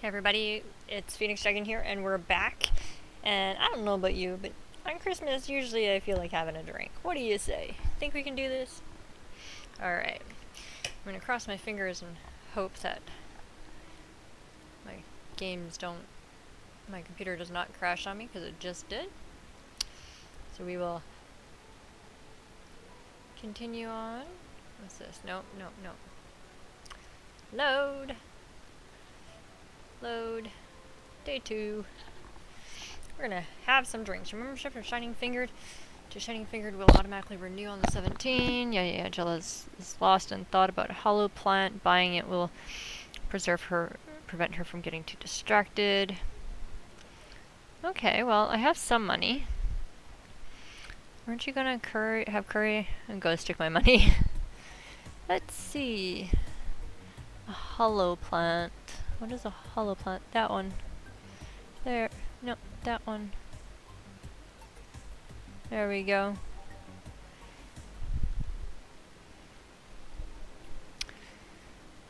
Hey everybody, it's Phoenix Dragon here, and we're back. And I don't know about you, but on Christmas, usually I feel like having a drink. What do you say? Think we can do this? Alright. I'm gonna cross my fingers and hope that my games don't... my computer does not crash on me, because it just did. So we will continue on. What's this? Nope. Load! Load. Day 2. We're gonna have some drinks. Remember, shift from Shining Fingered to Shining Fingered will automatically renew on the 17. Yeah. Jella's is lost in thought about Hollow Plant. Buying it will prevent her from getting too distracted. Okay, well, I have some money. Aren't you gonna have curry? I'm gonna stick my money. Let's see. A Hollow Plant. What is a Hollow Plant? That one. There. No, that one. There we go.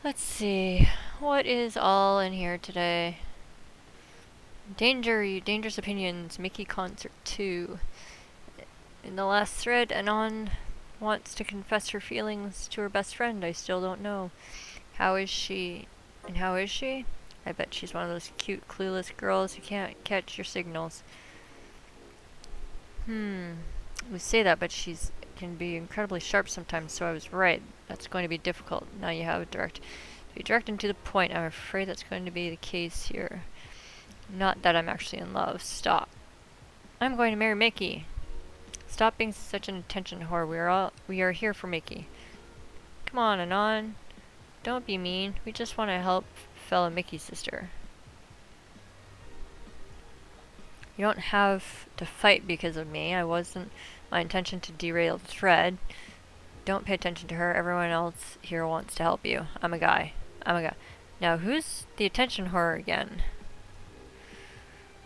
Let's see. What is all in here today? Dangerous Opinions, Mickey Concert 2. In the last thread, Anon wants to confess her feelings to her best friend. I still don't know. How is she? And how is she? I bet she's one of those cute, clueless girls who can't catch your signals. We say that, but she's can be incredibly sharp sometimes, so I was right. That's going to be difficult. Now you have it direct. To be direct and to the point, I'm afraid that's going to be the case here. Not that I'm actually in love. Stop. I'm going to marry Mickey. Stop being such an attention whore. We are here for Mickey. Come on, Anon. Don't be mean. We just want to help fellow Mickey sister. You don't have to fight because of me. I wasn't my intention to derail the thread. Don't pay attention to her. Everyone else here wants to help you. I'm a guy. Now, who's the attention whore again?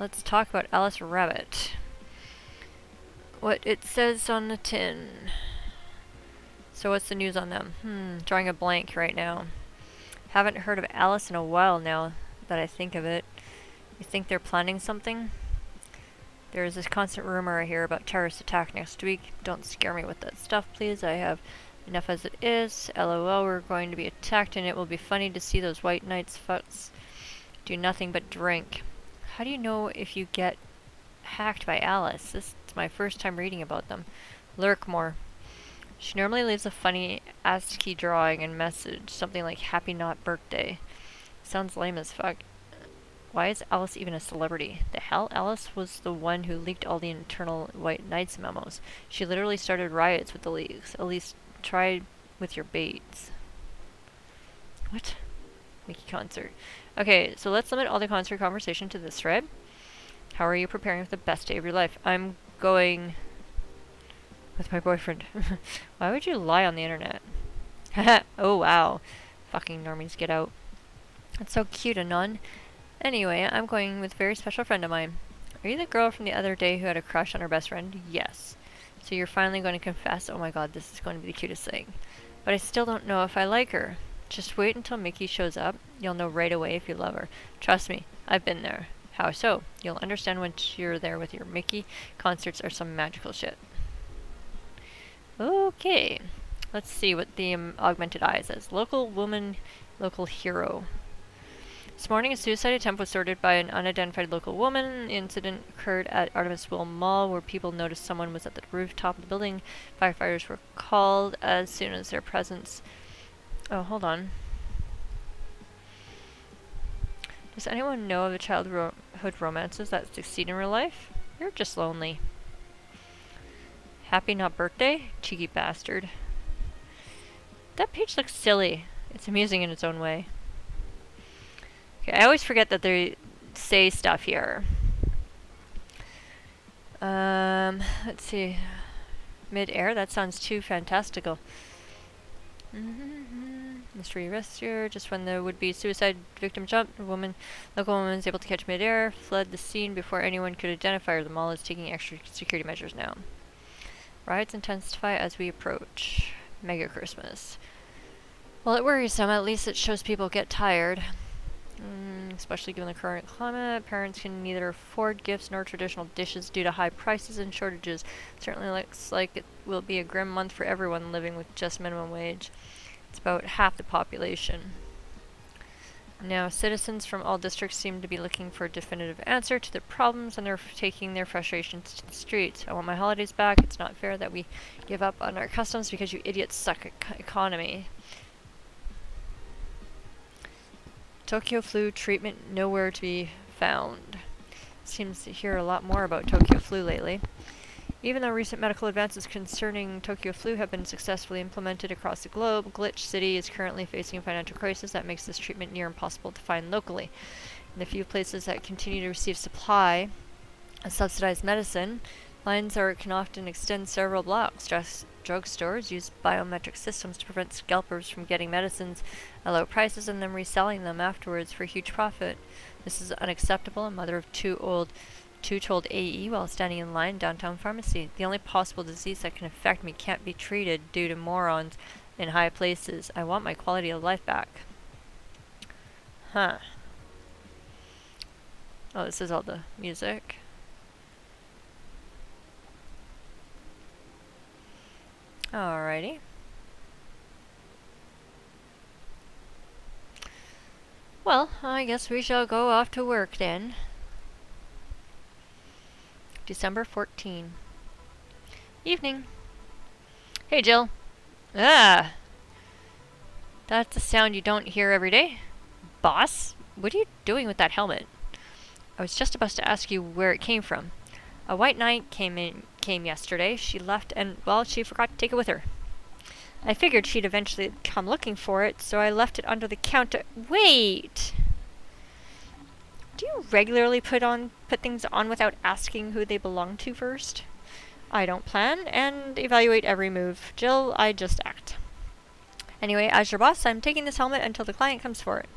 Let's talk about Alice Rabbit. What it says on the tin. So what's the news on them? Drawing a blank right now. Haven't heard of Alice in a while now that I think of it. You think they're planning something? There is this constant rumor I hear about terrorist attack next week. Don't scare me with that stuff, please. I have enough as it is. LOL, we're going to be attacked, and it will be funny to see those white knights fucks do nothing but drink. How do you know if you get hacked by Alice? This is my first time reading about them. Lurk more. She normally leaves a funny ASCII drawing and message, something like Happy Not Birthday. Sounds lame as fuck. Why is Alice even a celebrity? The hell? Alice was the one who leaked all the internal White Knights memos. She literally started riots with the leaks. At least try with your baits. What? Mickey concert. Okay, so let's limit all the concert conversation to this thread. How are you preparing for the best day of your life? I'm going with my boyfriend. Why would you lie on the internet? Oh wow. Fucking normies, get out. That's so cute, Anon. Anyway, I'm going with a very special friend of mine. Are you the girl from the other day who had a crush on her best friend? Yes. So you're finally going to confess? Oh my god, this is going to be the cutest thing. But I still don't know if I like her. Just wait until Mickey shows up. You'll know right away if you love her. Trust me, I've been there. How so? You'll understand once you're there with your Mickey. Concerts are some magical shit. Okay. Let's see what the augmented eye says. Local woman, local hero. This morning, a suicide attempt was sorted by an unidentified local woman. The incident occurred at Artemis Will Mall, where people noticed someone was at the rooftop of the building. Firefighters were called as soon as their presence... Oh, hold on. Does anyone know of the childhood romances that succeed in real life? You're just lonely. Happy Not Birthday? Cheeky bastard. That page looks silly. It's amusing in its own way. Okay, I always forget that they say stuff here. Let's see. Mid-air? That sounds too fantastical. Mystery rescuer. Just when the would-be suicide victim jumped, local woman was able to catch mid-air, fled the scene before anyone could identify her. The mall is taking extra security measures now. Riots intensify as we approach. Mega Christmas. Well, it worries some. At least it shows people get tired. especially given the current climate. Parents can neither afford gifts nor traditional dishes due to high prices and shortages. Certainly looks like it will be a grim month for everyone living with just minimum wage. It's about half the population. Now, citizens from all districts seem to be looking for a definitive answer to their problems, and they're taking their frustrations to the streets. I want my holidays back. It's not fair that we give up on our customs because you idiots suck at economy. Tokyo flu treatment nowhere to be found. Seems to hear a lot more about Tokyo flu lately. Even though recent medical advances concerning Tokyo flu have been successfully implemented across the globe, Glitch City is currently facing a financial crisis that makes this treatment near impossible to find locally. In the few places that continue to receive supply of subsidized medicine, lines can often extend several blocks. Drugstores use biometric systems to prevent scalpers from getting medicines at low prices and then reselling them afterwards for a huge profit. This is unacceptable. A mother of two told AE while standing in line downtown pharmacy. The only possible disease that can affect me can't be treated due to morons in high places. I want my quality of life back. Huh. Oh, this is all the music. Alrighty. Well, I guess we shall go off to work then. December 14. Evening. Hey, Jill. Ah! That's a sound you don't hear every day. Boss, what are you doing with that helmet? I was just about to ask you where it came from. A white knight came yesterday. She left and, well, she forgot to take it with her. I figured she'd eventually come looking for it, so I left it under the counter. Wait! Do you regularly put things on without asking who they belong to first? I don't plan and evaluate every move. Jill, I just act. Anyway, as your boss, I'm taking this helmet until the client comes for it.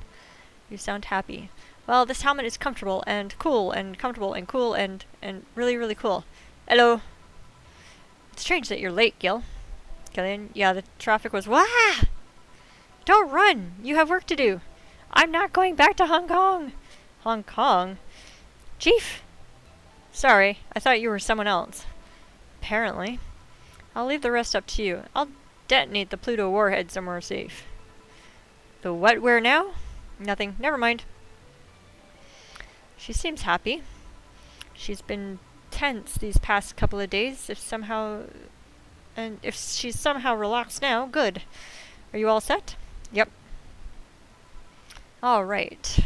You sound happy. Well, this helmet is comfortable and cool and comfortable and cool and really, really cool. Hello. It's strange that you're late, Gil. Gillian, yeah, the traffic was... Wah! Don't run! You have work to do. I'm not going back to Hong Kong. Hong Kong? Chief? Sorry, I thought you were someone else. Apparently. I'll leave the rest up to you. I'll detonate the Pluto warhead somewhere safe. The what where now? Nothing. Never mind. She seems happy. She's been tense these past couple of days. If she's somehow relaxed now, good. Are you all set? Yep. All right.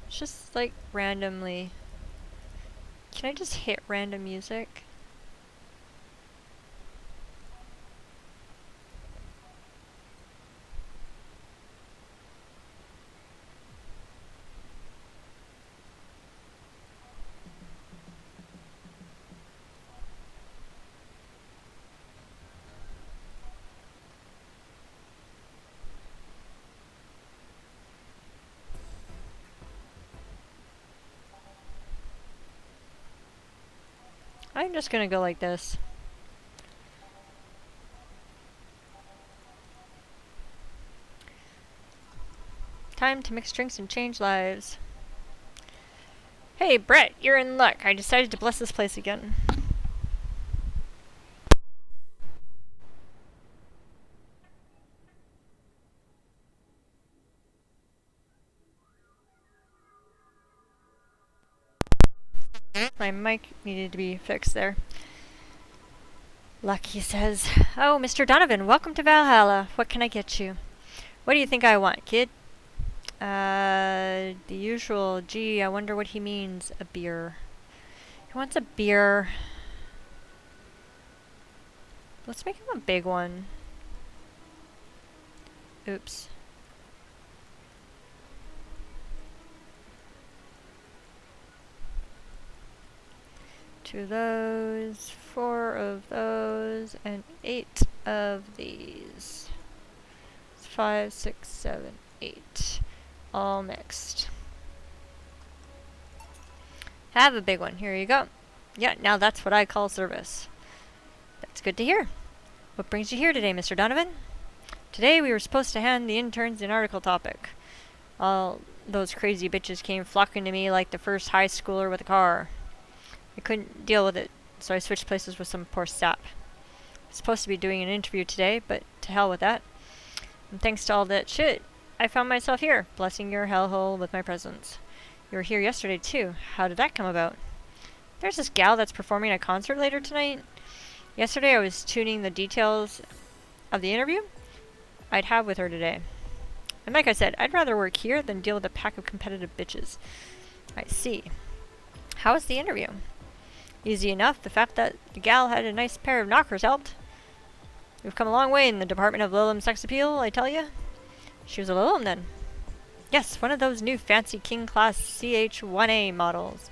Just like randomly. Can I just hit random music? I'm just gonna go like this. Time to mix drinks and change lives. Hey, Brett, you're in luck. I decided to bless this place again. My mic needed to be fixed there. Lucky says, "Oh, Mr. Donovan, welcome to Valhalla. What can I get you? What do you think I want, kid?" The usual. Gee, I wonder what he means. A beer. He wants a beer. Let's make him a big one. Oops. Two of those, 4 of those, and 8 of these. 5, 6, 7, 8. All mixed. Have a big one. Here you go. Yeah, now that's what I call service. That's good to hear. What brings you here today, Mr. Donovan? Today we were supposed to hand the interns an article topic. All those crazy bitches came flocking to me like the first high schooler with a car. I couldn't deal with it, so I switched places with some poor sap. I was supposed to be doing an interview today, but to hell with that. And thanks to all that shit, I found myself here, blessing your hellhole with my presence. You were here yesterday, too. How did that come about? There's this gal that's performing a concert later tonight. Yesterday I was tuning the details of the interview I'd have with her today. And like I said, I'd rather work here than deal with a pack of competitive bitches. I see. How was the interview? Easy enough. The fact that the gal had a nice pair of knockers helped. We've come a long way in the department of Lilum sex appeal, I tell you. She was a Lilum, then. Yes, one of those new fancy King-class CH-1A models.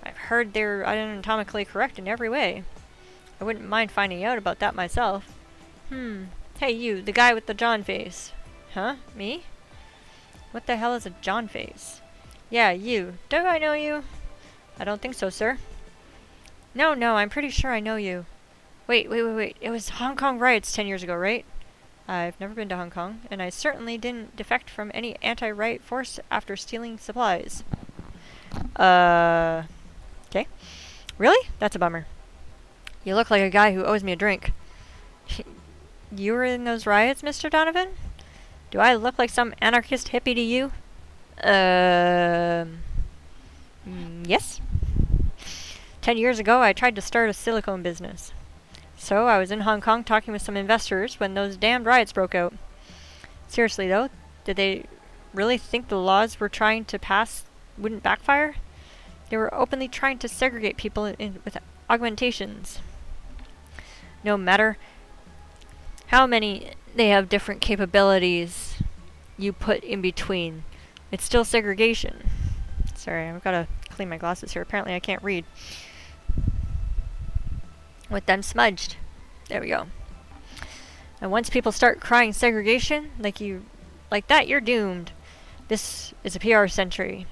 I've heard they're anatomically correct in every way. I wouldn't mind finding out about that myself. Hey, you, the guy with the John face. Huh? Me? What the hell is a John face? Yeah, you. Do I know you? I don't think so, sir. No, I'm pretty sure I know you. Wait. It was Hong Kong riots 10 years ago, right? I've never been to Hong Kong, and I certainly didn't defect from any anti-riot force after stealing supplies. Okay. Really? That's a bummer. You look like a guy who owes me a drink. You were in those riots, Mr. Donovan? Do I look like some anarchist hippie to you? Yes. 10 years ago, I tried to start a silicone business. So I was in Hong Kong talking with some investors when those damned riots broke out. Seriously, though, did they really think the laws we're trying to pass wouldn't backfire? They were openly trying to segregate people with augmentations. No matter how many they have different capabilities you put in between, it's still segregation. Sorry, I've got to clean my glasses here. Apparently I can't read. With them smudged. There we go. And once people start crying segregation, like that, you're doomed. This is a PR century.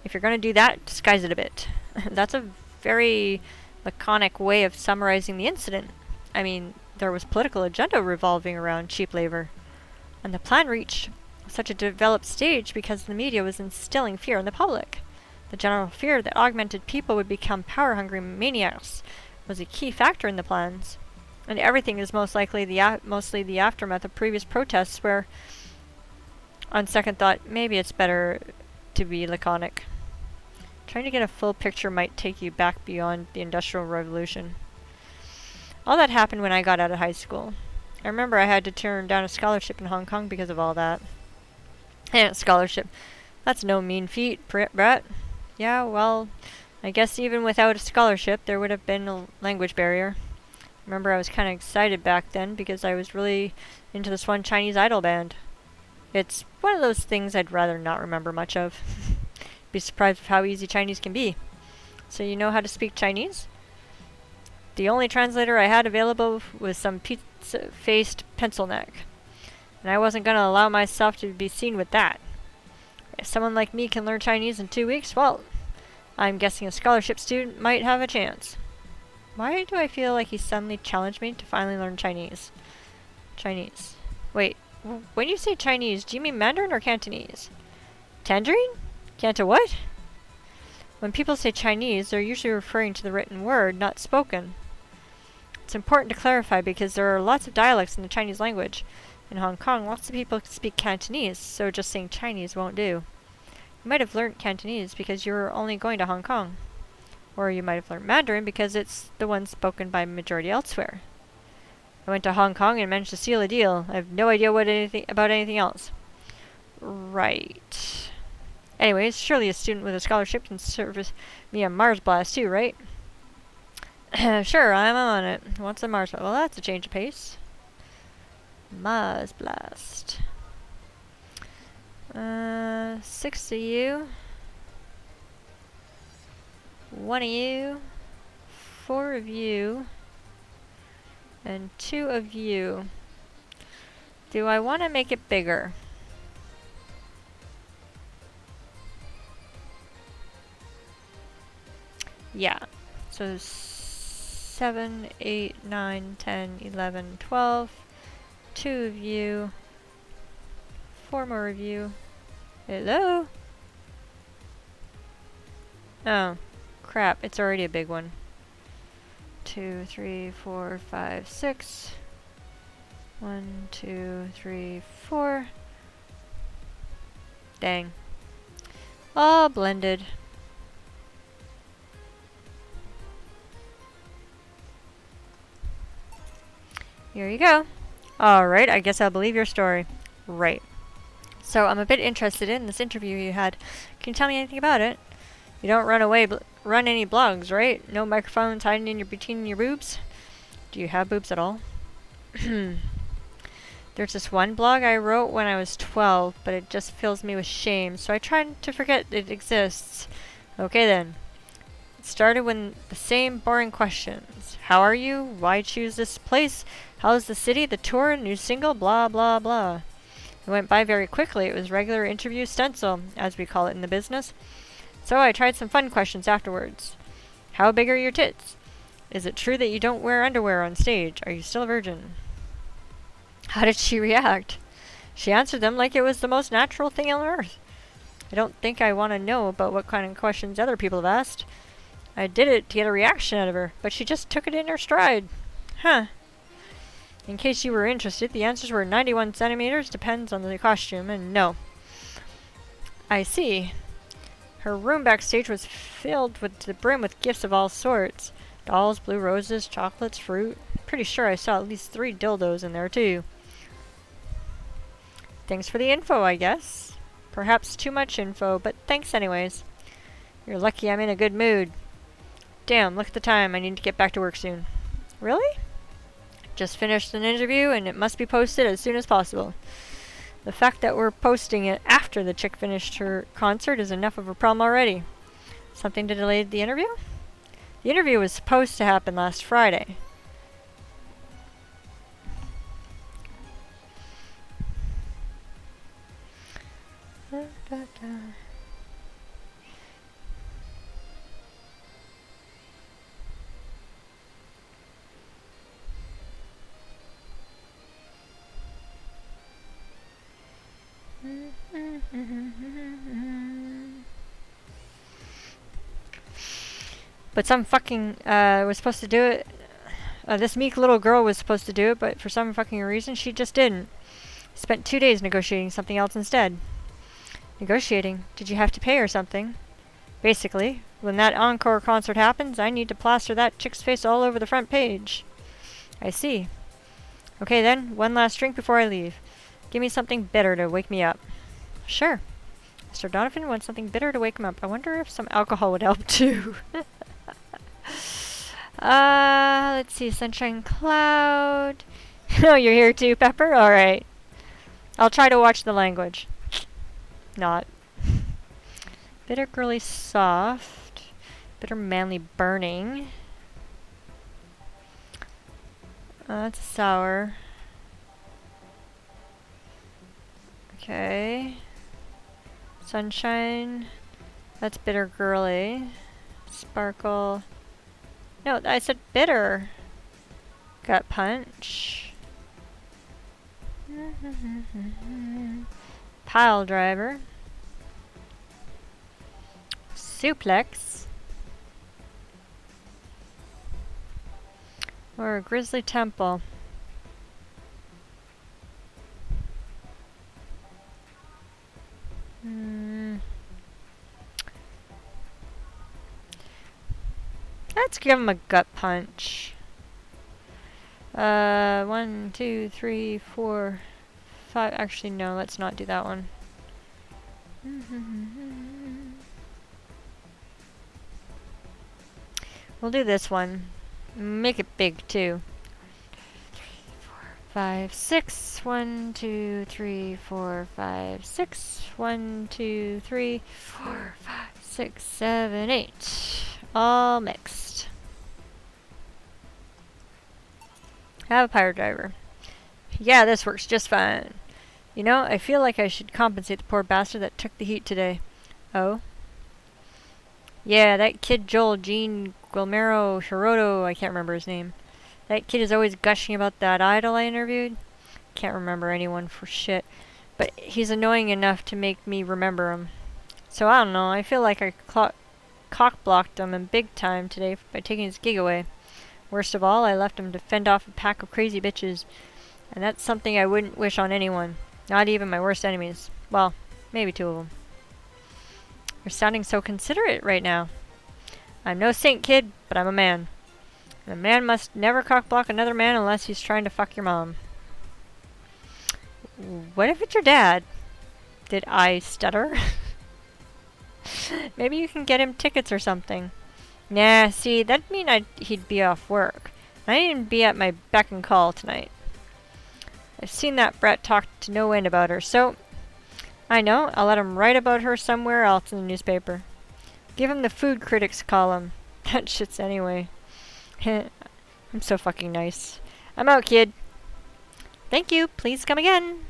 If you're going to do that, disguise it a bit. That's a very laconic way of summarizing the incident. I mean, there was political agenda revolving around cheap labor. And the plan reached such a developed stage because the media was instilling fear in the public. The general fear that augmented people would become power-hungry maniacs was a key factor in the plans. And everything is most likely mostly the aftermath of previous protests where, on second thought, maybe it's better to be laconic. Trying to get a full picture might take you back beyond the Industrial Revolution. All that happened when I got out of high school. I remember I had to turn down a scholarship in Hong Kong because of all that. And scholarship. That's no mean feat, Brett. Yeah, well, I guess even without a scholarship, there would have been a language barrier. Remember, I was kind of excited back then because I was really into this one Chinese idol band. It's one of those things I'd rather not remember much of. Be surprised with how easy Chinese can be. So you know how to speak Chinese? The only translator I had available was some pizza-faced pencil neck. And I wasn't going to allow myself to be seen with that. If someone like me can learn Chinese in 2 weeks, well, I'm guessing a scholarship student might have a chance. Why do I feel like he suddenly challenged me to finally learn Chinese? Chinese. Wait, when you say Chinese, do you mean Mandarin or Cantonese? Tangerine? Canto what? When people say Chinese, they're usually referring to the written word, not spoken. It's important to clarify because there are lots of dialects in the Chinese language. In Hong Kong, lots of people speak Cantonese, so just saying Chinese won't do. You might have learnt Cantonese because you're only going to Hong Kong. Or you might have learnt Mandarin because it's the one spoken by majority elsewhere. I went to Hong Kong and managed to seal a deal. I have no idea about anything else. Right. Anyways, surely a student with a scholarship can service me a Mars blast too, right? Sure, I'm on it. What's a Mars blast? Well, that's a change of pace. Mars blast. 6 of you. 1 of you. 4 of you. And 2 of you. Do I want to make it bigger? Yeah. So 7, 8, 9, 10, 11, 12. 2 of you. 4 more of you. Hello? Oh, crap. It's already a big one. 2, 3, 4, 5, 6. 1, 2, 3, 4. Dang. All blended. Here you go. Alright, I guess I'll believe your story. Right. So I'm a bit interested in this interview you had. Can you tell me anything about it? You don't run any blogs, right? No microphones hiding in between your boobs? Do you have boobs at all? There's this one blog I wrote when I was 12, but it just fills me with shame, so I tried to forget it exists. Okay then. It started with the same boring questions. How are you? Why choose this place? How's the city? The tour? New single? Blah blah blah. It went by very quickly. It was regular interview stencil, as we call it in the business. So I tried some fun questions afterwards. How big are your tits? Is it true that you don't wear underwear on stage? Are you still a virgin? How did she react? She answered them like it was the most natural thing on earth. I don't think I want to know about what kind of questions other people have asked. I did it to get a reaction out of her, but she just took it in her stride. Huh. In case you were interested, the answers were 91 centimeters, depends on the costume, and no. I see. Her room backstage was filled to the brim with gifts of all sorts. Dolls, blue roses, chocolates, fruit. Pretty sure I saw at least 3 dildos in there, too. Thanks for the info, I guess. Perhaps too much info, but thanks anyways. You're lucky I'm in a good mood. Damn, look at the time. I need to get back to work soon. Really? Just finished an interview, and it must be posted as soon as possible. The fact that we're posting it after the chick finished her concert is enough of a problem already. Something to delay the interview? The interview was supposed to happen last Friday. Da, da, da. But some fucking was supposed to do it. This meek little girl was supposed to do it, but for some fucking reason she just didn't. Spent 2 days negotiating something else instead. Negotiating? Did you have to pay her something? Basically, when that encore concert happens, I need to plaster that chick's face all over the front page. I see. Okay then, one last drink before I leave. Give me something bitter to wake me up. Sure. Mr. Donovan wants something bitter to wake him up. I wonder if some alcohol would help too. Let's see. Sunshine Cloud. Oh, you're here too, Pepper? Alright. I'll try to watch the language. Not. Bitter girly soft. Bitter manly burning. That's sour. Okay. Sunshine. That's bitter girly. Sparkle. No, I said bitter. Gut punch. Pile driver. Suplex. Or a grizzly temple. Let's give him a gut punch. 1, 2, 3, 4, 5. Actually, no, let's not do that one. We'll do this one. Make it big, too. 5, 6. 1, 2, 3, 4, 5, 6. 1, 2, 3, 4, 5, 6, 7, 8. All mixed. Have a pyro driver. Yeah, this works just fine. You know, I feel like I should compensate the poor bastard that took the heat today. Oh? Yeah, that kid Joel, Gene Guillermo Hiroto, I can't remember his name. That kid is always gushing about that idol I interviewed. Can't remember anyone for shit. But he's annoying enough to make me remember him. So I don't know, I feel like I cock-blocked him in big time today by taking his gig away. Worst of all, I left him to fend off a pack of crazy bitches. And that's something I wouldn't wish on anyone. Not even my worst enemies. Well, maybe 2 of them. You're sounding so considerate right now. I'm no saint, kid, but I'm a man. And a man must never cock-block another man unless he's trying to fuck your mom. What if it's your dad? Did I stutter? Maybe you can get him tickets or something. Nah, see, that'd mean he'd be off work. I needn't be at my beck and call tonight. I've seen that brat talk to no end about her, so I know, I'll let him write about her somewhere else in the newspaper. Give him the food critics column. That shit's anyway. I'm so fucking nice. I'm out, kid. Thank you. Please come again.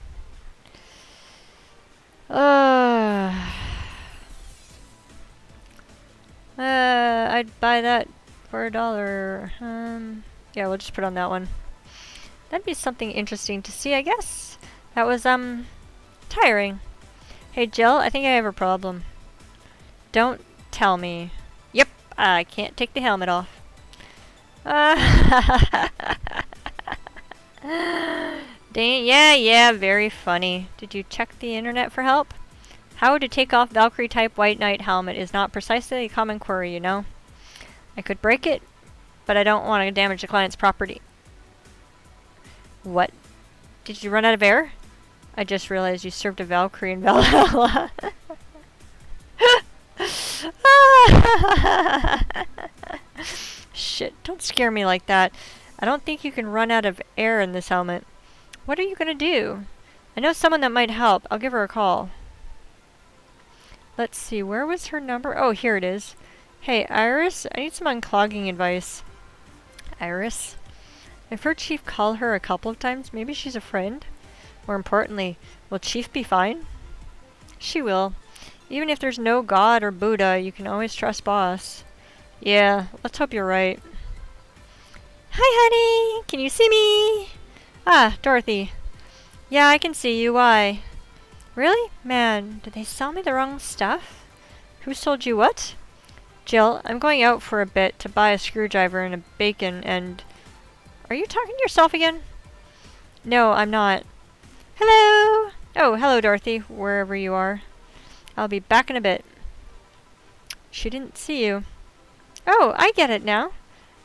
I'd buy that for $1. Yeah, we'll just put on that one. That'd be something interesting to see, I guess. That was, tiring. Hey, Jill, I think I have a problem. Don't tell me. Yep, I can't take the helmet off. Dang, yeah, very funny. Did you check the internet for help? How to take off Valkyrie type White Knight helmet is not precisely a common query, you know. I could break it, but I don't want to damage the client's property. What? Did you run out of air? I just realized you served a Valkyrie in Valhalla. Shit, don't scare me like that. I don't think you can run out of air in this helmet. What are you gonna do? I know someone that might help. I'll give her a call. Let's see, where was her number? Oh, here it is. Hey, Iris, I need some unclogging advice. Iris? I've heard Chief call her a couple of times. Maybe she's a friend? More importantly, will Chief be fine? She will. Even if there's no God or Buddha, you can always trust Boss. Yeah, let's hope you're right. Hi, honey! Can you see me? Ah, Dorothy. Yeah, I can see you. Why? Really? Man, did they sell me the wrong stuff? Who sold you what? Jill, I'm going out for a bit to buy a screwdriver and a bacon and... Are you talking to yourself again? No, I'm not. Hello! Oh, hello, Dorothy, wherever you are. I'll be back in a bit. She didn't see you. Oh, I get it now.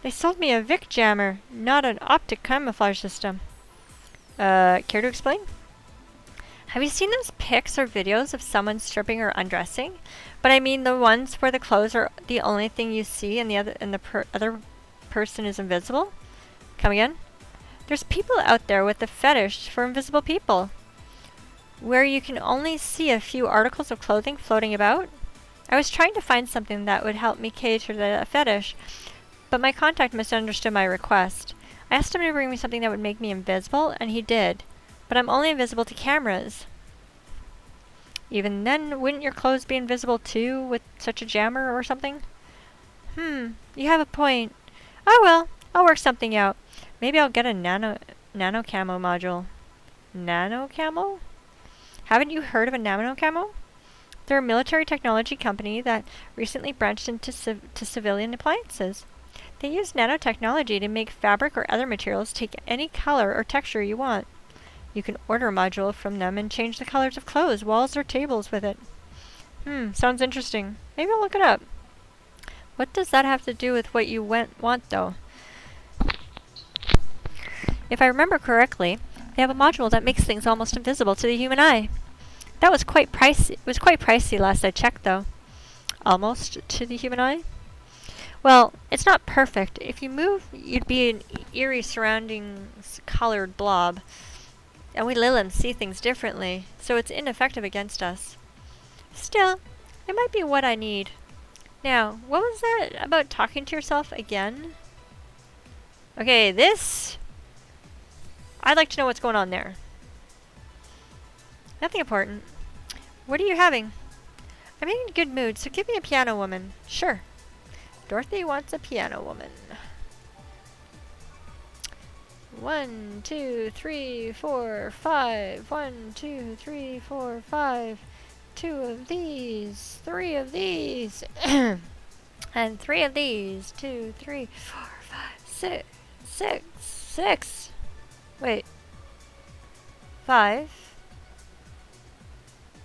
They sold me a Vic jammer, not an optic camouflage system. Care to explain? Have you seen those pics or videos of someone stripping or undressing? But I mean the ones where the clothes are the only thing you see and the other person is invisible? Come again? There's people out there with a fetish for invisible people, where you can only see a few articles of clothing floating about. I was trying to find something that would help me cater to that fetish, but my contact misunderstood my request. I asked him to bring me something that would make me invisible, and he did. But I'm only invisible to cameras. Even then, wouldn't your clothes be invisible too, with such a jammer or something? You have a point. Oh well, I'll work something out. Maybe I'll get a nano camo module. Nano camo? Haven't you heard of a nano camo? They're a military technology company that recently branched into civilian appliances. They use nanotechnology to make fabric or other materials take any color or texture you want. You can order a module from them and change the colors of clothes, walls, or tables with it. Sounds interesting. Maybe I'll look it up. What does that have to do with what you want, though? If I remember correctly, they have a module that makes things almost invisible to the human eye. That was quite pricey. It was quite pricey last I checked, though. Almost to the human eye? Well, it's not perfect. If you move, you'd be an eerie surroundings colored blob. And we Leylands see things differently, so it's ineffective against us. Still, it might be what I need. Now, what was that about talking to yourself again? Okay, this... I'd like to know what's going on there. Nothing important. What are you having? I'm in a good mood, so give me a piano woman. Sure. Dorothy wants a piano woman. 1, 2, 3, 4, 5. 1, 2, 3, 4, 5. 2 of these. 3 of these. And 3 of these. 2, 3, 4, 5, 6. 6. 6. Wait. 5.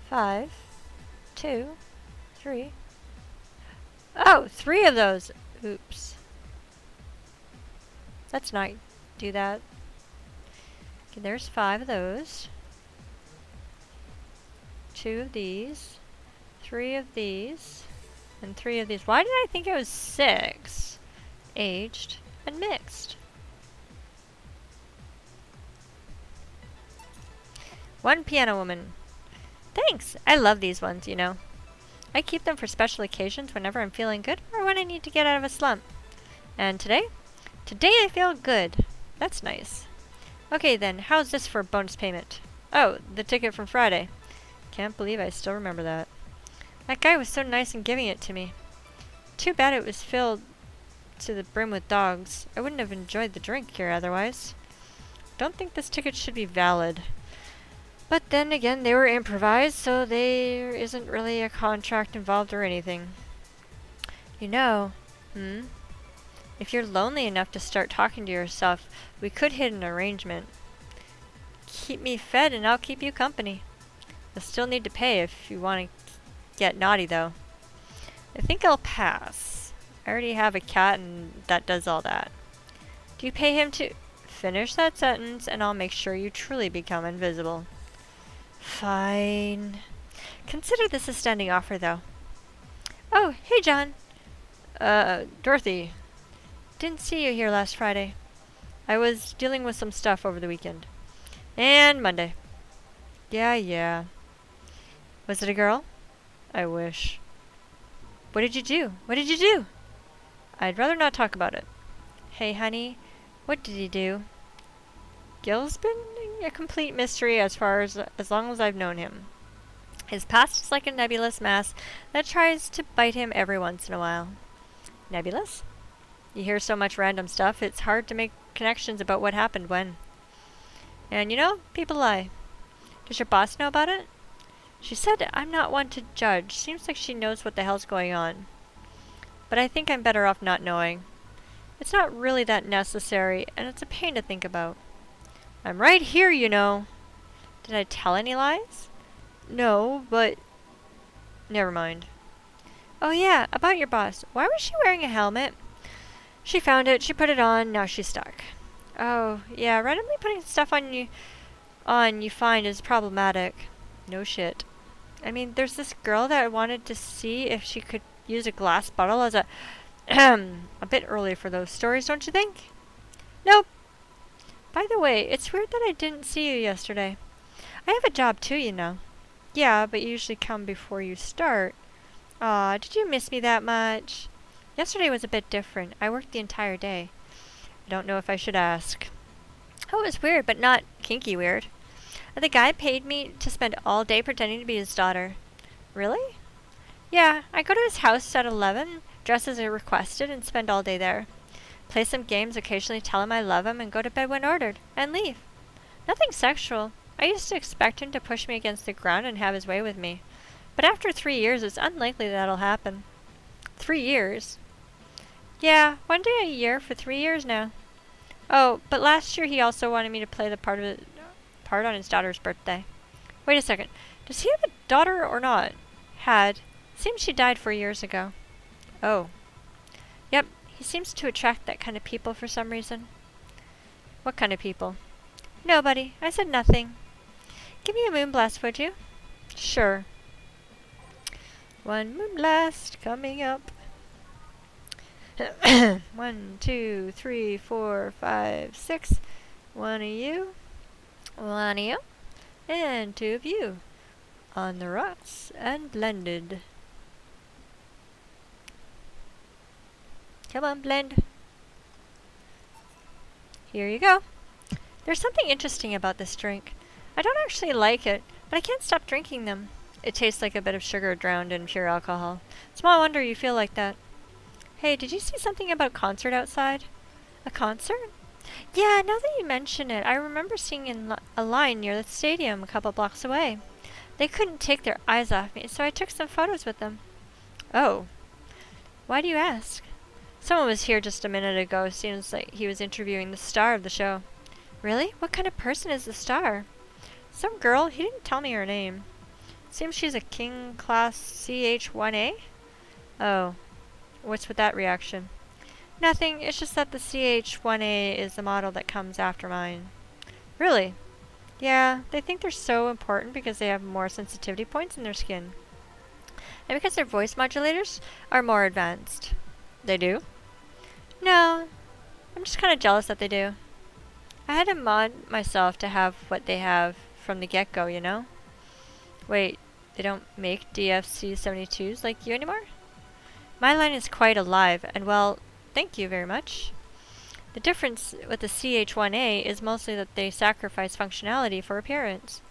5. 2. 3. Oh, 3 of those. Oops. Let's not do that. Okay, there's 5 of those. 2 of these. 3 of these. And 3 of these. Why did I think it was 6? Aged and mixed. 1 piano woman. Thanks! I love these ones, you know. I keep them for special occasions whenever I'm feeling good or when I need to get out of a slump. And today? Today I feel good. That's nice. Okay then, how's this for a bonus payment? Oh, the ticket from Friday. Can't believe I still remember that. That guy was so nice in giving it to me. Too bad it was filled to the brim with dogs. I wouldn't have enjoyed the drink here otherwise. Don't think this ticket should be valid. But then again, they were improvised, so there isn't really a contract involved or anything. You know, if you're lonely enough to start talking to yourself, we could hit an arrangement. Keep me fed and I'll keep you company. You'll still need to pay if you want to get naughty, though. I think I'll pass. I already have a cat and that does all that. Do you pay him to finish that sentence and I'll make sure you truly become invisible. Fine. Consider this a standing offer, though. Oh, hey, John. Dorothy. Didn't see you here last Friday. I was dealing with some stuff over the weekend. And Monday. Yeah. Was it a girl? I wish. What did you do? I'd rather not talk about it. Hey, honey. What did he do? Gil's been a complete mystery as long as I've known him. His past is like a nebulous mass that tries to bite him every once in a while. Nebulous? You hear so much random stuff, it's hard to make connections about what happened when. And you know, people lie. Does your boss know about it? She said I'm not one to judge. Seems like she knows what the hell's going on. But I think I'm better off not knowing. It's not really that necessary, and it's a pain to think about. I'm right here, you know. Did I tell any lies? No, but... Never mind. Oh yeah, about your boss. Why was she wearing a helmet? She found it, she put it on, now she's stuck. Oh, yeah, randomly putting stuff on you find is problematic. No shit. I mean, there's this girl that I wanted to see if she could use a glass bottle as a... a bit early for those stories, don't you think? Nope. By the way, it's weird that I didn't see you yesterday. I have a job too, you know. Yeah, but you usually come before you start. Aw, did you miss me that much? Yesterday was a bit different. I worked the entire day. I don't know if I should ask. Oh, it was weird, but not kinky weird. The guy paid me to spend all day pretending to be his daughter. Really? Yeah, I go to his house at 11, dress as I requested, and spend all day there. Play some games, occasionally tell him I love him, and go to bed when ordered, and leave. Nothing sexual. I used to expect him to push me against the ground and have his way with me. But after 3 years, it's unlikely that'll happen. 3 years? Yeah, 1 day a year for 3 years now. Oh, but last year he also wanted me to play the part on his daughter's birthday. Wait a second. Does he have a daughter or not? Had. Seems she died 4 years ago. Oh. Yep, he seems to attract that kind of people for some reason. What kind of people? Nobody. I said nothing. Give me a moonblast, would you? Sure. 1 moonblast coming up. 1, 2, 3, 4, 5, 6. 1 of you. 1 of you. And 2 of you. On the rocks and blended. Come on, blend. Here you go. There's something interesting about this drink. I don't actually like it, but I can't stop drinking them. It tastes like a bit of sugar drowned in pure alcohol. Small wonder you feel like that. Hey, did you see something about a concert outside? A concert? Yeah, now that you mention it, I remember seeing a line near the stadium a couple blocks away. They couldn't take their eyes off me, so I took some photos with them. Oh. Why do you ask? Someone was here just a minute ago. Seems like he was interviewing the star of the show. Really? What kind of person is the star? Some girl. He didn't tell me her name. Seems she's a King Class CH-1A? Oh. What's with that reaction? Nothing. It's just that the CH-1A is the model that comes after mine. Really? Yeah, they think they're so important because they have more sensitivity points in their skin. And because their voice modulators are more advanced. They do? No. I'm just kind of jealous that they do. I had to mod myself to have what they have from the get-go, you know? Wait, they don't make DFC-72s like you anymore? My line is quite alive, and well, thank you very much. The difference with the CH-1A is mostly that they sacrifice functionality for appearance.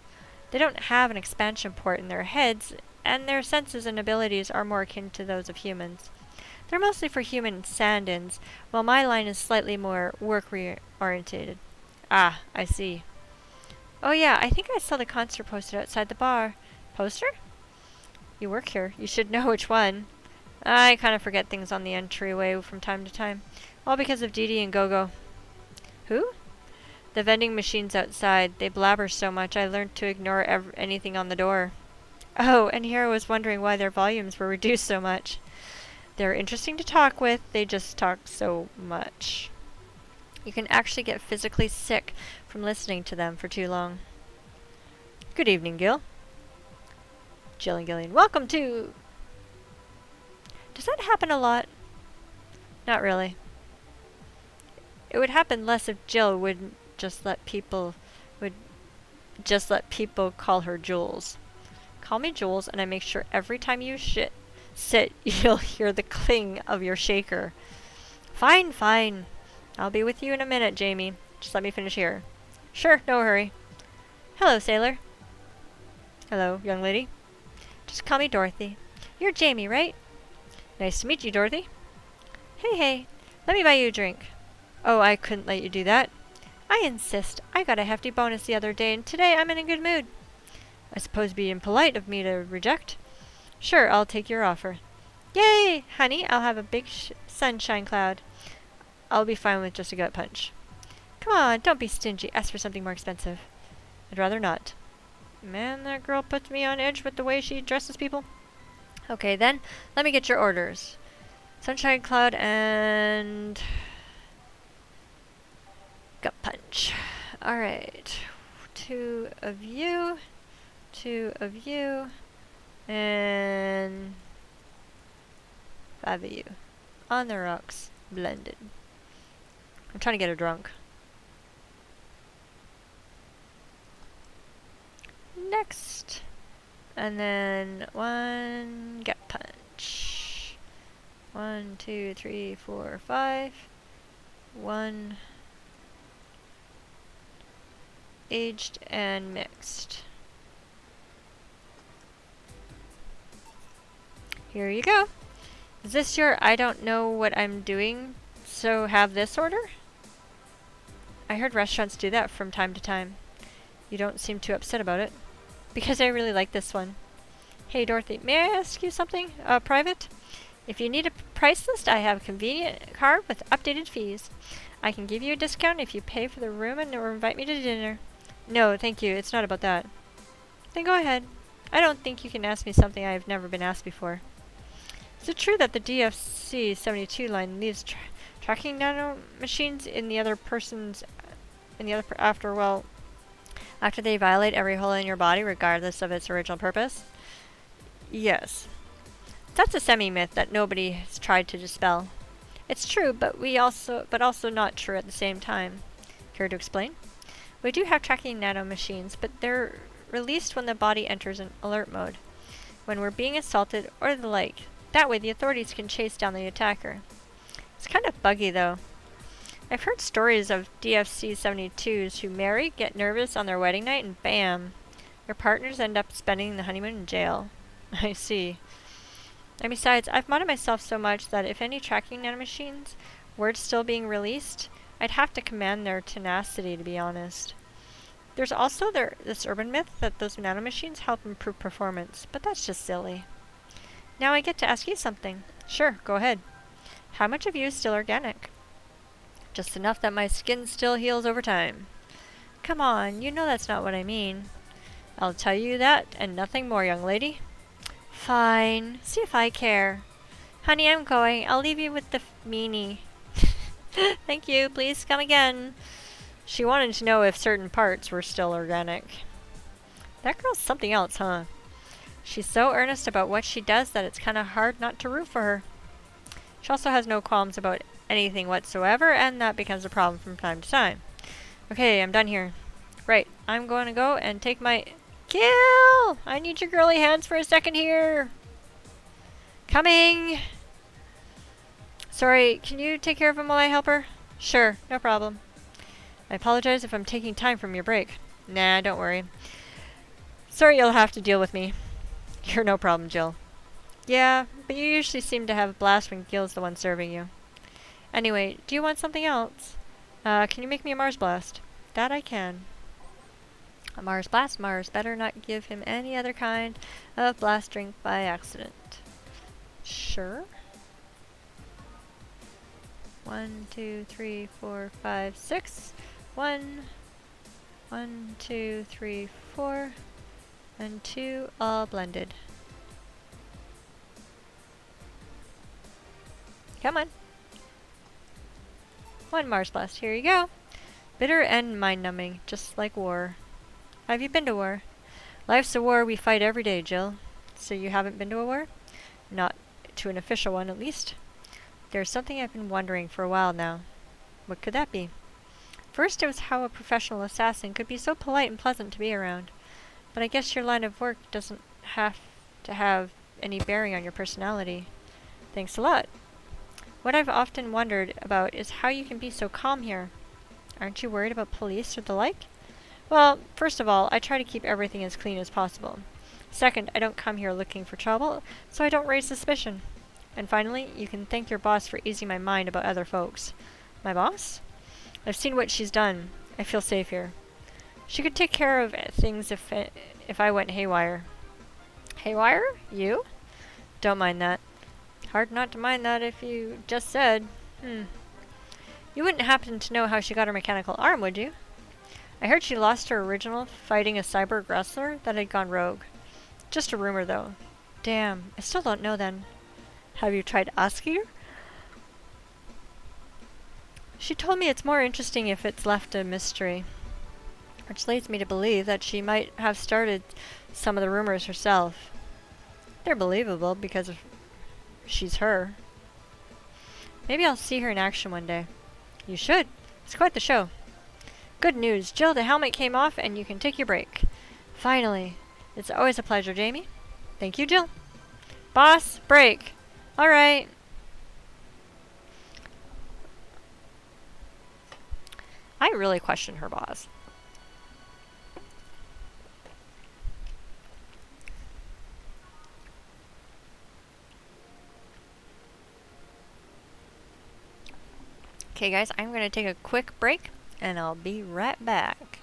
They don't have an expansion port in their heads, and their senses and abilities are more akin to those of humans. They're mostly for human stand-ins, while my line is slightly more work-orientated. Ah, I see. Oh yeah, I think I saw the concert poster outside the bar. Poster? You work here. You should know which one. I kind of forget things on the entryway from time to time. All because of Dee Dee and Gogo. Who? The vending machines outside. They blabber so much I learned to ignore anything on the door. Oh, and here I was wondering why their volumes were reduced so much. They're interesting to talk with. They just talk so much. You can actually get physically sick from listening to them for too long. Good evening, Gil. Jill and Gillian. Welcome to... Does that happen a lot? Not really. It would happen less if Jill would just let people call her Jules. Call me Jules, and I make sure every time you sit, you'll hear the cling of your shaker. Fine, fine. I'll be with you in a minute, Jamie. Just let me finish here. Sure, no hurry. Hello, sailor. Hello, young lady. Just call me Dorothy. You're Jamie, right? Nice to meet you, Dorothy. Hey, let me buy you a drink. Oh, I couldn't let you do that. I insist. I got a hefty bonus the other day, and today I'm in a good mood. I suppose it'd be impolite of me to reject. Sure, I'll take your offer. Yay! Honey, I'll have a big sunshine cloud. I'll be fine with just a gut punch. Come on, don't be stingy. Ask for something more expensive. I'd rather not. Man, that girl puts me on edge with the way she dresses people. Okay, then, let me get your orders. Sunshine cloud and... gut punch. Alright. 2 of you. 2 of you. And... 5 of you. On the rocks. Blended. I'm trying to get her drunk. Next. And then 1 gut punch. 1, 2, 3, 4, 5. 1 aged and mixed. Here you go. Is this your I don't know what I'm doing, so have this order? I heard restaurants do that from time to time. You don't seem too upset about it. Because I really like this one. Hey Dorothy, may I ask you something? Private? If you need a price list, I have a convenient card with updated fees. I can give you a discount if you pay for the room and or invite me to dinner. No, thank you. It's not about that. Then go ahead. I don't think you can ask me something I have never been asked before. Is it true that the DFC-72 line leaves tracking nano machines in the other person's... after they violate every hole in your body, regardless of its original purpose? Yes. That's a semi-myth that nobody has tried to dispel. It's true, but also not true at the same time. Care to explain? We do have tracking nanomachines, but they're released when the body enters an alert mode, when we're being assaulted or the like. That way the authorities can chase down the attacker. It's kind of buggy though. I've heard stories of DFC-72s who marry, get nervous on their wedding night, and bam! Your partners end up spending the honeymoon in jail. I see. And besides, I've modded myself so much that if any tracking nanomachines were still being released, I'd have to command their tenacity, to be honest. There's also this urban myth that those nanomachines help improve performance, but that's just silly. Now I get to ask you something. Sure, go ahead. How much of you is still organic? Just enough that my skin still heals over time. Come on, you know that's not what I mean. I'll tell you that and nothing more, young lady. Fine. See if I care. Honey, I'm going. I'll leave you with the meanie. Thank you. Please come again. She wanted to know if certain parts were still organic. That girl's something else, huh? She's so earnest about what she does that it's kind of hard not to root for her. She also has no qualms about anything whatsoever, and that becomes a problem from time to time. Okay, I'm done here. Right, I'm going to go and take my... Kill! I need your girly hands for a second here. Coming! Sorry, can you take care of him while I help her? Sure, no problem. I apologize if I'm taking time from your break. Nah, don't worry. Sorry you'll have to deal with me. You're no problem, Jill. Yeah, but you usually seem to have a blast when Gil's the one serving you. Anyway, do you want something else? Can you make me a Mars Blast? That I can. A Mars Blast? Mars better not give him any other kind of blast drink by accident. Sure. 1, 2, 3, 4, 5, 6. 1, 1, 2, 3, 4, and 2, all blended. Come on. 1 Mars Blast, here you go. Bitter and mind-numbing, just like war. Have you been to war? Life's a war we fight every day, Jill. So you haven't been to a war? Not to an official one, at least. There's something I've been wondering for a while now. What could that be? First, it was how a professional assassin could be so polite and pleasant to be around. But I guess your line of work doesn't have to have any bearing on your personality. Thanks a lot. What I've often wondered about is how you can be so calm here. Aren't you worried about police or the like? Well, first of all, I try to keep everything as clean as possible. Second, I don't come here looking for trouble, so I don't raise suspicion. And finally, you can thank your boss for easing my mind about other folks. My boss? I've seen what she's done. I feel safe here. She could take care of things if I went haywire. Haywire? You? Don't mind that. Hard not to mind that if you just said. You wouldn't happen to know how she got her mechanical arm, would you? I heard she lost her original fighting a cyborg wrestler that had gone rogue. Just a rumor, though. Damn, I still don't know then. Have you tried asking her? She told me it's more interesting if it's left a mystery. Which leads me to believe that she might have started some of the rumors herself. They're believable because she's her. Maybe I'll see her in action one day. You should. It's quite the show. Good news, Jill, the helmet came off and you can take your break. Finally. It's always a pleasure, Jamie. Thank you, Jill. Boss, break. All right. I really question her boss. Okay, guys, I'm going to take a quick break, and I'll be right back.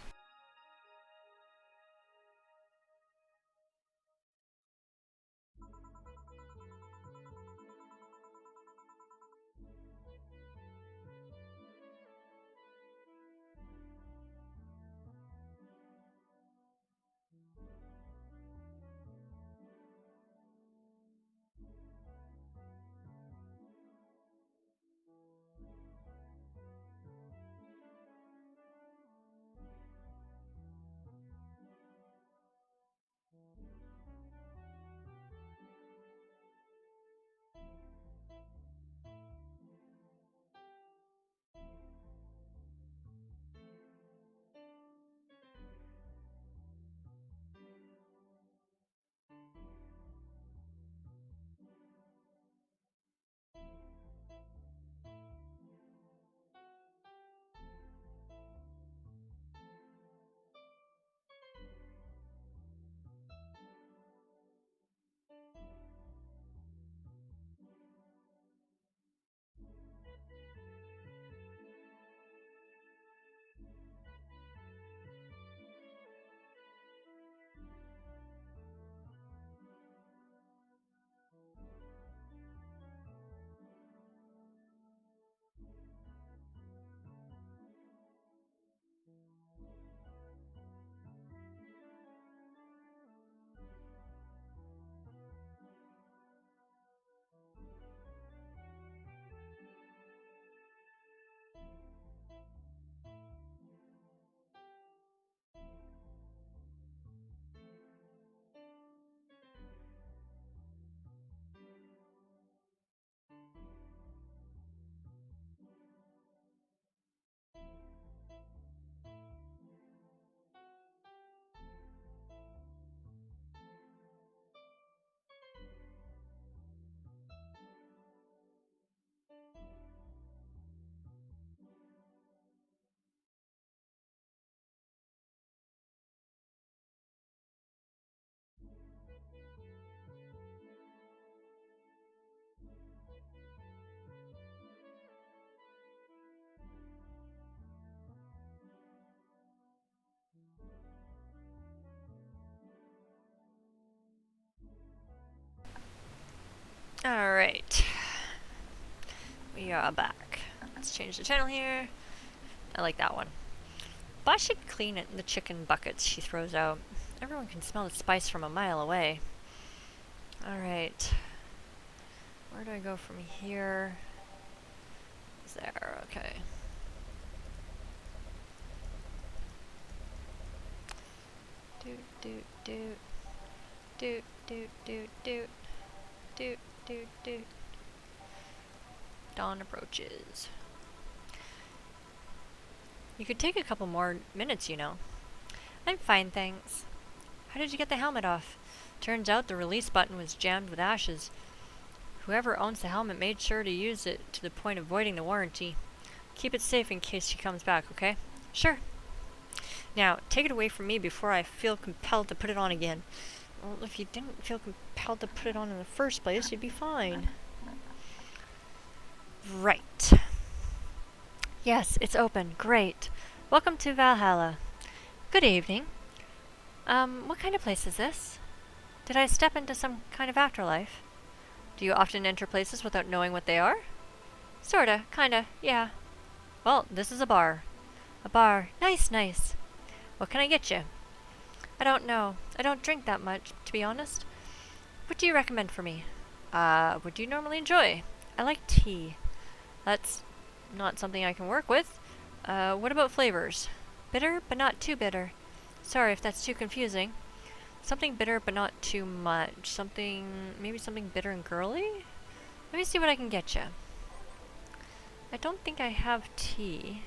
Alright. We are back. Let's change the channel here. I like that one. Boss should clean it in the chicken buckets she throws out. Everyone can smell the spice from a mile away. Alright. Where do I go from here? There, okay. Doot, doot, doot. Doot, doot, doot, doot. Doot, doot, doot. Dawn approaches. You could take a couple more minutes, you know. I'm fine, thanks. How did you get the helmet off? Turns out the release button was jammed with ashes. Whoever owns the helmet made sure to use it to the point of voiding the warranty. Keep it safe in case she comes back, okay? Sure. Now, take it away from me before I feel compelled to put it on again. Well, if you didn't feel compelled to put it on in the first place, you'd be fine. Right. Yes, it's open. Great. Welcome to Valhalla. Good evening. What kind of place is this? Did I step into some kind of afterlife? Do you often enter places without knowing what they are? Sorta, kinda, yeah. Well, this is a bar. A bar. Nice, nice. What can I get you? I don't know. I don't drink that much, to be honest. What do you recommend for me? What do you normally enjoy? I like tea. That's not something I can work with. What about flavors? Bitter, but not too bitter. Sorry if that's too confusing. Something bitter, but not too much. Maybe something bitter and girly? Let me see what I can get you. I don't think I have tea.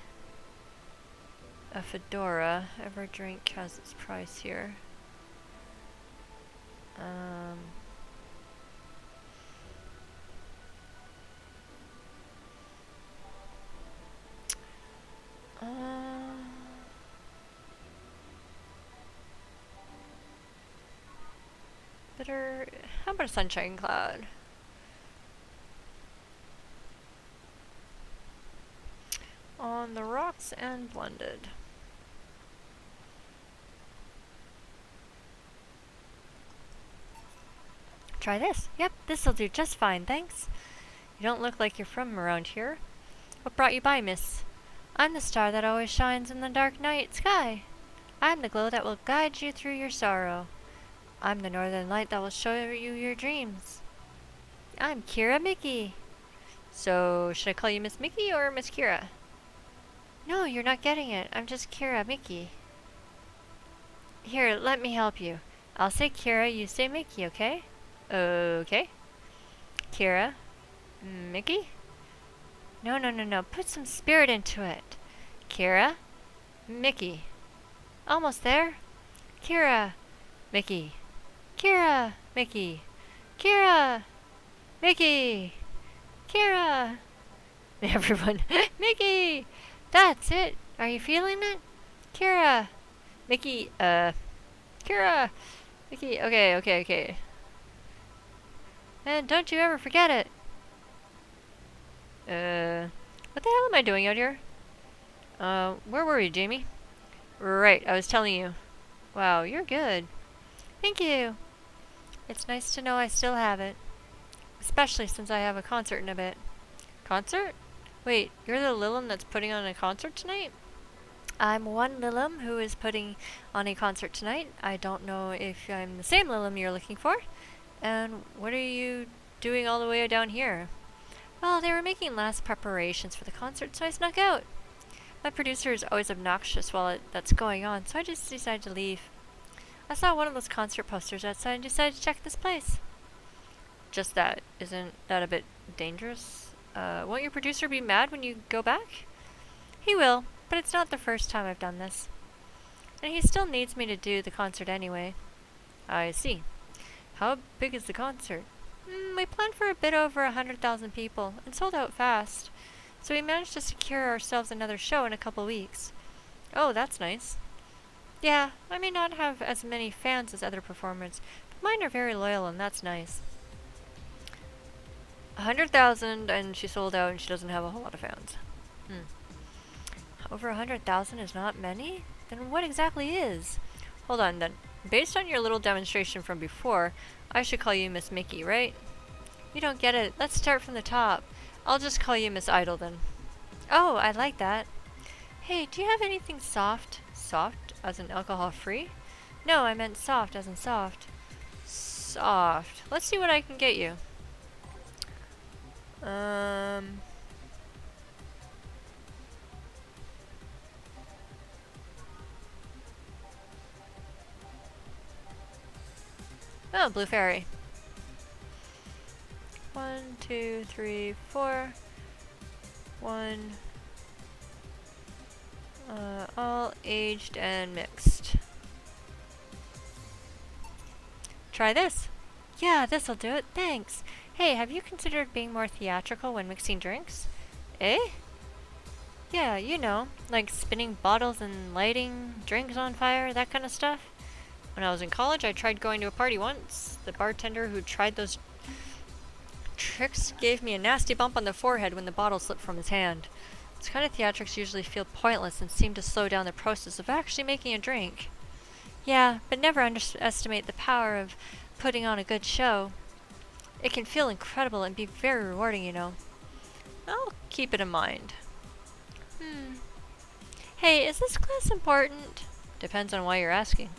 A fedora. Every drink has its price here. Bitter. How about a sunshine cloud? On the rocks and blended. Try this. Yep, this'll do just fine, thanks. You don't look like you're from around here. What brought you by, miss? I'm the star that always shines in the dark night sky. I'm the glow that will guide you through your sorrow. I'm the northern light that will show you your dreams. I'm Kira Mickey. So, should I call you Miss Mickey or Miss Kira? No, you're not getting it. I'm just Kira Mickey. Here, let me help you. I'll say Kira, you say Mickey, okay? Okay. Kira. Mickey? No, no, no, no. Put some spirit into it. Kira. Mickey. Almost there. Kira. Mickey. Kira. Mickey. Kira. Mickey. Kira. Everyone. Mickey. That's it. Are you feeling it? Kira. Mickey. Kira. Mickey. Okay. And don't you ever forget it. What the hell am I doing out here? Where were you, Jamie? Right, I was telling you. Wow, you're good. Thank you. It's nice to know I still have it. Especially since I have a concert in a bit. Concert? Wait, you're the Lilim that's putting on a concert tonight? I'm one Lilim who is putting on a concert tonight. I don't know if I'm the same Lilim you're looking for. And what are you doing all the way down here? Well, they were making last preparations for the concert, so I snuck out. My producer is always obnoxious while that's going on, so I just decided to leave. I saw one of those concert posters outside and decided to check this place. Just that. Isn't that a bit dangerous? Won't your producer be mad when you go back? He will, but it's not the first time I've done this. And he still needs me to do the concert anyway. I see. How big is the concert? We planned for a bit over 100,000 people, and sold out fast. So we managed to secure ourselves another show in a couple weeks. Oh, that's nice. Yeah, I may not have as many fans as other performers, but mine are very loyal, and that's nice. 100,000, and she sold out, and she doesn't have a whole lot of fans. Over 100,000 is not many? Then what exactly is? Hold on, then. Based on your little demonstration from before, I should call you Miss Mickey, right? You don't get it. Let's start from the top. I'll just call you Miss Idle then. Oh, I like that. Hey, do you have anything soft? Soft, as in alcohol-free? No, I meant soft, as in soft. Soft. Let's see what I can get you. Oh, Blue Fairy. 1, 2, 3, 4. 1. All aged and mixed. Try this. Yeah, this'll do it. Thanks. Hey, have you considered being more theatrical when mixing drinks? Eh? Yeah, you know, like spinning bottles and lighting drinks on fire, that kind of stuff. When I was in college, I tried going to a party once. The bartender who tried those tricks gave me a nasty bump on the forehead when the bottle slipped from his hand. This kind of theatrics usually feel pointless and seem to slow down the process of actually making a drink. Yeah, but never underestimate the power of putting on a good show. It can feel incredible and be very rewarding, you know. I'll keep it in mind. Hey, is this class important? Depends on why you're asking.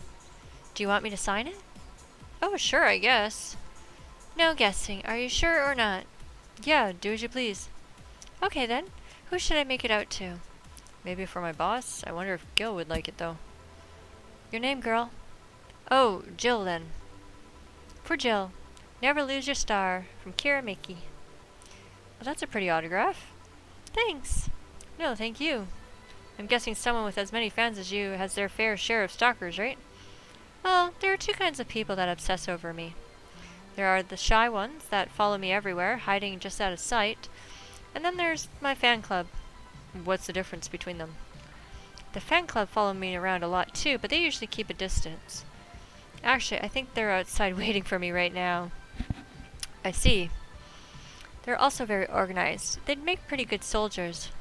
Do you want me to sign it? Oh, sure, I guess. No guessing. Are you sure or not? Yeah, do as you please. Okay then. Who should I make it out to? Maybe for my boss? I wonder if Gil would like it though. Your name, girl? Oh, Jill then. For Jill. Never lose your star. From Kira Miki. Well, that's a pretty autograph. Thanks. No, thank you. I'm guessing someone with as many fans as you has their fair share of stalkers, right? Well, there are two kinds of people that obsess over me. There are the shy ones that follow me everywhere, hiding just out of sight. And then there's my fan club. What's the difference between them? The fan club follow me around a lot too, but they usually keep a distance. Actually, I think they're outside waiting for me right now. I see. They're also very organized. They'd make pretty good soldiers.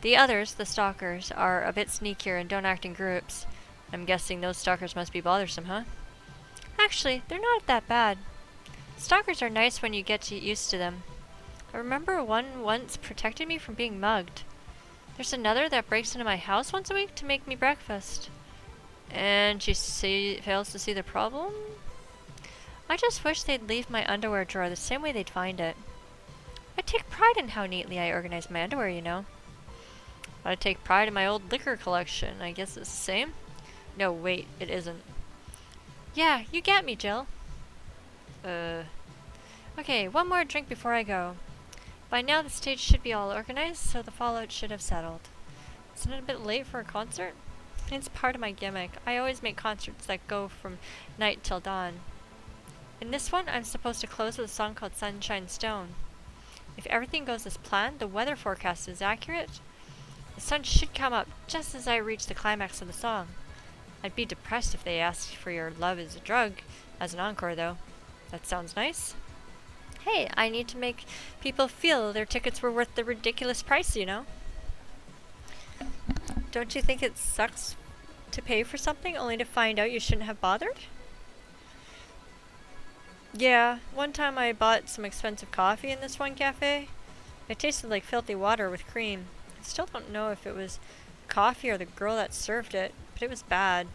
The others, the stalkers, are a bit sneakier and don't act in groups. I'm guessing those stalkers must be bothersome, huh? Actually, they're not that bad. Stalkers are nice when you get used to them. I remember one once protected me from being mugged. There's another that breaks into my house once a week to make me breakfast. And she fails to see the problem? I just wish they'd leave my underwear drawer the same way they'd find it. I take pride in how neatly I organize my underwear, you know. I take pride in my old liquor collection. I guess it's the same? No, wait, it isn't. Yeah, you get me, Jill. Okay, one more drink before I go. By now the stage should be all organized, so the fallout should have settled. Isn't it a bit late for a concert? It's part of my gimmick. I always make concerts that go from night till dawn. In this one, I'm supposed to close with a song called Sunshine Stone. If everything goes as planned, the weather forecast is accurate. The sun should come up just as I reach the climax of the song. I'd be depressed if they asked for your love is a drug as an encore, though. That sounds nice. Hey, I need to make people feel their tickets were worth the ridiculous price, you know? Don't you think it sucks to pay for something only to find out you shouldn't have bothered? Yeah, one time I bought some expensive coffee in this one cafe. It tasted like filthy water with cream. I still don't know if it was coffee or the girl that served it, but it was bad.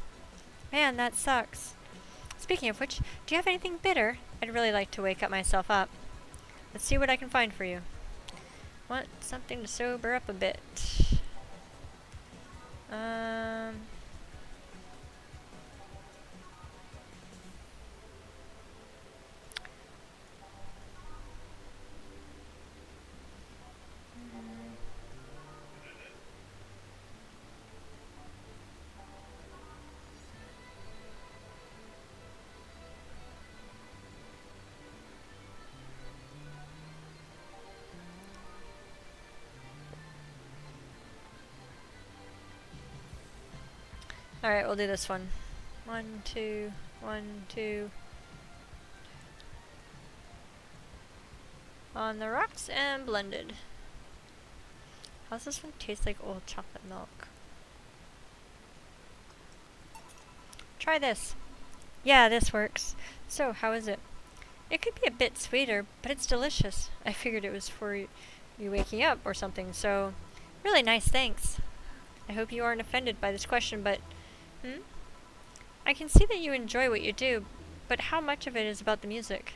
Man, that sucks. Speaking of which, do you have anything bitter? I'd really like to wake myself up. Let's see what I can find for you. Want something to sober up a bit. Alright, we'll do this one. 1, 2, 1, 2. On the rocks and blended. How's this one taste like old chocolate milk? Try this. Yeah, this works. So, how is it? It could be a bit sweeter, but it's delicious. I figured it was for you waking up or something, so really nice, thanks. I hope you aren't offended by this question, but I can see that you enjoy what you do, but how much of it is about the music?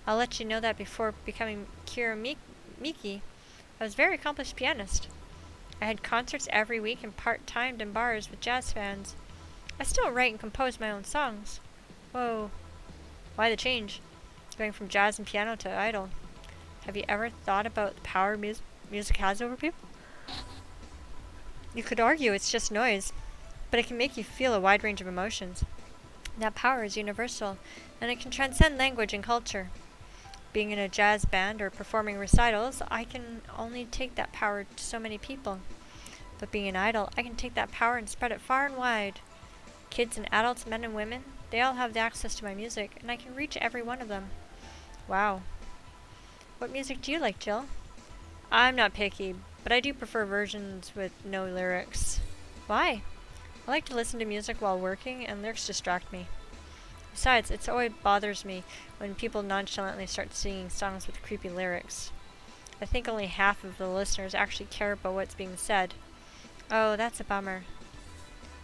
I'll let you know that before becoming Kira Miki, I was a very accomplished pianist. I had concerts every week and part-timed in bars with jazz fans. I still write and compose my own songs. Whoa. Why the change? Going from jazz and piano to idol. Have you ever thought about the power music has over people? You could argue it's just noise, but it can make you feel a wide range of emotions. That power is universal, and it can transcend language and culture. Being in a jazz band or performing recitals, I can only take that power to so many people. But being an idol, I can take that power and spread it far and wide. Kids and adults, men and women, they all have the access to my music, and I can reach every one of them. Wow. What music do you like, Jill? I'm not picky, but I do prefer versions with no lyrics. Why? I like to listen to music while working, and lyrics distract me. Besides, it always bothers me when people nonchalantly start singing songs with creepy lyrics. I think only half of the listeners actually care about what's being said. Oh, that's a bummer.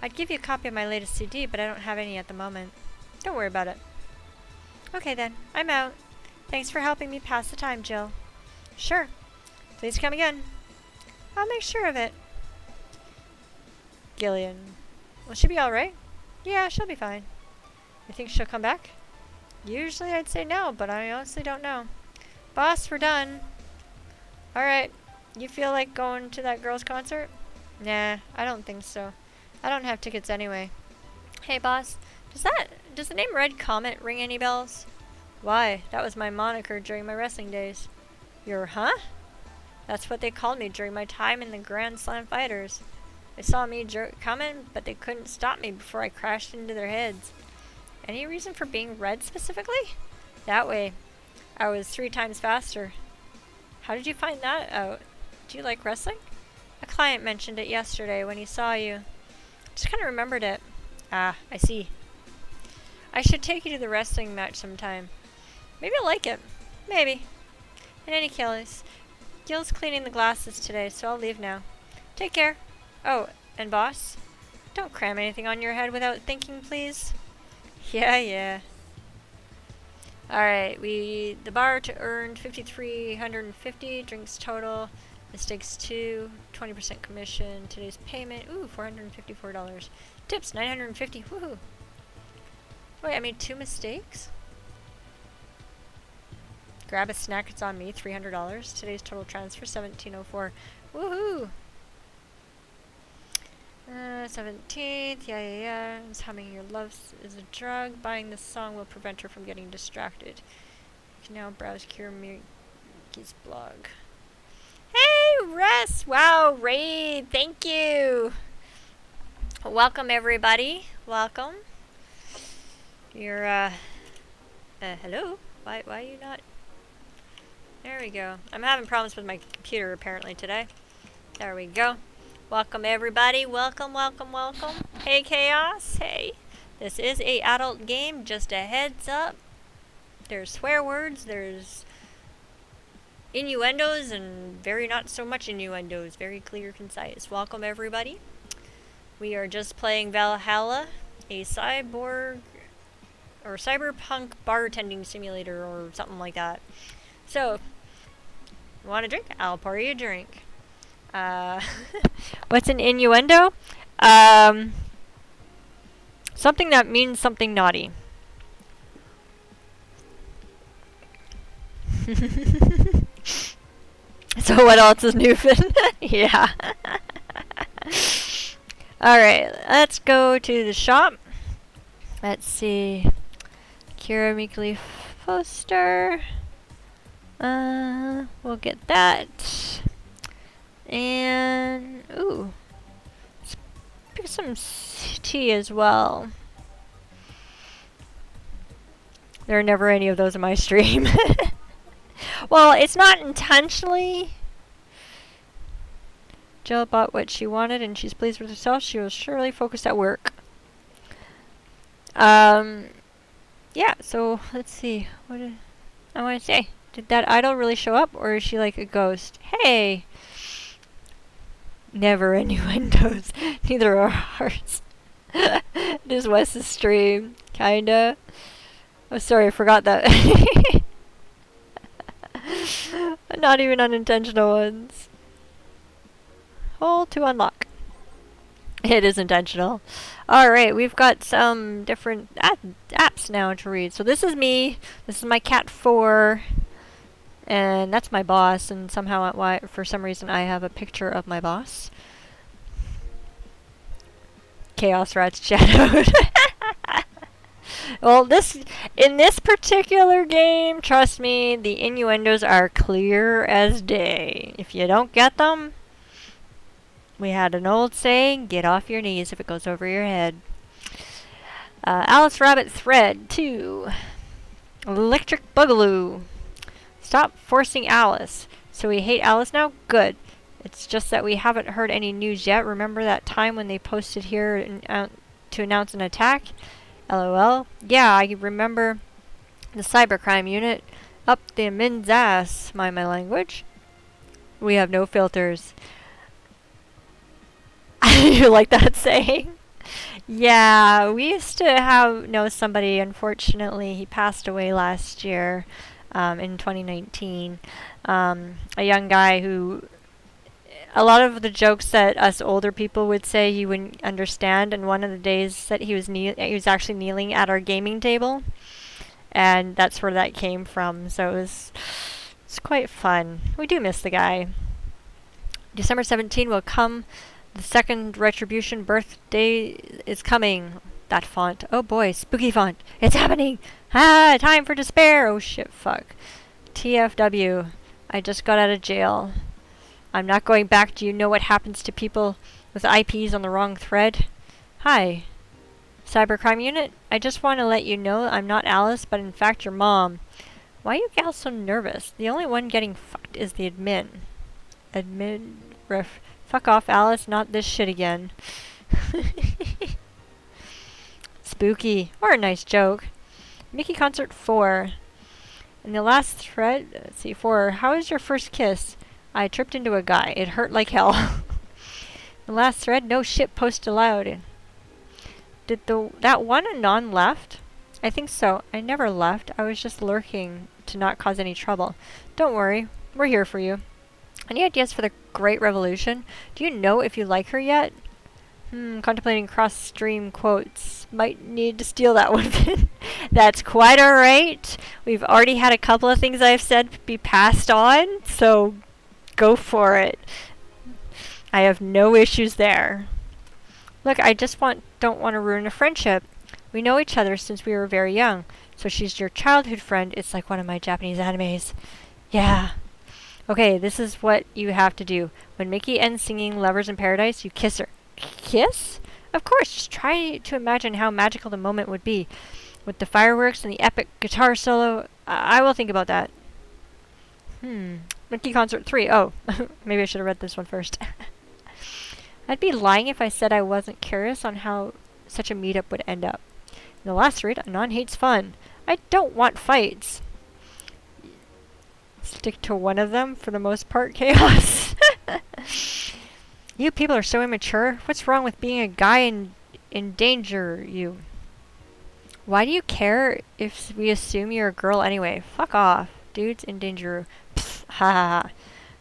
I'd give you a copy of my latest CD, but I don't have any at the moment. Don't worry about it. Okay then, I'm out. Thanks for helping me pass the time, Jill. Sure. Please come again. I'll make sure of it. Gillian. Will she be alright? Yeah, she'll be fine. You think she'll come back? Usually I'd say no, but I honestly don't know. Boss, we're done. Alright. You feel like going to that girl's concert? Nah, I don't think so. I don't have tickets anyway. Hey, boss. Does the name Red Comet ring any bells? Why? That was my moniker during my wrestling days. Your huh? That's what they called me during my time in the Grand Slam Fighters. They saw me coming, but they couldn't stop me before I crashed into their heads. Any reason for being red specifically? That way, I was 3 times faster. How did you find that out? Do you like wrestling? A client mentioned it yesterday when he saw you. Just kind of remembered it. Ah, I see. I should take you to the wrestling match sometime. Maybe I'll like it. Maybe. In any case, Gil's cleaning the glasses today, so I'll leave now. Take care. Oh, and boss? Don't cram anything on your head without thinking, please. Yeah. Alright, the bar to earned 5,350, drinks total, mistakes 2, 20% commission, today's payment, ooh, $454. Tips, 950, woohoo. Wait, I made 2 mistakes? Grab a snack, it's on me, $300. Today's total transfer, 1704. Woohoo! 17th, yeah. Is humming your love is a drug. Buying this song will prevent her from getting distracted. You can now browse Kira Miki's blog. Hey, Russ! Wow, Raid, thank you! Welcome, everybody. Welcome. You're, hello? Why are you not... There we go. I'm having problems with my computer, apparently, today. There we go. Welcome, everybody. Welcome. Hey, Chaos. Hey. This is a adult game, just a heads up. There's swear words, there's innuendos, and very not so much innuendos. Very clear, concise. Welcome, everybody. We are just playing Valhalla, a cyberpunk bartending simulator or something like that. So, you want a drink? I'll pour you a drink. What's an innuendo? Something that means something naughty. So what else is new, Finn? Yeah. Alright, let's go to the shop. Let's see. Kira Meekly Foster. We'll get that. And, ooh. Let's pick some tea as well. There are never any of those in my stream. Well, it's not intentionally. Jill bought what she wanted and she's pleased with herself. She was surely focused at work. Yeah, so let's see. I want to say, did that idol really show up, or is she like a ghost? Hey! Never innuendos. Neither are ours. This Wes's stream. Kinda. Oh, sorry, I forgot that. Not even unintentional ones. Hole to unlock. It is intentional. Alright, we've got some different apps now to read. So this is me. This is my cat 4. And that's my boss. And somehow, for some reason, I have a picture of my boss. Chaos Rat's shadowed. Well, in this particular game, trust me, the innuendos are clear as day. If you don't get them, we had an old saying, get off your knees if it goes over your head. Alice Rabbit Thread 2. Electric Boogaloo. Stop forcing Alice. So we hate Alice now? Good. It's just that we haven't heard any news yet. Remember that time when they posted here to announce an attack? LOL. Yeah, I remember the cybercrime unit. Up the admin's ass, mind my language. We have no filters. You like that saying? Yeah, we used to know somebody, unfortunately, he passed away last year, in 2019. A young guy who, a lot of the jokes that us older people would say he wouldn't understand, and one of the days that he was actually kneeling at our gaming table, and that's where that came from, so it's quite fun. We do miss the guy. December 17 will come. The second Retribution birthday is coming. That font. Oh boy, spooky font. It's happening! Ah, time for despair! Oh shit, fuck. TFW. I just got out of jail. I'm not going back. Do you know what happens to people with IPs on the wrong thread? Hi. Cybercrime unit? I just want to let you know I'm not Alice, but in fact your mom. Why are you gals so nervous? The only one getting fucked is the admin. Admin ref. Fuck off, Alice, not this shit again. Spooky. Or a nice joke. Mickey Concert 4. In the last thread, let's see, 4. How was your first kiss? I tripped into a guy. It hurt like hell. The last thread, no shit post allowed. Did that one anon left? I think so. I never left. I was just lurking to not cause any trouble. Don't worry. We're here for you. Any ideas for the Great Revolution? Do you know if you like her yet? Contemplating cross-stream quotes. Might need to steal that one. That's quite alright. We've already had a couple of things I've said be passed on, so go for it. I have no issues there. Look, I just don't want to ruin a friendship. We know each other since we were very young, so she's your childhood friend. It's like one of my Japanese animes. Yeah. Okay, this is what you have to do. When Mickey ends singing Lovers in Paradise, you kiss her. Kiss? Of course, just try to imagine how magical the moment would be. With the fireworks and the epic guitar solo. I will think about that. Mickey Concert 3. Oh, maybe I should have read this one first. I'd be lying if I said I wasn't curious on how such a meetup would end up. In the last read, Anon hates fun. I don't want fights. Stick to one of them for the most part, Chaos. You people are so immature. What's wrong with being a guy in danger, you? Why do you care if we assume you're a girl anyway? Fuck off. Dudes in danger. Pfft, ha ha ha.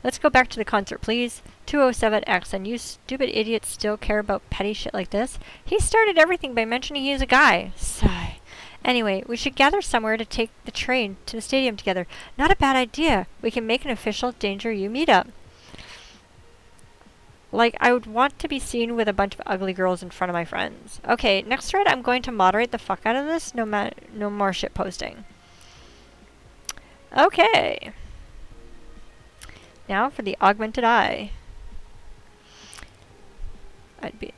Let's go back to the concert, please. 207X, and you stupid idiots still care about petty shit like this? He started everything by mentioning he's a guy. Sigh. Anyway, we should gather somewhere to take the train to the stadium together. Not a bad idea. We can make an official Danger You meetup. Like, I would want to be seen with a bunch of ugly girls in front of my friends. Okay, next thread, I'm going to moderate the fuck out of this. No more shit posting. Okay. Now for the augmented eye. I'd be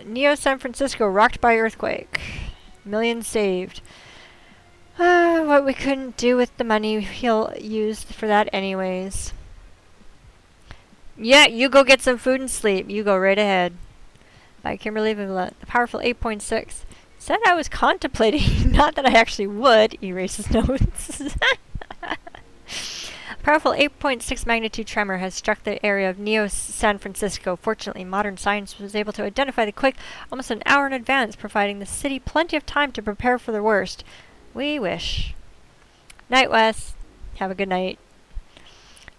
Neo San Francisco rocked by earthquake. Millions saved. What we couldn't do with the money he'll use for that anyways. Yeah, you go get some food and sleep. You go right ahead. By Kimberly Vivlet. The powerful 8.6. Said I was contemplating, not that I actually would. Erase his notes. A powerful 8.6 magnitude tremor has struck the area of Neo San Francisco. Fortunately, modern science was able to identify the quake almost an hour in advance, providing the city plenty of time to prepare for the worst. We wish. Night, Wes. Have a good night.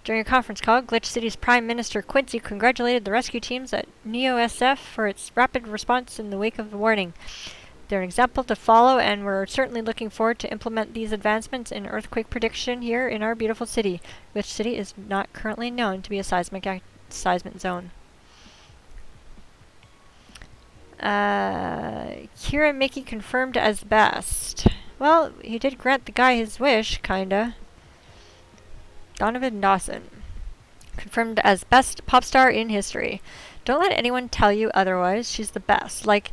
During a conference call, Glitch City's Prime Minister Quincy congratulated the rescue teams at Neo SF for its rapid response in the wake of the warning. They're an example to follow, and we're certainly looking forward to implement these advancements in earthquake prediction here in our beautiful city. Glitch City is not currently known to be a seismic zone. Kira Mickey confirmed as best. Well, he did grant the guy his wish, kinda. Donovan Dawson. Confirmed as best pop star in history. Don't let anyone tell you otherwise. She's the best. Like,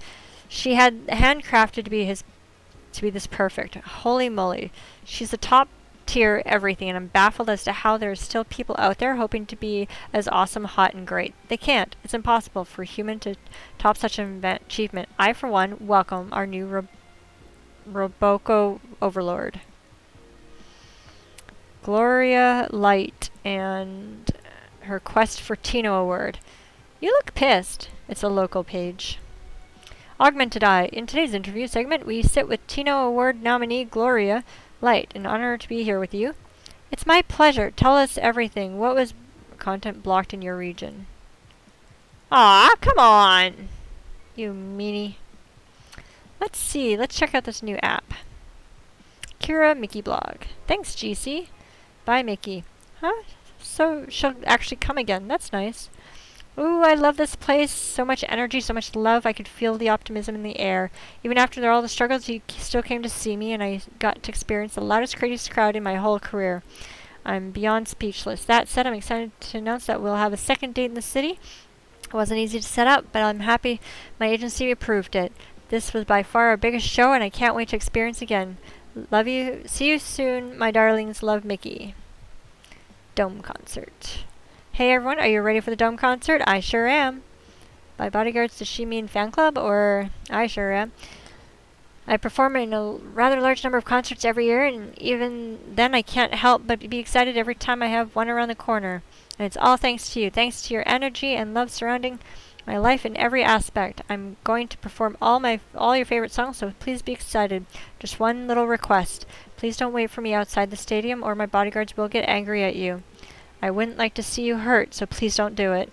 she had handcrafted to be this perfect. Holy moly. She's a top tier everything, and I'm baffled as to how there's still people out there hoping to be as awesome, hot, and great. They can't. It's impossible for a human to top such an achievement. I, for one, welcome our new Roboco Overlord. Gloria Light and her Quest for Tino award. You look pissed. It's a local page. Augmented Eye. In today's interview segment, we sit with Tino Award nominee Gloria Light. An honor to be here with you. It's my pleasure. Tell us everything. What was content blocked in your region? Aw, come on! You meanie. Let's see. Let's check out this new app. Kira Mickey blog. Thanks, GC. Bye, Mickey. Huh? So she'll actually come again. That's nice. Ooh, I love this place. So much energy, so much love. I could feel the optimism in the air. Even after all the struggles, you still came to see me, and I got to experience the loudest, craziest crowd in my whole career. I'm beyond speechless. That said, I'm excited to announce that we'll have a second date in the city. It wasn't easy to set up, but I'm happy my agency approved it. This was by far our biggest show, and I can't wait to experience again. Love you. See you soon, my darlings. Love, Mickey. Dome concert. Hey everyone, are you ready for the Dome concert? I sure am. By bodyguards, does she mean fan club, or I sure am? I perform in a rather large number of concerts every year, and even then I can't help but be excited every time I have one around the corner. And it's all thanks to you. Thanks to your energy and love surrounding my life in every aspect. I'm going to perform all your favorite songs, so please be excited. Just one little request. Please don't wait for me outside the stadium, or my bodyguards will get angry at you. I wouldn't like to see you hurt, so please don't do it.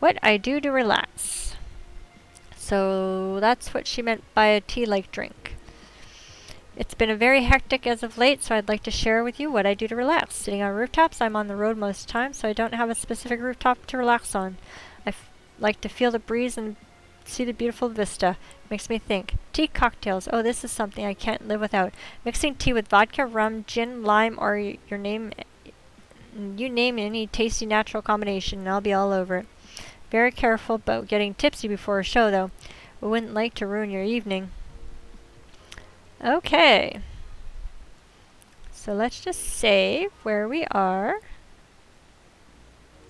What I do to relax. So that's what she meant by a tea-like drink. It's been a very hectic as of late, so I'd like to share with you what I do to relax. Sitting on rooftops, I'm on the road most times, so I don't have a specific rooftop to relax on. I like to feel the breeze and see the beautiful vista. It makes me think. Tea cocktails. Oh, this is something I can't live without. Mixing tea with vodka, rum, gin, lime, or you name any tasty natural combination, and I'll be all over it. Very careful about getting tipsy before a show, though. We wouldn't like to ruin your evening. Okay. So let's just save where we are.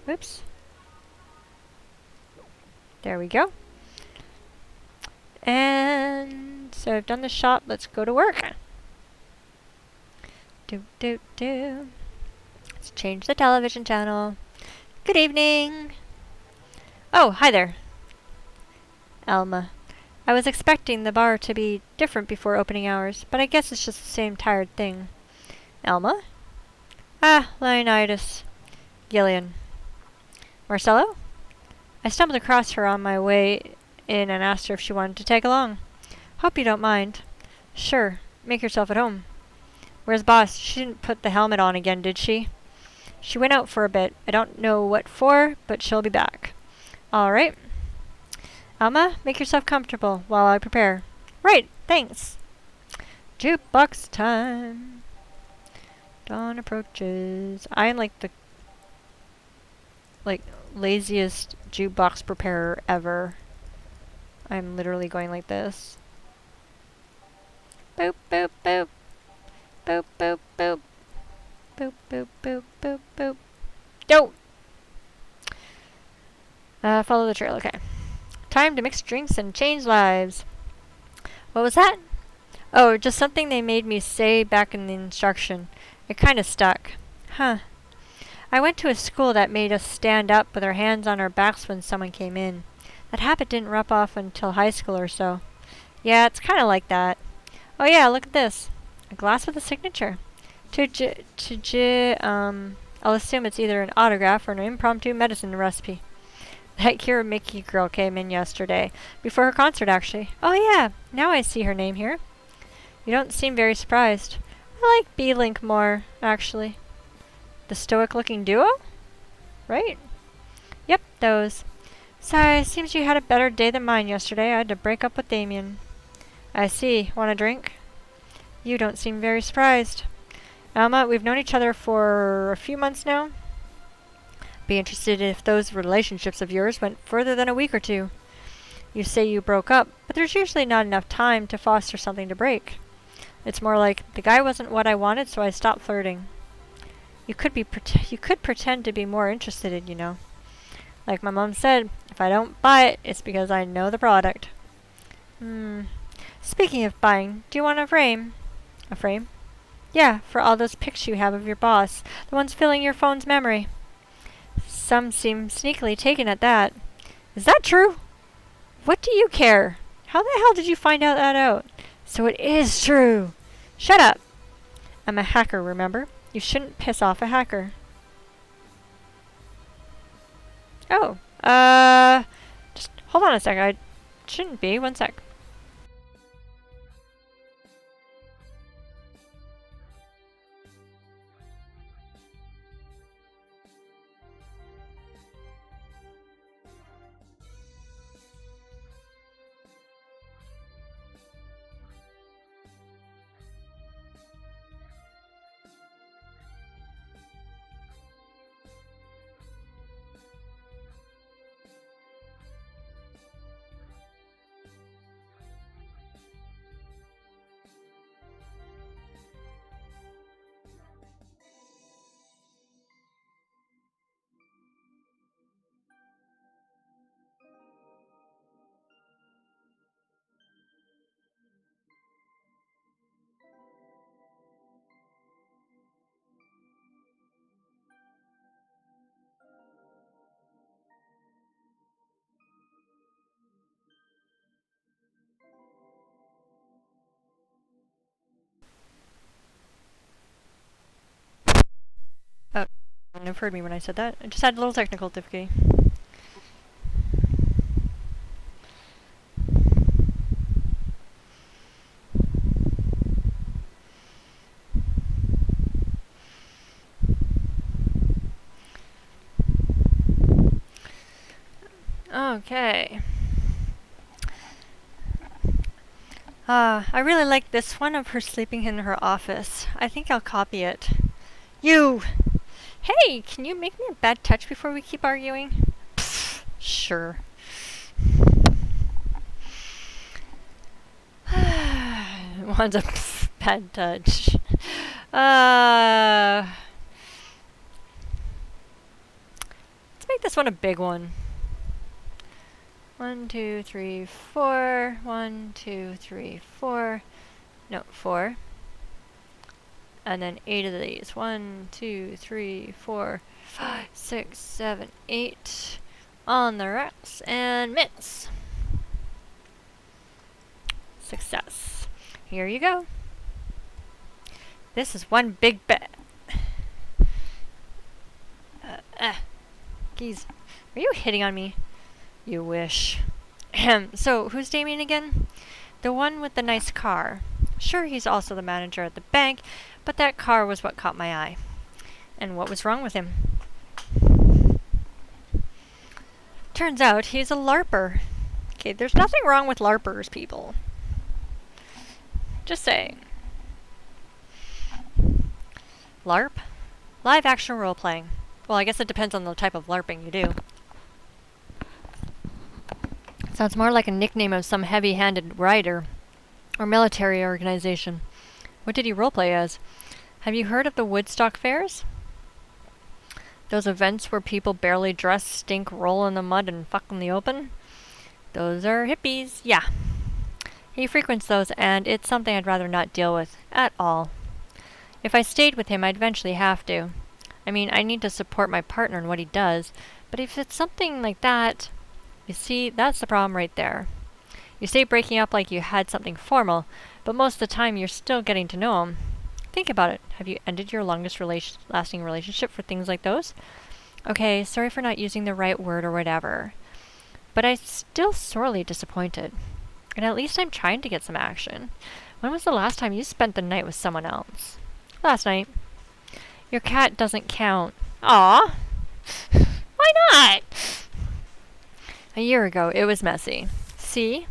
Whoops. There we go. And so I've done the shop. Let's go to work. Let's change the television channel. Good evening. Oh, hi there. Alma. I was expecting the bar to be different before opening hours, but I guess it's just the same tired thing. Alma? Ah, Leonidas. Gillian. Marcello? I stumbled across her on my way in and asked her if she wanted to tag along. Hope you don't mind. Sure. Make yourself at home. Where's Boss? She didn't put the helmet on again, did she? She went out for a bit. I don't know what for, but she'll be back. All right. Alma, make yourself comfortable while I prepare. Right, thanks. Jukebox time. Dawn approaches. I am like the laziest jukebox preparer ever. I'm literally going like this. Boop, boop, boop. Boop, boop, boop. Boop, boop, boop, boop, boop. Don't! Follow the trail, okay. Time to mix drinks and change lives. What was that? Oh, just something they made me say back in the instruction. It kinda stuck. Huh. I went to a school that made us stand up with our hands on our backs when someone came in. That habit didn't rub off until high school or so. Yeah, it's kinda like that. Oh yeah, look at this. A glass with a signature. I'll assume it's either an autograph or an impromptu medicine recipe. That Kira Mickey girl came in yesterday. Before her concert, actually. Oh yeah, now I see her name here. You don't seem very surprised. I like B-Link more, actually. The stoic-looking duo? Right? Yep, those. Sorry, seems you had a better day than mine yesterday. I had to break up with Damien. I see. Want a drink? You don't seem very surprised. Alma, we've known each other for a few months now. Be interested if those relationships of yours went further than a week or two. You say you broke up, but there's usually not enough time to foster something to break. It's more like, the guy wasn't what I wanted, so I stopped flirting. You could pretend to be more interested in, you know. Like my mom said, if I don't buy it, it's because I know the product. Speaking of buying, do you want a frame? A frame? Yeah, for all those pics you have of your boss, the ones filling your phone's memory. Some seem sneakily taken at that. Is that true? What do you care? How the hell did you find that out? So it is true. Shut up. I'm a hacker, remember? You shouldn't piss off a hacker. Oh, just hold on a sec. I shouldn't be. One sec. Oh, you've heard me when I said that. I just had a little technical difficulty. Okay. I really like this one of her sleeping in her office. I think I'll copy it. You! Hey, can you make me a bad touch before we keep arguing? Pfft, sure. One's a bad touch. Let's make this one a big one. 1, 2, 3, 4. 1, 2, 3, 4. No, 4. And then 8 of these. 1, 2, 3, 4, 5, 6, 7, 8. On the racks and mitts. Success. Here you go. This is one big bet. Geez, are you hitting on me? You wish. So, who's Damien again? The one with the nice car. Sure, he's also the manager at the bank, but that car was what caught my eye. And what was wrong with him? Turns out he's a LARPer. Okay, there's nothing wrong with LARPers, people. Just saying. LARP? Live action role playing. Well, I guess it depends on the type of LARPing you do. Sounds more like a nickname of some heavy-handed writer or military organization. What did he roleplay as? Have you heard of the Woodstock fairs? Those events where people barely dress, stink, roll in the mud, and fuck in the open? Those are hippies. Yeah. He frequents those, and it's something I'd rather not deal with at all. If I stayed with him, I'd eventually have to. I mean, I need to support my partner in what he does, but if it's something like that, you see, that's the problem right there. You say breaking up like you had something formal, but most of the time you're still getting to know him. Think about it. Have you ended your longest lasting relationship for things like those? Okay, sorry for not using the right word or whatever. But I'm still sorely disappointed. And at least I'm trying to get some action. When was the last time you spent the night with someone else? Last night. Your cat doesn't count. Aw! Why not? A year ago, it was messy. See?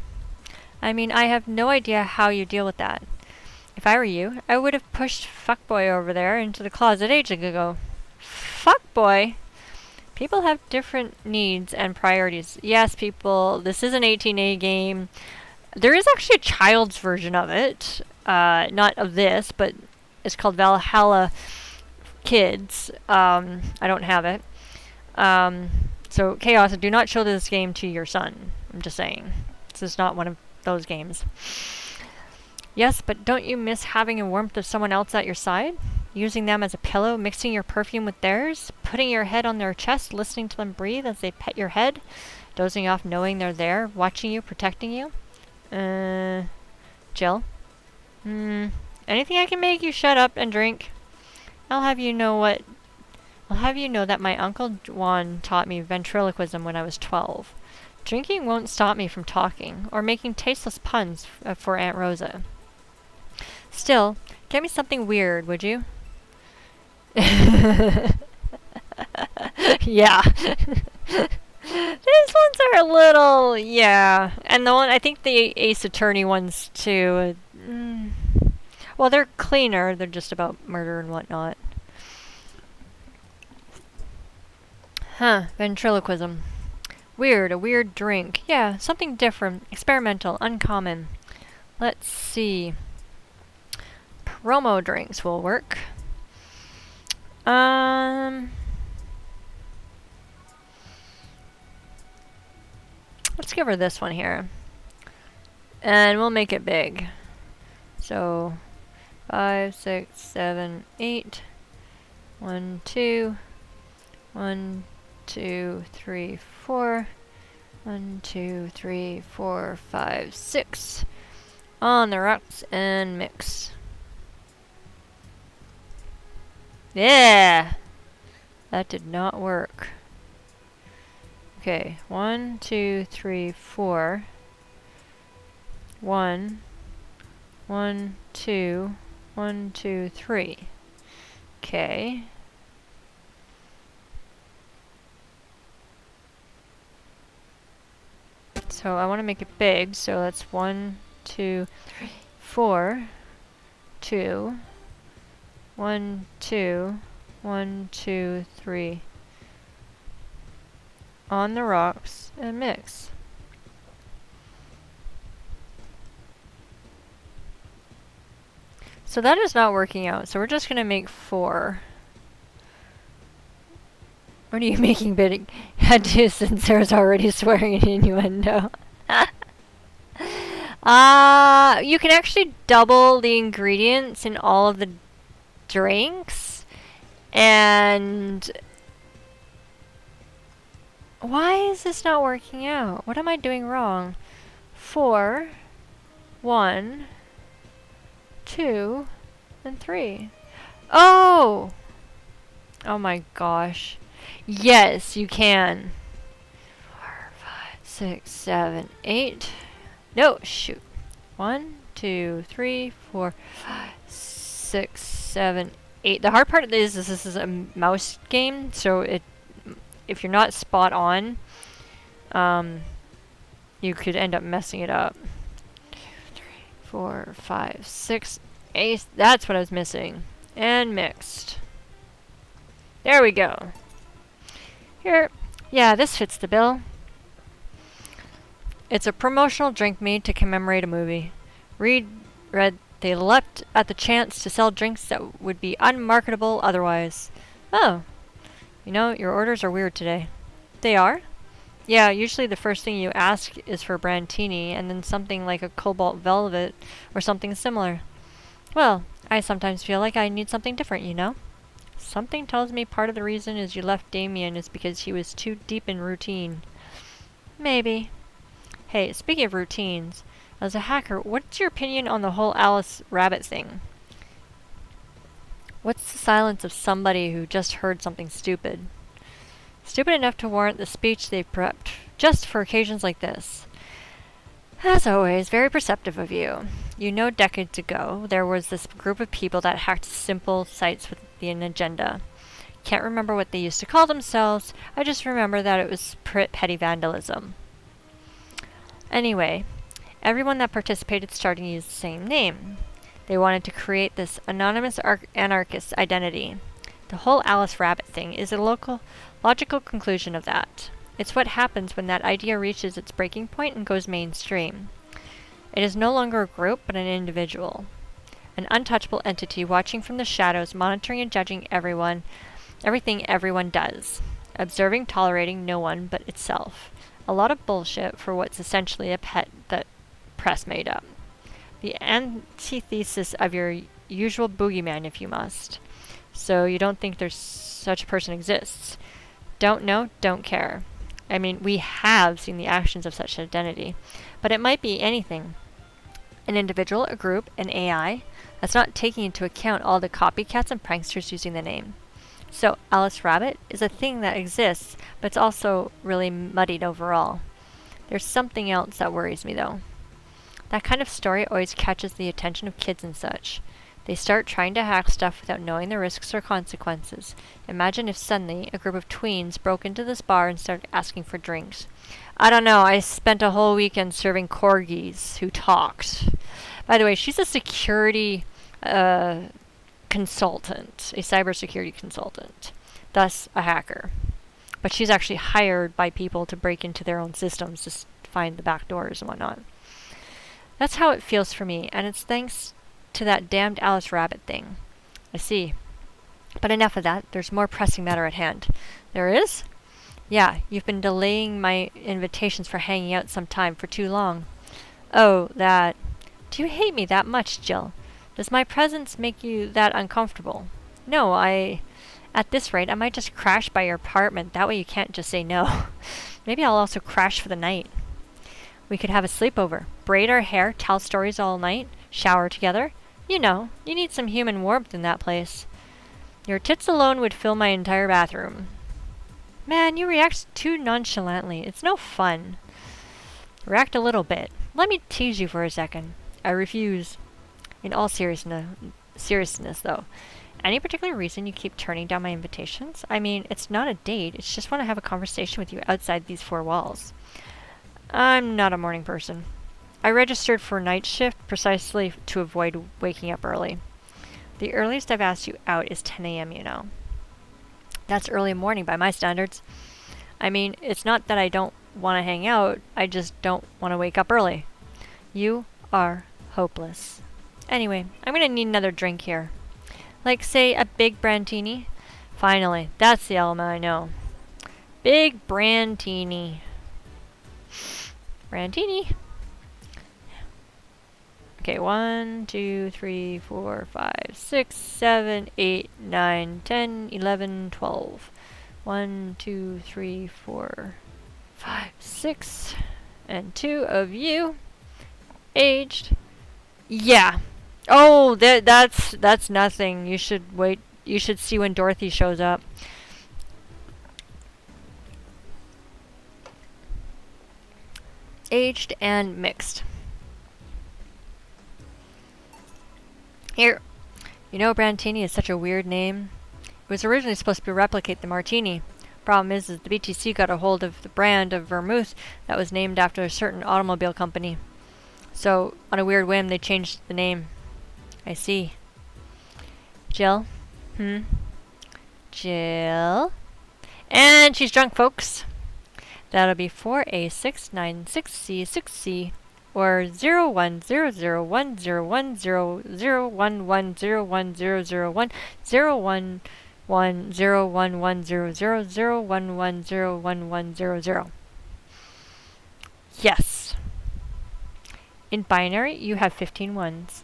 I mean, I have no idea how you deal with that. If I were you, I would have pushed Fuckboy over there into the closet ages ago. Fuckboy? People have different needs and priorities. Yes, people, this is an 18A game. There is actually a child's version of it. Not of this, but it's called Valhalla Kids. I don't have it. So, Chaos, do not show this game to your son. I'm just saying. This is not one of those games. Yes, but don't you miss having the warmth of someone else at your side? Using them as a pillow, mixing your perfume with theirs, putting your head on their chest, listening to them breathe as they pet your head, dozing off knowing they're there, watching you, protecting you? Jill? Anything I can make you shut up and drink? I'll have you know that my Uncle Juan taught me ventriloquism when I was 12. Drinking won't stop me from talking, or making tasteless puns for Aunt Rosa. Still, get me something weird, would you? Yeah. These ones are a little, yeah. And I think the Ace Attorney ones too. Well, they're cleaner. They're just about murder and whatnot. Ventriloquism. Weird, a weird drink. Yeah, something different, experimental, uncommon. Let's see. Promo drinks will work. Let's give her this one here. And we'll make it big. So, 5, 6, 7, 8. 1, 2. 1, 2, 3, 4. 1, 2, 3, 4, 5, 6. On the rocks and mix. Yeah! That did not work. Okay, 1, 2, 3, 4. 1, 1, 2, 1, 2, 3. Okay. So I want to make it big, so that's 1, 2, 3, 4, 2, 1, 2, 1, 2, 3. On the rocks and mix. So that is not working out, so we're just going to make 4. What are you making big head to since there's already swearing and innuendo? You can actually double the ingredients in all of the drinks. And why is this not working out? What am I doing wrong? 4, 1, 2, and 3. Oh! Oh my gosh. Yes, you can. 4, 5, 6, 7, 8. No, shoot. 1, 2, 3, 4, 5, 6, 7, 8. The hard part is this is a mouse game, so if you're not spot on, you could end up messing it up. 2, 3, 4, 5, 6, 8. That's what I was missing. And mixed. There we go. Here. Yeah, this fits the bill. It's a promotional drink made to commemorate a movie. Read they leapt at the chance to sell drinks that would be unmarketable otherwise. Oh. You know, your orders are weird today. They are? Yeah, usually the first thing you ask is for Brandtini, and then something like a cobalt velvet or something similar. Well, I sometimes feel like I need something different, you know? Something tells me part of the reason is you left Damien is because he was too deep in routine. Maybe. Hey, speaking of routines, as a hacker, what's your opinion on the whole Alice Rabbit thing? What's the silence of somebody who just heard something stupid? Stupid enough to warrant the speech they've prepped, just for occasions like this. As always, very perceptive of you. You know, decades ago, there was this group of people that hacked simple sites with an agenda. Can't remember what they used to call themselves, I just remember that it was petty vandalism. Anyway, everyone that participated started to use the same name. They wanted to create this anonymous anarchist identity. The whole Alice Rabbit thing is a logical conclusion of that. It's what happens when that idea reaches its breaking point and goes mainstream. It is no longer a group, but an individual. An untouchable entity watching from the shadows, monitoring and judging everything everyone does. Observing, tolerating no one but itself. A lot of bullshit for what's essentially a pet that press made up. The antithesis of your usual boogeyman, if you must. So you don't think there's such a person exists. Don't know, don't care. I mean, we have seen the actions of such identity, but it might be anything. An individual, a group, an AI, that's not taking into account all the copycats and pranksters using the name. So, Alice Rabbit is a thing that exists, but it's also really muddied overall. There's something else that worries me, though. That kind of story always catches the attention of kids and such. They start trying to hack stuff without knowing the risks or consequences. Imagine if suddenly a group of tweens broke into this bar and started asking for drinks. I don't know, I spent a whole weekend serving corgis who talked. By the way, she's a security consultant, a cybersecurity consultant, thus a hacker. But she's actually hired by people to break into their own systems to find the back doors and whatnot. That's how it feels for me, and it's thanks to that damned Alice Rabbit thing. I see. But enough of that, there's more pressing matter at hand. There is? Yeah, you've been delaying my invitations for hanging out some time for too long. Oh, that. Do you hate me that much, Jill? Does my presence make you that uncomfortable? No, at this rate, I might just crash by your apartment. That way you can't just say no. Maybe I'll also crash for the night. We could have a sleepover, braid our hair, tell stories all night, shower together. You know, you need some human warmth in that place. Your tits alone would fill my entire bathroom. Man, you react too nonchalantly. It's no fun. React a little bit. Let me tease you for a second. I refuse. In all seriousness, though. Any particular reason you keep turning down my invitations? I mean, it's not a date. It's just want to have a conversation with you outside these four walls. I'm not a morning person. I registered for night shift precisely to avoid waking up early. The earliest I've asked you out is 10 a.m., you know. That's early morning by my standards. I mean, it's not that I don't want to hang out, I just don't want to wake up early. You are hopeless. Anyway, I'm going to need another drink here. Like, say, a big Brandtini. Finally, that's the element I know. Big Brandtini. Brandtini. Okay, 1, 2, 3, 4, 5, 6, 7, 8, 9, 10, 11, 12. 1, 2, 3, 4, 5, 6, and 2 of you. Aged. Yeah. Oh, that's nothing. You should wait. You should see when Dorothy shows up. Aged and mixed. Here. You know, Brandtini is such a weird name. It was originally supposed to replicate the martini. Problem is the BTC got a hold of the brand of vermouth that was named after a certain automobile company. So, on a weird whim, they changed the name. I see. Jill? Jill? And she's drunk, folks. That'll be 4A696C6C or 0100100101010010110011001100. Yes. In binary, you have 15 ones.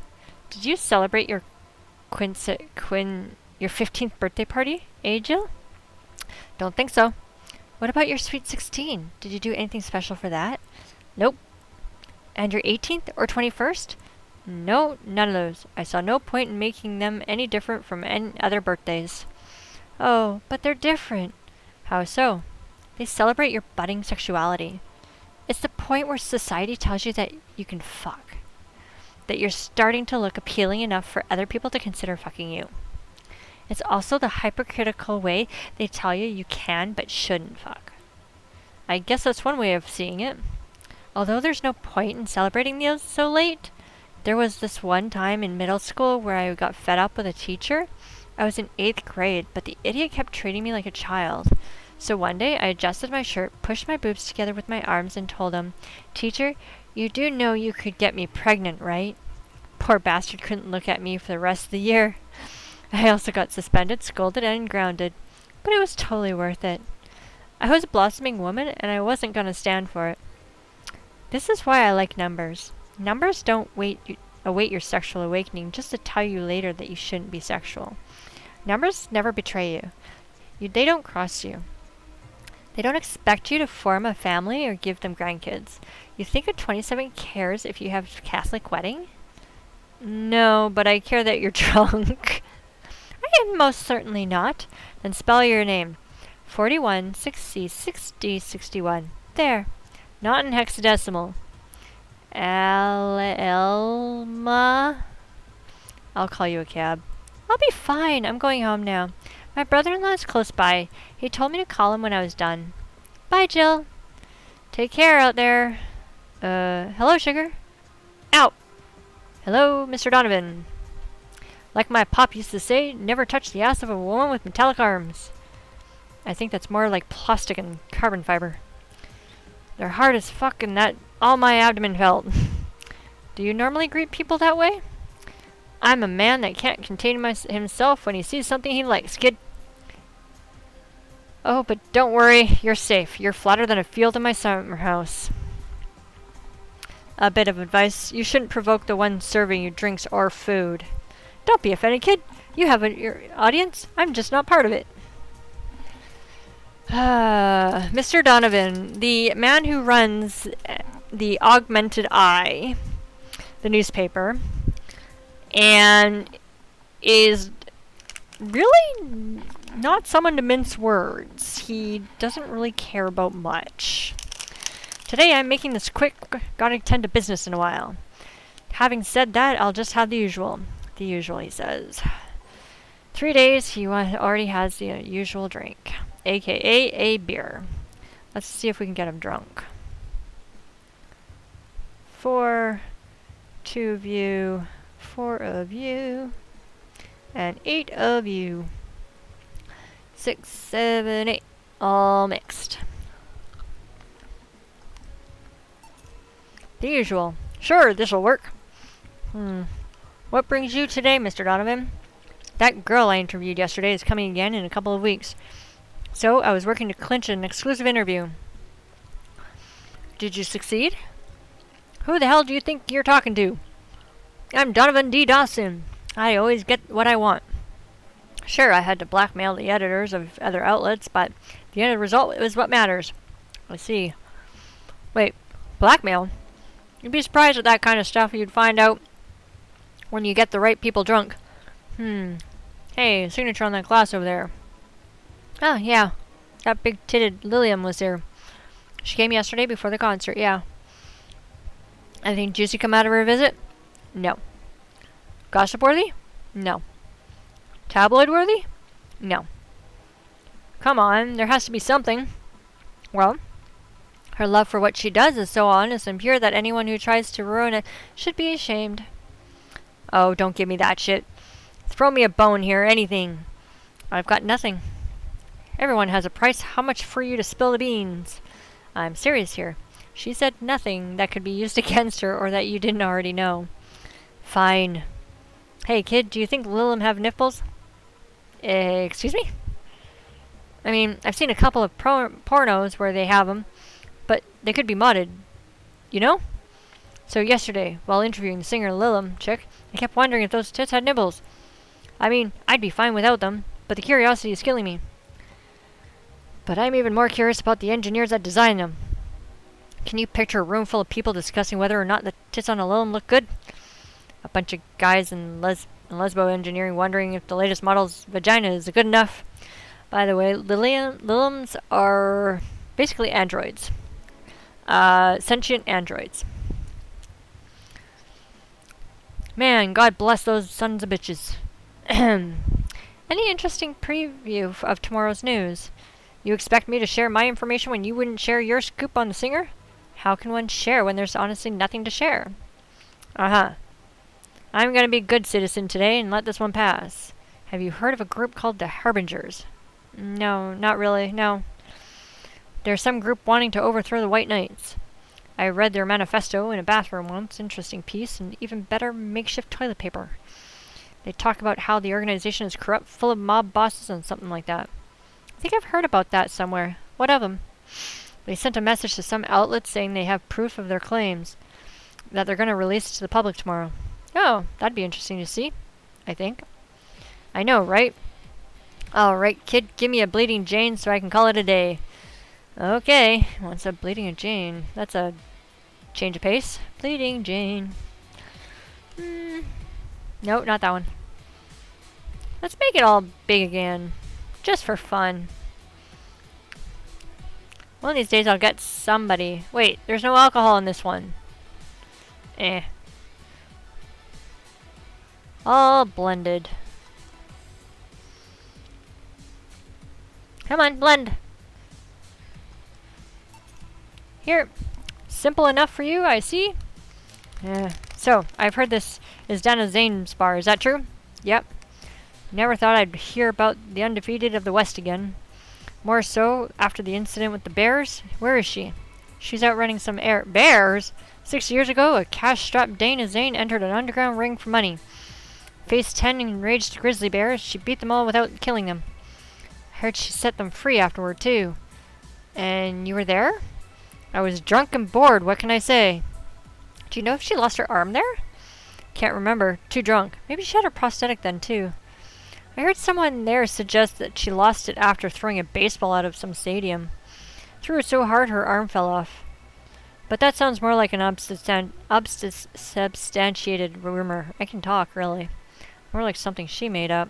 Did you celebrate your your 15th birthday party, Jill? Don't think so. What about your sweet 16? Did you do anything special for that? Nope. And your 18th or 21st? No, none of those. I saw no point in making them any different from any other birthdays. Oh, but they're different. How so? They celebrate your budding sexuality. It's the point where society tells you that you can fuck. That you're starting to look appealing enough for other people to consider fucking you. It's also the hypercritical way they tell you you can but shouldn't fuck. I guess that's one way of seeing it. Although there's no point in celebrating those so late, there was this one time in middle school where I got fed up with a teacher. I was in 8th grade, but the idiot kept treating me like a child. So one day I adjusted my shirt, pushed my boobs together with my arms, and told him, "Teacher, you do know you could get me pregnant, right?" Poor bastard couldn't look at me for the rest of the year. I also got suspended, scolded, and grounded. But it was totally worth it. I was a blossoming woman, and I wasn't going to stand for it. This is why I like numbers. Numbers don't await your sexual awakening just to tell you later that you shouldn't be sexual. Numbers never betray you. They don't cross you. They don't expect you to form a family or give them grandkids. You think a 27 cares if you have a Catholic wedding? No, but I care that you're drunk. I am most certainly not. Then spell your name. 41, 60, 60, 61. There. Not in hexadecimal. Elma? I'll call you a cab. I'll be fine. I'm going home now. My brother-in-law's close by. He told me to call him when I was done. Bye, Jill. Take care out there. Hello, sugar. Out. Hello, Mr. Donovan. Like my pop used to say, never touch the ass of a woman with metallic arms. I think that's more like plastic and carbon fiber. They're hard as fuck and that all my abdomen felt. Do you normally greet people that way? I'm a man that can't contain himself when he sees something he likes, kid. Oh, but don't worry, you're safe. You're flatter than a field in my summer house. A bit of advice, you shouldn't provoke the one serving you drinks or food. Don't be offended, kid. You have your audience. I'm just not part of it. Mr. Donovan, the man who runs the Augmented Eye, the newspaper, and is really not someone to mince words. He doesn't really care about much. Today I'm making this quick. Gotta attend to business in a while. Having said that, I'll just have the usual. The usual, he says. 3 days, he already has the usual drink, aka a beer. Let's see if we can get him drunk. 4, 2 of you, 4 of you, and 8 of you. 6, 7, 8, all mixed. The usual. Sure, this'll work. What brings you today, Mr. Donovan? That girl I interviewed yesterday is coming again in a couple of weeks. So, I was working to clinch an exclusive interview. Did you succeed? Who the hell do you think you're talking to? I'm Donovan D. Dawson. I always get what I want. Sure, I had to blackmail the editors of other outlets, but the end result is what matters. I see. Wait, blackmail? You'd be surprised at that kind of stuff you'd find out when you get the right people drunk. Hey, signature on that glass over there. Oh, yeah. That big-titted Lilium was there. She came yesterday before the concert, yeah. Anything juicy come out of her visit? No. Gossip-worthy? No. Tabloid-worthy? No. Come on, there has to be something. Well, her love for what she does is so honest and pure that anyone who tries to ruin it should be ashamed. Oh, don't give me that shit. Throw me a bone here, anything. I've got nothing. Everyone has a price. How much for you to spill the beans? I'm serious here. She said nothing that could be used against her or that you didn't already know. Fine. Hey, kid, do you think Lilium have nipples? Excuse me? I mean, I've seen a couple of pornos where they have them, but they could be modded. You know? So yesterday, while interviewing the singer Lilum chick, I kept wondering if those tits had nibbles. I mean, I'd be fine without them, but the curiosity is killing me. But I'm even more curious about the engineers that designed them. Can you picture a room full of people discussing whether or not the tits on a Lilum look good? A bunch of guys in lesbo engineering wondering if the latest model's vagina is good enough. By the way, Lilums are basically androids. Sentient androids. Man, God bless those sons of bitches. Any interesting preview of tomorrow's news? You expect me to share my information when you wouldn't share your scoop on the singer? How can one share when there's honestly nothing to share? Uh-huh. I'm gonna be a good citizen today and let this one pass. Have you heard of a group called the Harbingers? No, not really, no. There's some group wanting to overthrow the White Knights. I read their manifesto in a bathroom once. Interesting piece, and even better makeshift toilet paper. They talk about how the organization is corrupt, full of mob bosses and something like that. I think I've heard about that somewhere. What of them? They sent a message to some outlets saying they have proof of their claims, that they're going to release it to the public tomorrow. Oh, that'd be interesting to see, I think. I know, right? Alright, kid, give me a Bleeding Jane so I can call it a day. Okay, what's a Bleeding Jane? That's a change of pace. Bleeding Jane. Nope, not that one. Let's make it all big again. Just for fun. One of these days I'll get somebody. Wait, there's no alcohol in this one. All blended. Come on, blend. Here. Simple enough for you, I see. So, I've heard this is down at Zane's bar. Is that true? Yep. Never thought I'd hear about the undefeated of the West again. More so after the incident with the bears. Where is she? She's out running some bears? 6 years ago, a cash-strapped Dana Zane entered an underground ring for money. Faced 10 enraged grizzly bears. She beat them all without killing them. I heard she set them free afterward, too. And you were there? I was drunk and bored, what can I say? Do you know if she lost her arm there? Can't remember. Too drunk. Maybe she had her prosthetic then, too. I heard someone there suggest that she lost it after throwing a baseball out of some stadium. Threw it so hard her arm fell off. But that sounds more like an substantiated rumor. I can talk, really. More like something she made up.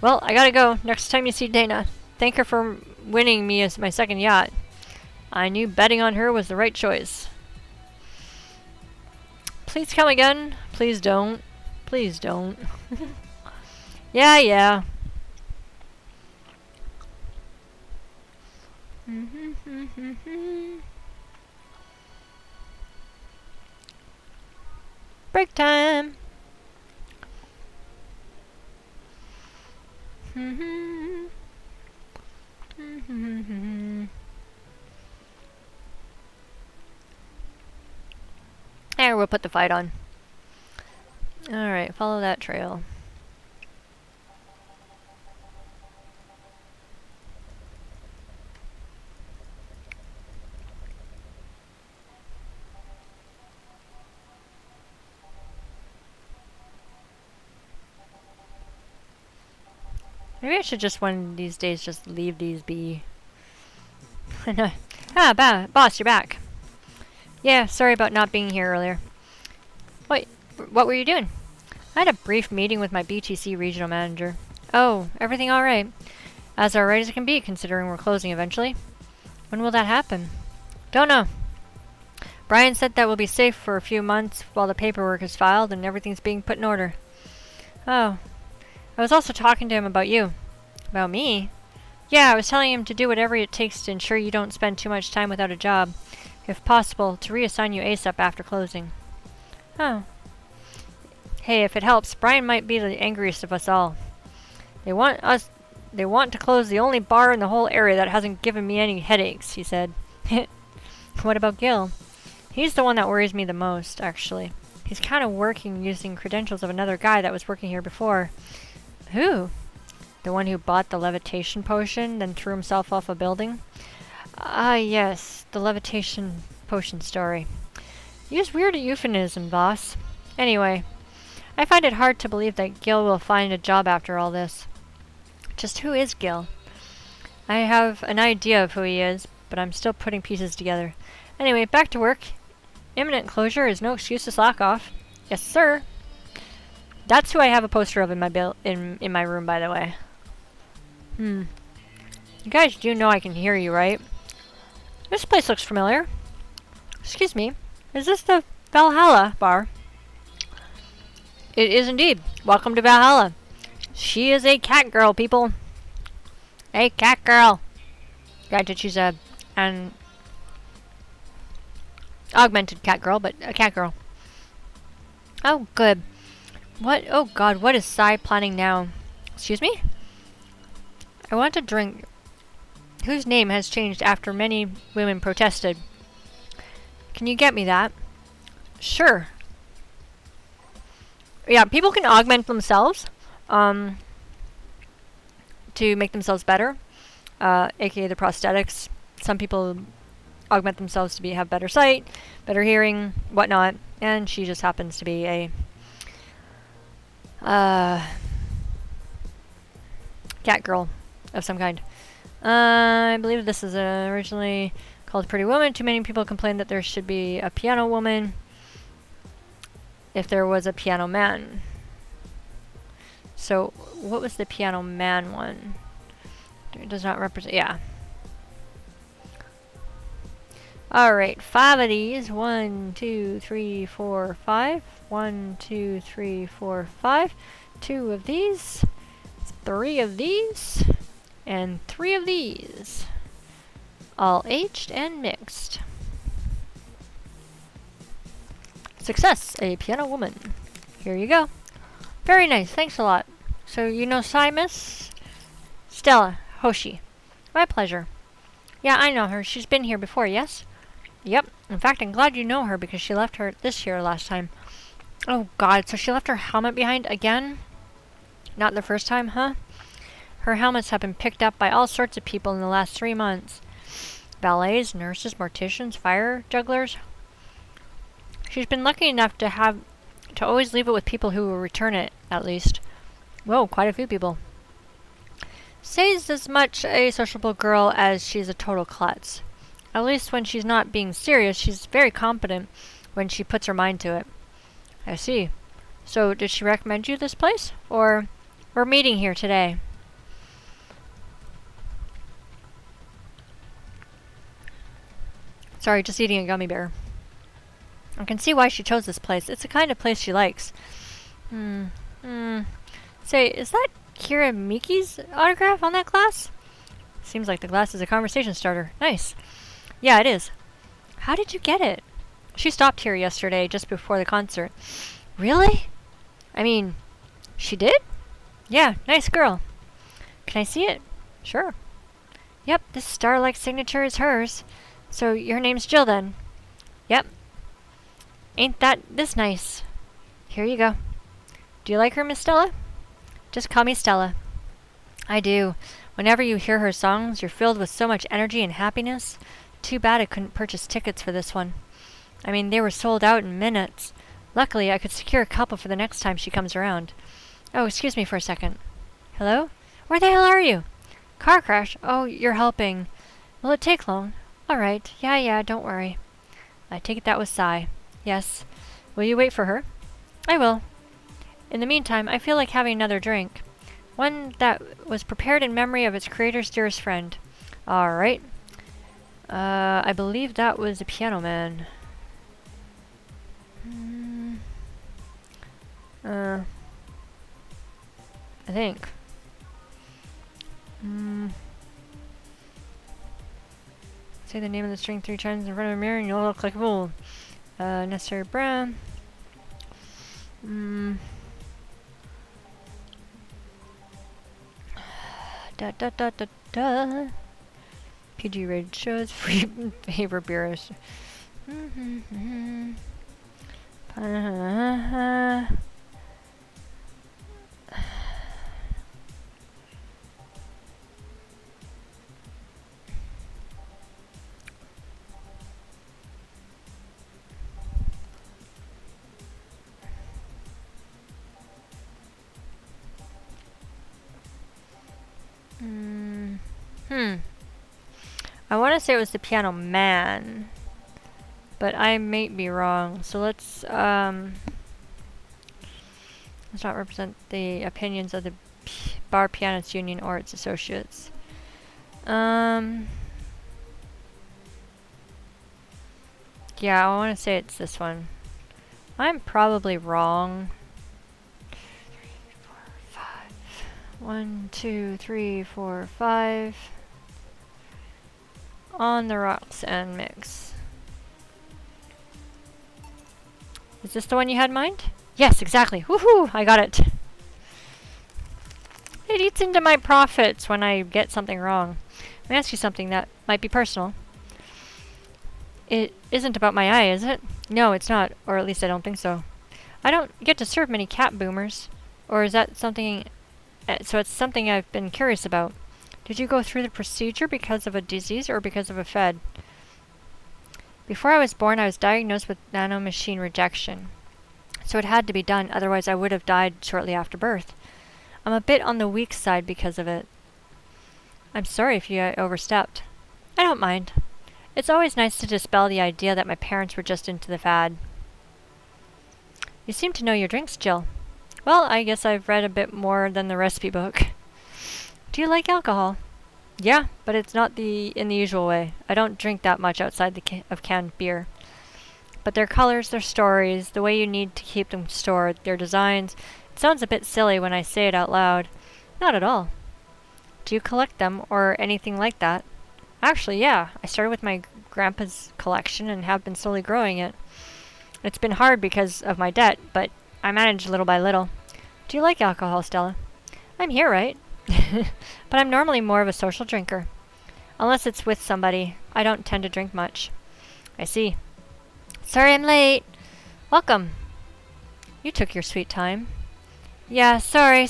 Well, I gotta go. Next time you see Dana, thank her for winning me as my second yacht. I knew betting on her was the right choice. Please come again. Please don't. Please don't. Yeah. Break time. There, we'll put the fight on. Alright, follow that trail. Maybe I should just one of these days just leave these be. Boss, you're back. Yeah, sorry about not being here earlier. Wait, what were you doing? I had a brief meeting with my BTC regional manager. Oh, everything alright? As alright as it can be, considering we're closing eventually. When will that happen? Don't know. Brian said that we'll be safe for a few months while the paperwork is filed and everything's being put in order. Oh. I was also talking to him about you. About me? Yeah, I was telling him to do whatever it takes to ensure you don't spend too much time without a job. If possible, to reassign you ASAP after closing. Oh. Hey, if it helps, Brian might be the angriest of us all. They want to close the only bar in the whole area that hasn't given me any headaches, he said. What about Gil? He's the one that worries me the most, actually. He's kind of working using credentials of another guy that was working here before. Who? The one who bought the levitation potion, then threw himself off a building? Ah, yes, the levitation potion story. Use weird euphemism, boss. Anyway, I find it hard to believe that Gil will find a job after all this. Just who is Gil? I have an idea of who he is, but I'm still putting pieces together. Anyway, back to work. Imminent closure is no excuse to slack off. Yes, sir. That's who I have a poster of in my in my room, by the way. You guys do know I can hear you, right? This place looks familiar. Excuse me. Is this the Valhalla bar? It is indeed. Welcome to Valhalla. She is a cat girl, people. A cat girl. Granted, she's an augmented cat girl, but a cat girl. Oh, good. What? Oh, God. What is Sai planning now? Excuse me? I want a drink whose name has changed after many women protested. Can you get me that? Sure. Yeah, people can augment themselves to make themselves better, aka the prosthetics. Some people augment themselves to have better sight, better hearing, whatnot, and she just happens to be a cat girl of some kind. I believe this is originally called Pretty Woman. Too many people complained that there should be a piano woman if there was a piano man. So, what was the piano man one? It does not represent... Yeah. Alright, 5 of these. 1, 2, 3, 4, 5. 1, 2, 3, 4, 5. 2 of these. 3 of these. And 3 of these. All aged and mixed. Success! A piano woman. Here you go. Very nice, thanks a lot. So you know Sai, Miss? Stella, Hoshi. My pleasure. Yeah, I know her. She's been here before, yes? Yep. In fact, I'm glad you know her because she left her this year last time. Oh God, so she left her helmet behind again? Not the first time, huh? Her helmets have been picked up by all sorts of people in the last 3 months. Valets, nurses, morticians, fire jugglers. She's been lucky enough to always leave it with people who will return it, at least. Whoa, quite a few people. Say's as much a sociable girl as she's a total klutz. At least when she's not being serious, she's very competent when she puts her mind to it. I see. So, did she recommend you this place? Or, we're meeting here today? Sorry, just eating a gummy bear. I can see why she chose this place. It's the kind of place she likes. Say, is that Kira Miki's autograph on that glass? Seems like the glass is a conversation starter. Nice. Yeah, it is. How did you get it? She stopped here yesterday, just before the concert. Really? I mean, she did? Yeah, nice girl. Can I see it? Sure. Yep, this star-like signature is hers. So, your name's Jill, then? Yep. Ain't that this nice? Here you go. Do you like her, Miss Stella? Just call me Stella. I do. Whenever you hear her songs, you're filled with so much energy and happiness. Too bad I couldn't purchase tickets for this one. I mean, they were sold out in minutes. Luckily, I could secure a couple for the next time she comes around. Oh, excuse me for a second. Hello? Where the hell are you? Car crash? Oh, you're helping. Will it take long? Alright. Yeah, don't worry. I take it that was Sai. Yes. Will you wait for her? I will. In the meantime, I feel like having another drink. One that was prepared in memory of its creator's dearest friend. Alright. I believe that was a piano man. I think. Say the name of the string 3 times in front of a mirror and you'll look like a fool. Necessary brown. PG rated shows, free favorite bureaus. I want to say it was the Piano Man, but I may be wrong. So let's not represent the opinions of the Bar Pianists Union or its associates. Yeah, I want to say it's this one. I'm probably wrong. 1, 2, 3, 4, 5. On the Rocks and Mix. Is this the one you had in mind? Yes, exactly. Woohoo! I got it. It eats into my profits when I get something wrong. Let me ask you something that might be personal. It isn't about my eye, is it? No, it's not, or at least I don't think so. I don't get to serve many cat boomers. Or is that something... so it's something I've been curious about. Did you go through the procedure because of a disease or because of a fed? Before I was born, I was diagnosed with nanomachine rejection. So it had to be done, otherwise I would have died shortly after birth. I'm a bit on the weak side because of it. I'm sorry if you overstepped. I don't mind. It's always nice to dispel the idea that my parents were just into the fad. You seem to know your drinks, Jill. Well, I guess I've read a bit more than the recipe book. Do you like alcohol? Yeah, but it's not in the usual way. I don't drink that much outside of canned beer. But their colors, their stories, the way you need to keep them stored, their designs, it sounds a bit silly when I say it out loud. Not at all. Do you collect them or anything like that? Actually, yeah. I started with my grandpa's collection and have been slowly growing it. It's been hard because of my debt, but I manage little by little. Do you like alcohol, Stella? I'm here, right? But I'm normally more of a social drinker. Unless it's with somebody, I don't tend to drink much. I see. Sorry I'm late. Welcome. You took your sweet time. Yeah, sorry.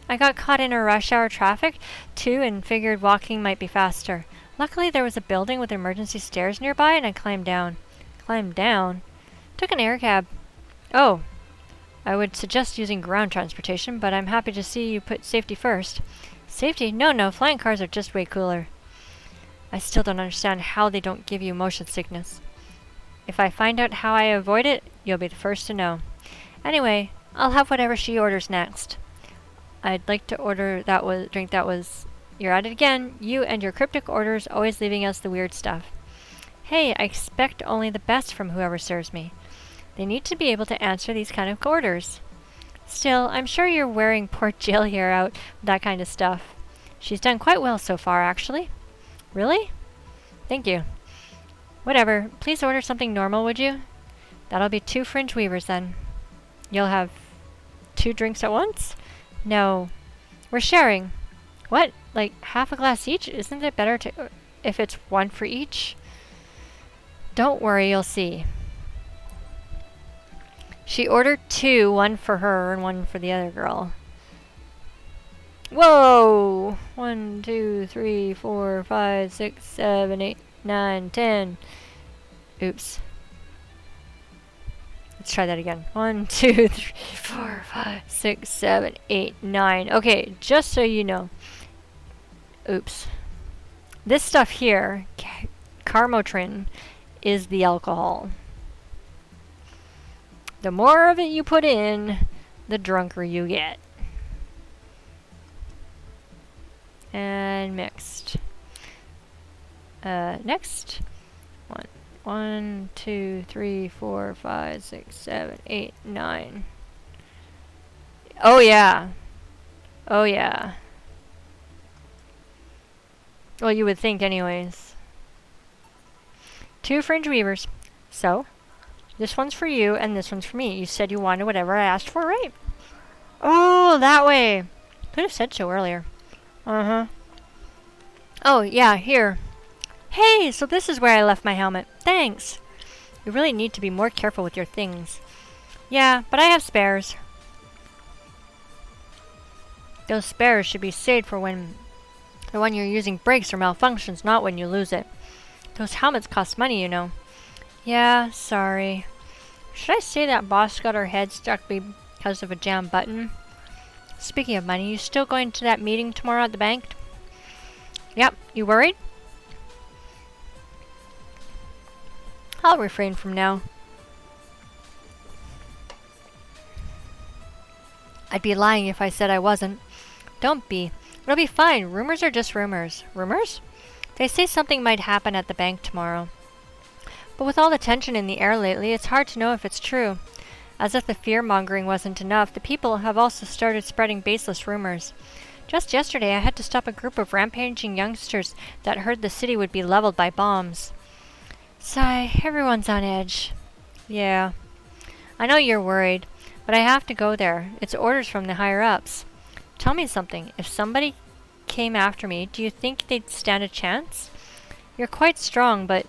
I got caught in a rush hour traffic, too, and figured walking might be faster. Luckily, there was a building with emergency stairs nearby, and I climbed down. Climbed down? Took an air cab. Oh. I would suggest using ground transportation, but I'm happy to see you put safety first. Safety? No, flying cars are just way cooler. I still don't understand how they don't give you motion sickness. If I find out how I avoid it, you'll be the first to know. Anyway, I'll have whatever she orders next. I'd like to order drink that was... You're at it again. You and your cryptic orders always leaving us the weird stuff. Hey, I expect only the best from whoever serves me. They need to be able to answer these kind of orders. Still, I'm sure you're wearing poor Jill here out with that kind of stuff. She's done quite well so far, actually. Really? Thank you. Whatever. Please order something normal, would you? That'll be 2 fringe weavers, then. You'll have 2 drinks at once? No. We're sharing. What? Like half a glass each? Isn't it better to if it's 1 for each? Don't worry, you'll see. She ordered 2, 1 for her and 1 for the other girl. Whoa! 1, 2, 3, 4, 5, 6, 7, 8, 9, 10. Oops. Let's try that again. 1, 2, 3, 4, 5, 6, 7, 8, 9. Okay, just so you know. Oops. This stuff here, Carmotrin, is the alcohol. The more of it you put in, the drunker you get. And mixed. Next. 1, 2, 3, 4, 5, 6, 7, 8, 9. Oh yeah. Oh yeah. Well, you would think anyways. 2 fringe weavers. So, this one's for you and this one's for me. You said you wanted whatever I asked for, right? Oh, that way. Could have said so earlier. Uh-huh. Oh, yeah, here. Hey, so this is where I left my helmet. Thanks. You really need to be more careful with your things. Yeah, but I have spares. Those spares should be saved for when the one you're using breaks or malfunctions, not when you lose it. Those helmets cost money, you know. Yeah, sorry. Should I say that boss got her head stuck because of a jammed button? Speaking of money, you still going to that meeting tomorrow at the bank? Yep, you worried? I'll refrain from now. I'd be lying if I said I wasn't. Don't be. It'll be fine. Rumors are just rumors. Rumors? They say something might happen at the bank tomorrow. But with all the tension in the air lately, it's hard to know if it's true. As if the fear-mongering wasn't enough, the people have also started spreading baseless rumors. Just yesterday, I had to stop a group of rampaging youngsters that heard the city would be leveled by bombs. Sigh, everyone's on edge. Yeah. I know you're worried, but I have to go there. It's orders from the higher-ups. Tell me something. If somebody came after me, do you think they'd stand a chance? You're quite strong, but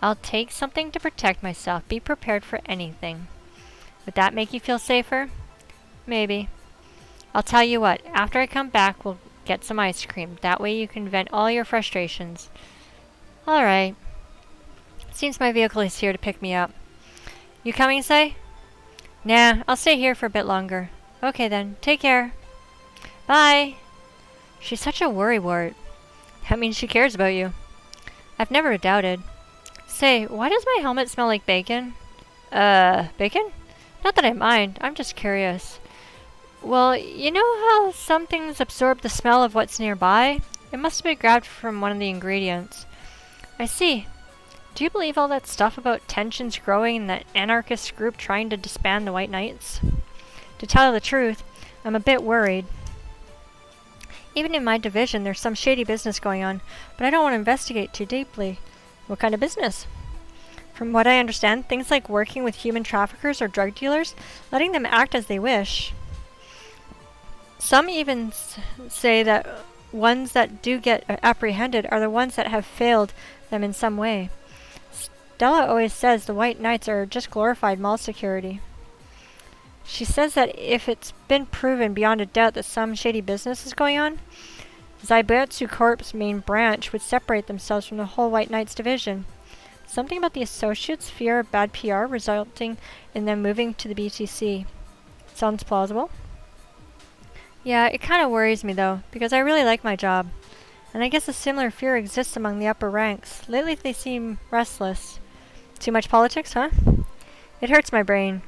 I'll take something to protect myself. Be prepared for anything. Would that make you feel safer? Maybe. I'll tell you what. After I come back, we'll get some ice cream. That way you can vent all your frustrations. All right. Seems my vehicle is here to pick me up. You coming, Say? Nah, I'll stay here for a bit longer. Okay then. Take care. Bye. She's such a worrywart. That means she cares about you. I've never doubted. Say, why does my helmet smell like bacon? Bacon? Not that I mind. I'm just curious. Well, you know how some things absorb the smell of what's nearby? It must have been grabbed from one of the ingredients. I see. Do you believe all that stuff about tensions growing in that anarchist group trying to disband the White Knights? To tell you the truth, I'm a bit worried. Even in my division, there's some shady business going on, but I don't want to investigate too deeply. What kind of business? From what I understand, things like working with human traffickers or drug dealers, letting them act as they wish. Some even say that ones that do get apprehended are the ones that have failed them in some way. Stella always says the White Knights are just glorified mall security. She says that if it's been proven beyond a doubt that some shady business is going on, Zaibatsu Corp's main branch would separate themselves from the whole White Knights division. Something about the associates' fear of bad PR resulting in them moving to the BTC. Sounds plausible? Yeah, it kind of worries me though, because I really like my job. And I guess a similar fear exists among the upper ranks. Lately they seem restless. Too much politics, huh? It hurts my brain.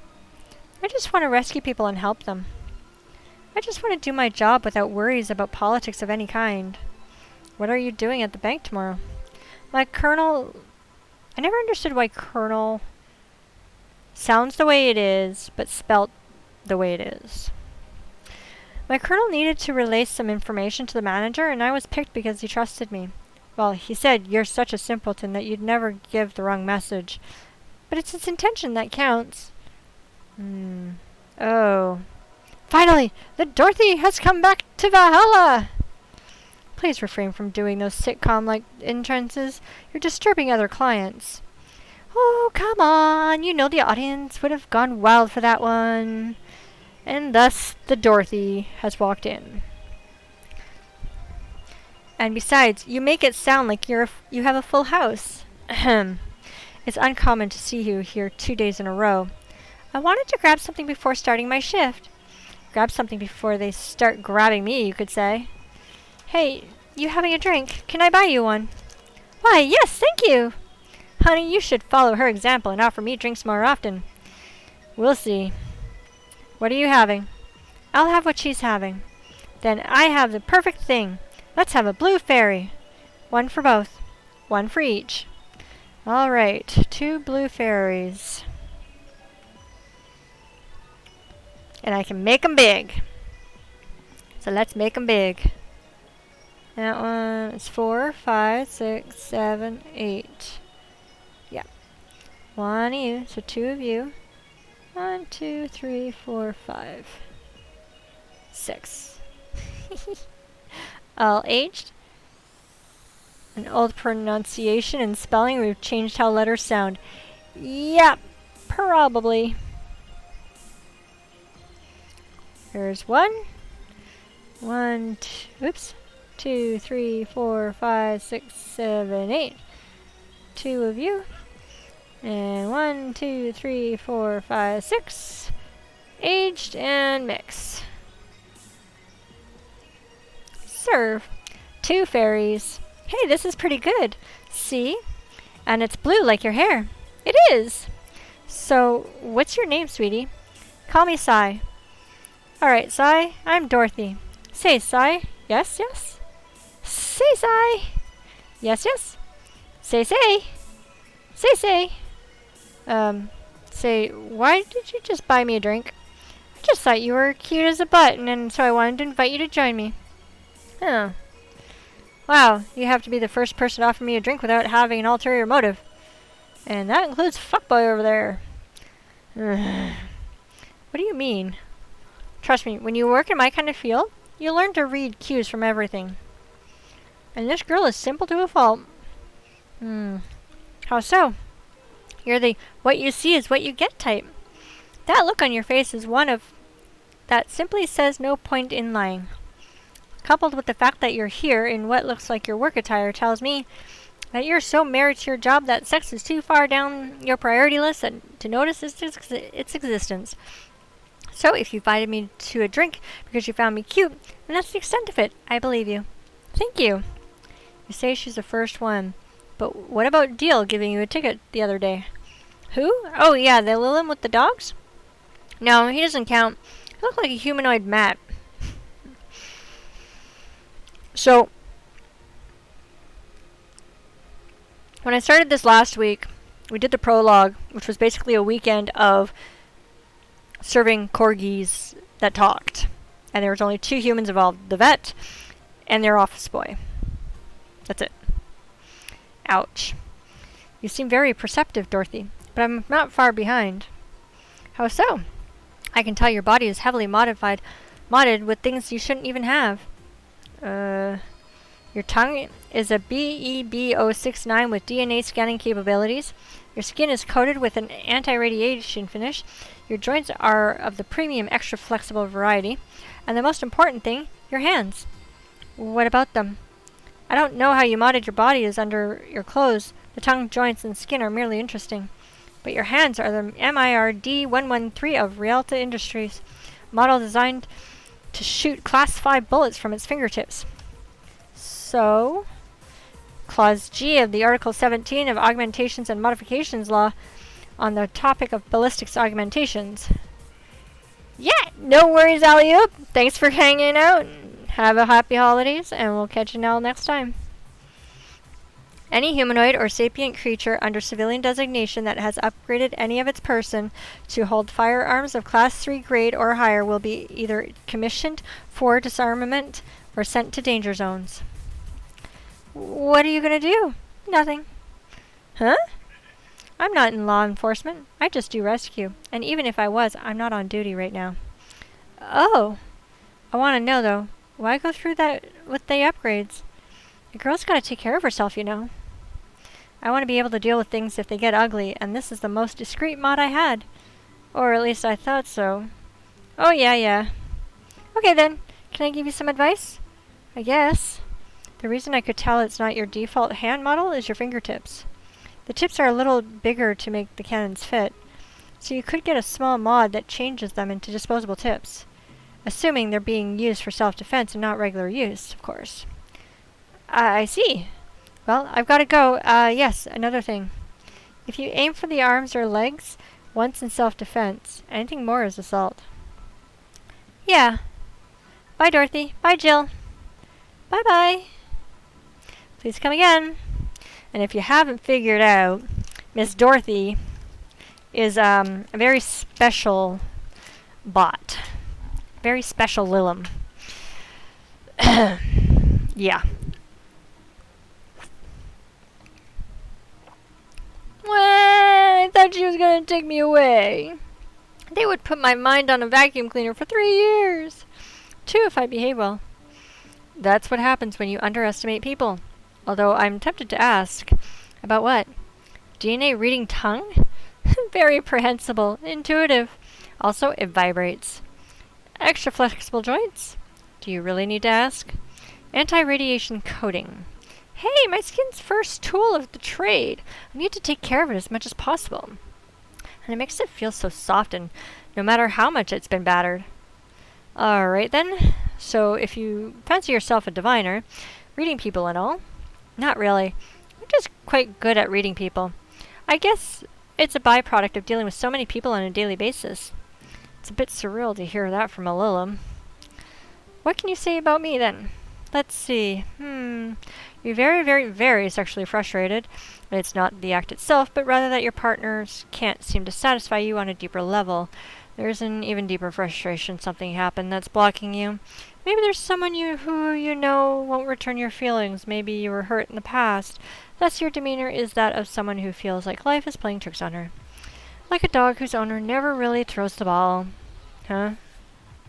I just want to rescue people and help them. I just want to do my job without worries about politics of any kind. What are you doing at the bank tomorrow? My colonel... I never understood why colonel sounds the way it is, but spelt the way it is. My colonel needed to relay some information to the manager, and I was picked because he trusted me. Well, he said, you're such a simpleton that you'd never give the wrong message. But it's its intention that counts. Oh. Finally! The Dorothy has come back to Valhalla! Please refrain from doing those sitcom-like entrances. You're disturbing other clients. Oh, come on! You know the audience would have gone wild for that one. And thus, the Dorothy has walked in. And besides, you make it sound like you have a full house. Ahem. It's uncommon to see you here 2 days in a row. I wanted to grab something before starting my shift. Grab something before they start grabbing me, you could say. Hey, you having a drink? Can I buy you one? Why, yes, thank you! Honey, you should follow her example and offer me drinks more often. We'll see. What are you having? I'll have what she's having. Then I have the perfect thing. Let's have a blue fairy. One for both. One for each. All right, 2 blue fairies. And I can make them big. So let's make them big. That one is 4, 5, 6, 7, 8. Yeah. 1 of you, so 2 of you. 1, 2, 3, 4, 5, 6. All aged. An old pronunciation and spelling. We've changed how letters sound. Yep, probably. There's 1. 1, 2, oops. 2, 3, 4, 5, 6, 7, 8. 2 of you. And 1, 2, 3, 4, 5, 6. Aged and mix. Serve. 2 fairies. Hey, this is pretty good. See? And it's blue like your hair. It is! So, what's your name, sweetie? Call me Sai. Alright, Sai, I'm Dorothy. Say, Sai. Yes, yes? Say, Sai. Yes, yes? Say, say. Say, say. Say, why did you just buy me a drink? I just thought you were cute as a button, and so I wanted to invite you to join me. Huh. Wow, you have to be the first person to offer me a drink without having an ulterior motive. And that includes fuckboy over there. What do you mean? Trust me, when you work in my kind of field, you learn to read cues from everything. And this girl is simple to a fault. How so? You're the what you see is what you get type. That look on your face is one of that simply says no point in lying. Coupled with the fact that you're here in what looks like your work attire tells me that you're so married to your job that sex is too far down your priority list to notice its existence. So if you invited me to a drink because you found me cute, then that's the extent of it. I believe you. Thank you. You say she's the first one. But what about Deal giving you a ticket the other day? Who? Oh yeah, the Lilum with the dogs? No, he doesn't count. He looked like a humanoid mat. So, when I started this last week, we did the prologue, which was basically a weekend of serving corgis that talked. And there was only 2 humans involved, the vet and their office boy. That's it. Ouch. You seem very perceptive, Dorothy, but I'm not far behind. How so? I can tell your body is heavily modded with things you shouldn't even have. Your tongue is a BEB069 with DNA scanning capabilities. Your skin is coated with an anti-radiation finish. Your joints are of the premium extra flexible variety. And the most important thing, your hands. What about them? I don't know how you modded your body is under your clothes. The tongue, joints, and skin are merely interesting. But your hands are the MIRD-113 of Rialta Industries, a model designed to shoot Class 5 bullets from its fingertips. So, Clause G of the Article 17 of Augmentations and Modifications Law on the topic of ballistics augmentations. Yeah, no worries, Alley-oop. Thanks for hanging out. Have a happy holidays, and we'll catch you all next time. Any humanoid or sapient creature under civilian designation that has upgraded any of its person to hold firearms of Class 3 grade or higher will be either commissioned for disarmament or sent to danger zones. What are you gonna do? Nothing. Huh? I'm not in law enforcement. I just do rescue. And even if I was, I'm not on duty right now. Oh. I want to know, though. Why go through that with the upgrades? A girl's got to take care of herself, you know. I want to be able to deal with things if they get ugly, and this is the most discreet mod I had. Or at least I thought so. Oh, yeah. Okay, then. Can I give you some advice? I guess. The reason I could tell it's not your default hand model is your fingertips. The tips are a little bigger to make the cannons fit, so you could get a small mod that changes them into disposable tips. Assuming they're being used for self-defense and not regular use, of course. I see. Well, I've got to go. Yes, another thing. If you aim for the arms or legs, once in self-defense, anything more is assault. Yeah. Bye, Dorothy. Bye, Jill. Bye-bye. Please come again. And if you haven't figured out, Miss Dorothy is a very special bot. Very special Lilum. Yeah. Well, I thought she was going to take me away. They would put my mind on a vacuum cleaner for 3 years. 2 if I behave well. That's what happens when you underestimate people. Although I'm tempted to ask. About what? DNA reading tongue? Very prehensible. Intuitive. Also, it vibrates. Extra flexible joints? Do you really need to ask? Anti-radiation coating. Hey, my skin's first tool of the trade. I need to take care of it as much as possible. And it makes it feel so soft and no matter how much it's been battered. Alright then. So if you fancy yourself a diviner, reading people and all, Not really. I'm just quite good at reading people. I guess it's a byproduct of dealing with so many people on a daily basis. It's a bit surreal to hear that from a Lilum. What can you say about me, then? Let's see. You're very, very, very sexually frustrated. It's not the act itself, but rather that your partners can't seem to satisfy you on a deeper level. There's an even deeper frustration. Something happened that's blocking you. Maybe there's someone who you know won't return your feelings. Maybe you were hurt in the past. Thus your demeanor is that of someone who feels like life is playing tricks on her. Like a dog whose owner never really throws the ball. Huh?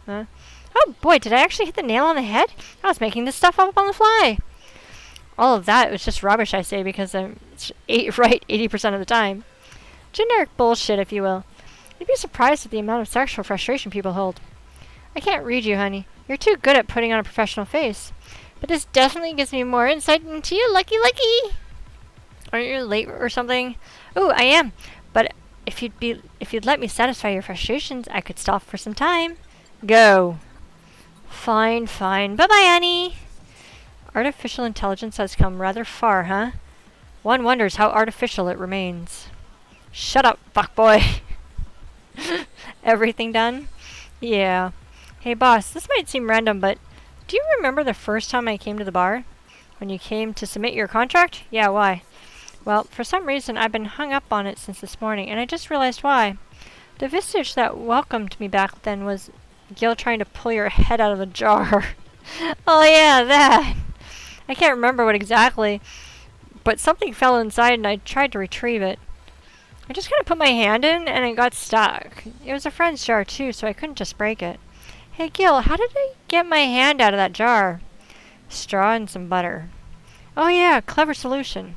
Oh boy, did I actually hit the nail on the head? I was making this stuff up on the fly. All of that was just rubbish, I say, because I'm right 80% of the time. Generic bullshit, if you will. You'd be surprised at the amount of sexual frustration people hold. I can't read you, honey. You're too good at putting on a professional face. But this definitely gives me more insight into you, lucky. Aren't you late or something? Ooh, I am. But if you'd let me satisfy your frustrations, I could stop for some time. Go. Fine. Bye-bye, honey. Artificial intelligence has come rather far, huh? One wonders how artificial it remains. Shut up, fuckboy. Everything done? Yeah. Hey, boss, this might seem random, but do you remember the first time I came to the bar? When you came to submit your contract? Yeah, why? Well, for some reason, I've been hung up on it since this morning, and I just realized why. The visage that welcomed me back then was Gil trying to pull your head out of the jar. Oh yeah, that. I can't remember what exactly, but something fell inside and I tried to retrieve it. I just kind of put my hand in and it got stuck. It was a friend's jar too, so I couldn't just break it. Hey Gil, how did I get my hand out of that jar? Straw and some butter. Oh yeah, clever solution.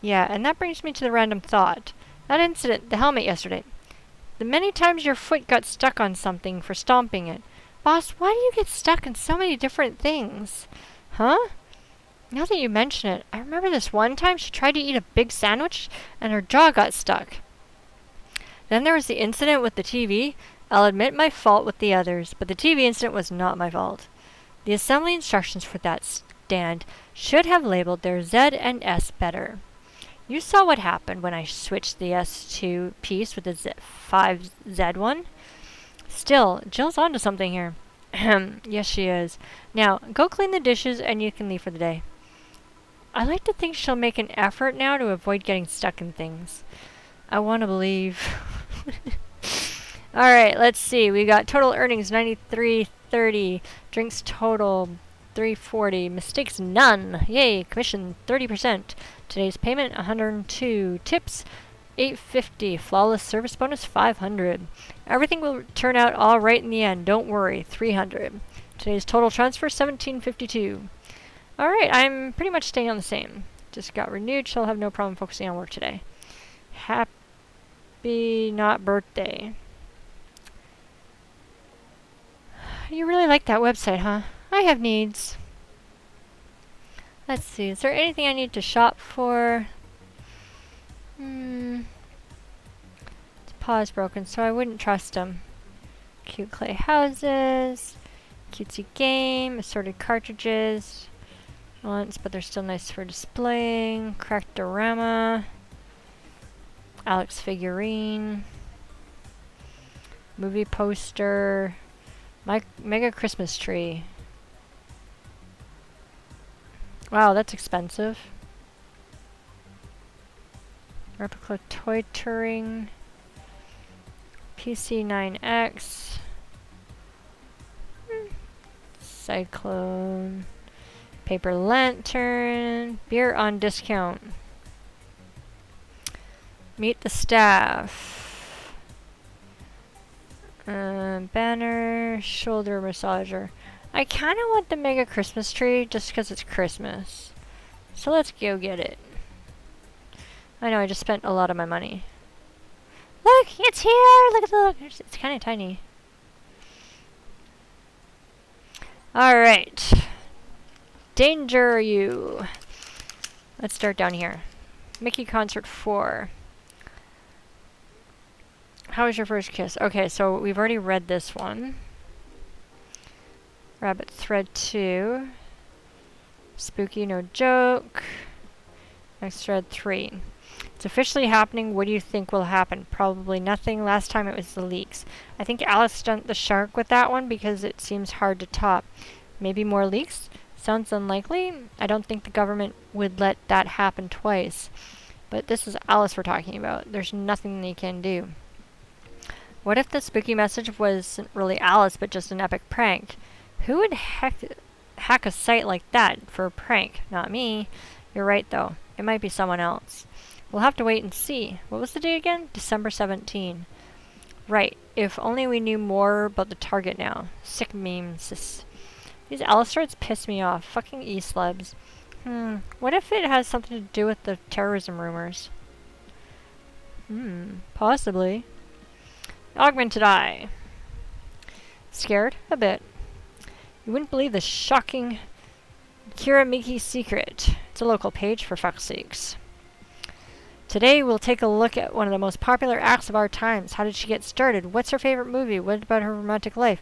Yeah, and that brings me to the random thought. That incident, the helmet yesterday. The many times your foot got stuck on something for stomping it. Boss, why do you get stuck in so many different things? Huh? Now that you mention it, I remember this one time she tried to eat a big sandwich and her jaw got stuck. Then there was the incident with the TV. I'll admit my fault with the others, but the TV incident was not my fault. The assembly instructions for that stand should have labeled their Z and S better. You saw what happened when I switched the S2 piece with the 5Z one. Still, Jill's onto something here. Yes, she is. Now, go clean the dishes and you can leave for the day. I like to think she'll make an effort now to avoid getting stuck in things. I want to believe. Alright, let's see. We got total earnings 93.30. Drinks total 340. Mistakes none. Yay. Commission 30%. Today's payment 102. Tips 850. Flawless service bonus 500. Everything will turn out all right in the end. Don't worry. 300. Today's total transfer 1752. Alright, I'm pretty much staying on the same. Just got renewed. She'll have no problem focusing on work today. Happy not birthday. You really like that website, huh? I have needs. Let's see. Is there anything I need to shop for? His paw's broken, so I wouldn't trust him. Cute clay houses. Cutesy game. Assorted cartridges. Once, but they're still nice for displaying. Cracked-orama. Alex figurine. Movie poster. Mega Christmas tree. Wow, that's expensive. Replica toy touring. PC9X. Cyclone. Paper lantern. Beer on discount. Meet the staff. Banner. Shoulder massager. I kind of want the Mega Christmas tree just because it's Christmas. So let's go get it. I know I just spent a lot of my money. Look, it's here! Look at the look. It's kind of tiny. Alright. Danger you. Let's start down here. Mickey Concert 4. How was your first kiss? Okay, so we've already read this one. Rabbit Thread 2. Spooky No Joke. Next thread 3. It's officially happening. What do you think will happen? Probably nothing. Last time it was the leaks. I think Alice jumped the shark with that one because it seems hard to top. Maybe more leaks? Sounds unlikely. I don't think the government would let that happen twice. But this is Alice we're talking about. There's nothing they can do. What if the spooky message wasn't really Alice, but just an epic prank? Who would hack a site like that for a prank? Not me. You're right, though. It might be someone else. We'll have to wait and see. What was the date again? December 17. Right. If only we knew more about the target now. Sick memes. These Alice piss me off. Fucking e-slubs. What if it has something to do with the terrorism rumors? Possibly. Augmented Eye. Scared? A bit. You wouldn't believe the shocking Kira Miki secret. It's a local page, for fuck's sakes. Today we'll take a look at one of the most popular acts of our times. How did she get started? What's her favorite movie? What about her romantic life?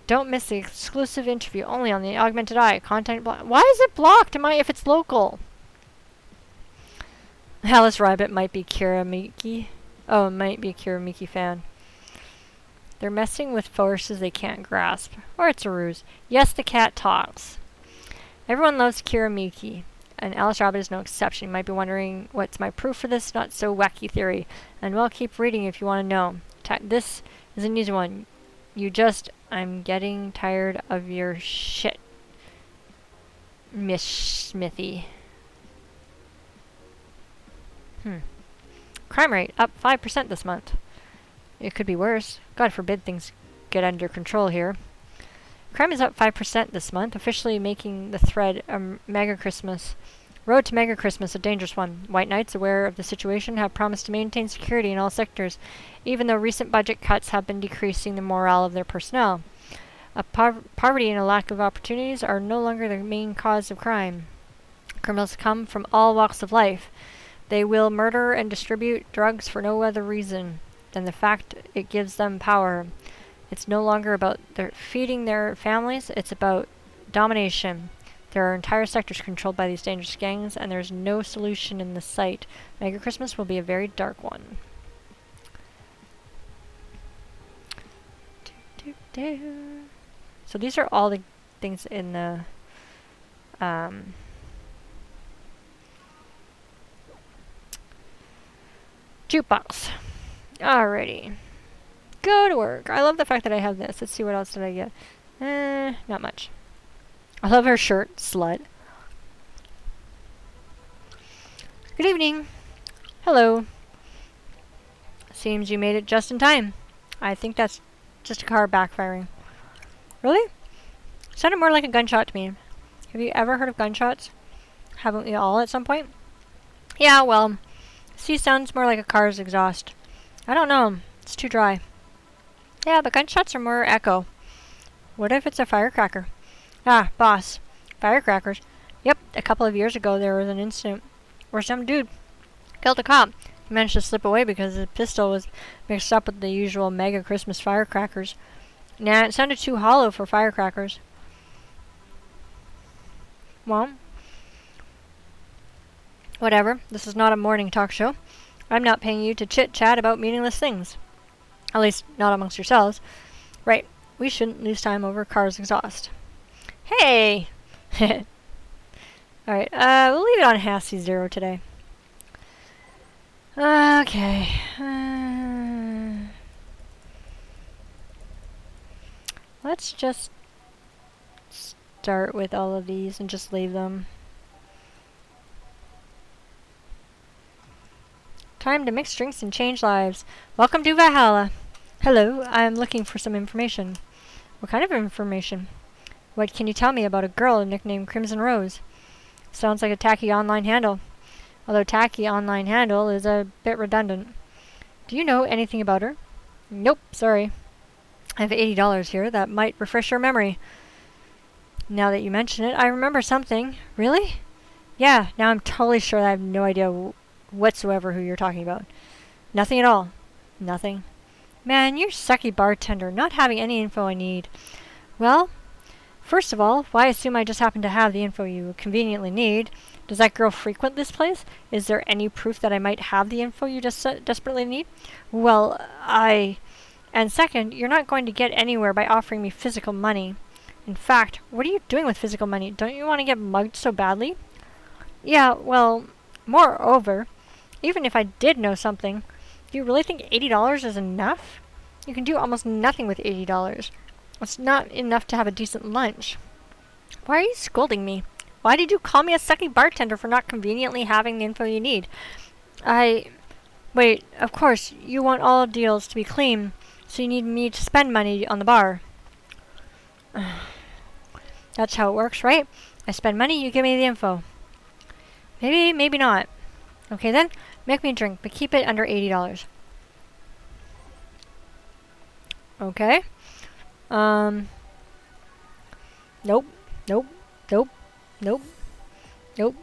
Don't miss the exclusive interview only on the Augmented Eye. Content block. Why is it blocked? If it's local? Alice Rabbit might be Kira Miki. Oh, it might be a Kira Miki fan. They're messing with forces they can't grasp. Or it's a ruse. Yes, the cat talks. Everyone loves Kira Miki, and Alice Rabbit is no exception. You might be wondering, what's my proof for this not so wacky theory? And well, keep reading if you want to know. This is an easy one. I'm getting tired of your shit, Miss Smithy. Crime rate up 5% this month. It could be worse. God forbid things get under control here. Crime is up 5% this month, officially making the thread a mega Christmas. Road to mega Christmas, a dangerous one. White Knights, aware of the situation, have promised to maintain security in all sectors, even though recent budget cuts have been decreasing the morale of their personnel. Poverty and a lack of opportunities are no longer the main cause of crime. Criminals come from all walks of life. They will murder and distribute drugs for no other reason than the fact it gives them power. It's no longer about feeding their families, it's about domination. There are entire sectors controlled by these dangerous gangs, and there's no solution in the sight. Mega Christmas will be a very dark one. So these are all the things in the jukebox. Alrighty. Go to work. I love the fact that I have this. Let's see, what else did I get? Not much. I love her shirt, slut. Good evening. Hello. Seems you made it just in time. I think that's just a car backfiring. Really? Sounded more like a gunshot to me. Have you ever heard of gunshots? Haven't we all at some point? Yeah, well, C sounds more like a car's exhaust. I don't know. It's too dry. Yeah, but gunshots are more echo. What if it's a firecracker? Ah, boss. Firecrackers. Yep, a couple of years ago there was an incident where some dude killed a cop. He managed to slip away because his pistol was mixed up with the usual mega Christmas firecrackers. Nah, it sounded too hollow for firecrackers. Well, whatever. This is not a morning talk show. I'm not paying you to chit-chat about meaningless things. At least, not amongst yourselves. Right, we shouldn't lose time over car's exhaust. Hey! Alright, we'll leave it on Hasty 0 today. Okay. Let's just start with all of these and just leave them. Time to mix drinks and change lives. Welcome to Valhalla. Hello, I'm looking for some information. What kind of information? What can you tell me about a girl nicknamed Crimson Rose? Sounds like a tacky online handle. Although tacky online handle is a bit redundant. Do you know anything about her? Nope, sorry. I have $80 here that might refresh your memory. Now that you mention it, I remember something. Really? Yeah, now I'm totally sure I have no idea whatsoever who you're talking about. Nothing at all. Nothing. Man, you're sucky bartender, not having any info I need. Well, First of all, why assume I just happen to have the info you conveniently need? Does that girl frequent this place? Is there any proof that I might have the info you just desperately need? Well, And second, you're not going to get anywhere by offering me physical money. In fact, what are you doing with physical money? Don't you want to get mugged so badly? Yeah, well, moreover, even if I did know something, do you really think $80 is enough? You can do almost nothing with $80. It's not enough to have a decent lunch. Why are you scolding me? Why did you call me a sucky bartender for not conveniently having the info you need? Wait, of course, you want all deals to be clean, so you need me to spend money on the bar. That's how it works, right? I spend money, you give me the info. Maybe, maybe not. Okay then, make me a drink, but keep it under $80. Okay. Nope, nope, nope, nope, nope,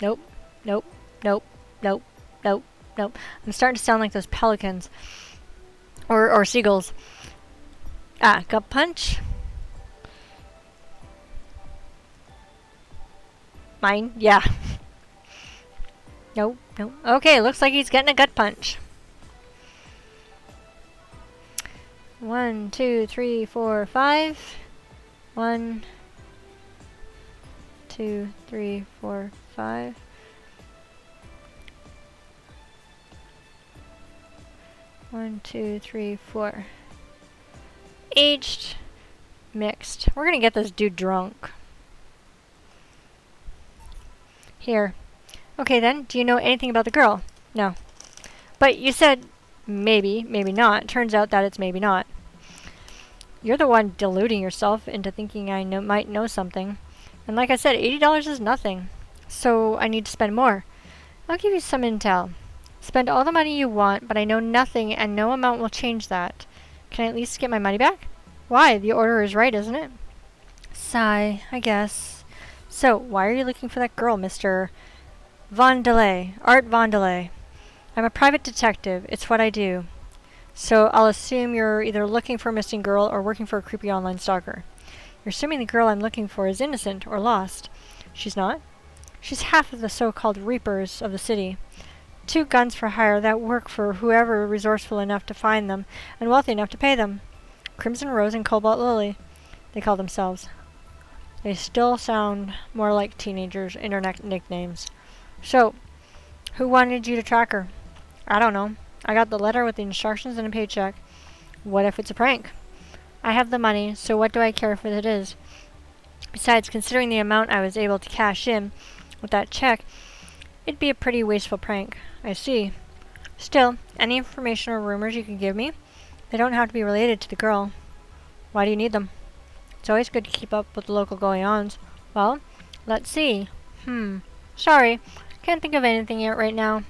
nope, nope, nope, nope, nope, nope. I'm starting to sound like those pelicans. Or seagulls. Gut punch. Mine? Yeah. Nope, nope. Okay, looks like he's getting a gut punch. 1, 2, 3, 4, 5. 1, 2, 3, 4, 5. 1, 2, 3, 4. Aged. Mixed. We're gonna get this dude drunk. Here. Okay then, do you know anything about the girl? No. But you said maybe, maybe not. Turns out that it's maybe not. You're the one deluding yourself into thinking I might know something. And like I said, $80 is nothing. So I need to spend more. I'll give you some intel. Spend all the money you want, but I know nothing and no amount will change that. Can I at least get my money back? Why? The order is right, isn't it? Sigh, I guess. So, why are you looking for that girl, Mr. Vondelay? Art Vondelay. I'm a private detective. It's what I do. So I'll assume you're either looking for a missing girl or working for a creepy online stalker. You're assuming the girl I'm looking for is innocent or lost. She's not. She's half of the so-called reapers of the city. 2 guns for hire that work for whoever resourceful enough to find them and wealthy enough to pay them. Crimson Rose and Cobalt Lily, they call themselves. They still sound more like teenagers' internet nicknames. So, who wanted you to track her? I don't know. I got the letter with the instructions and a paycheck. What if it's a prank? I have the money, so what do I care if it is? Besides, considering the amount I was able to cash in with that check, it'd be a pretty wasteful prank. I see. Still, any information or rumors you can give me, they don't have to be related to the girl. Why do you need them? It's always good to keep up with the local goings-ons. Well, let's see. Sorry, can't think of anything yet right now.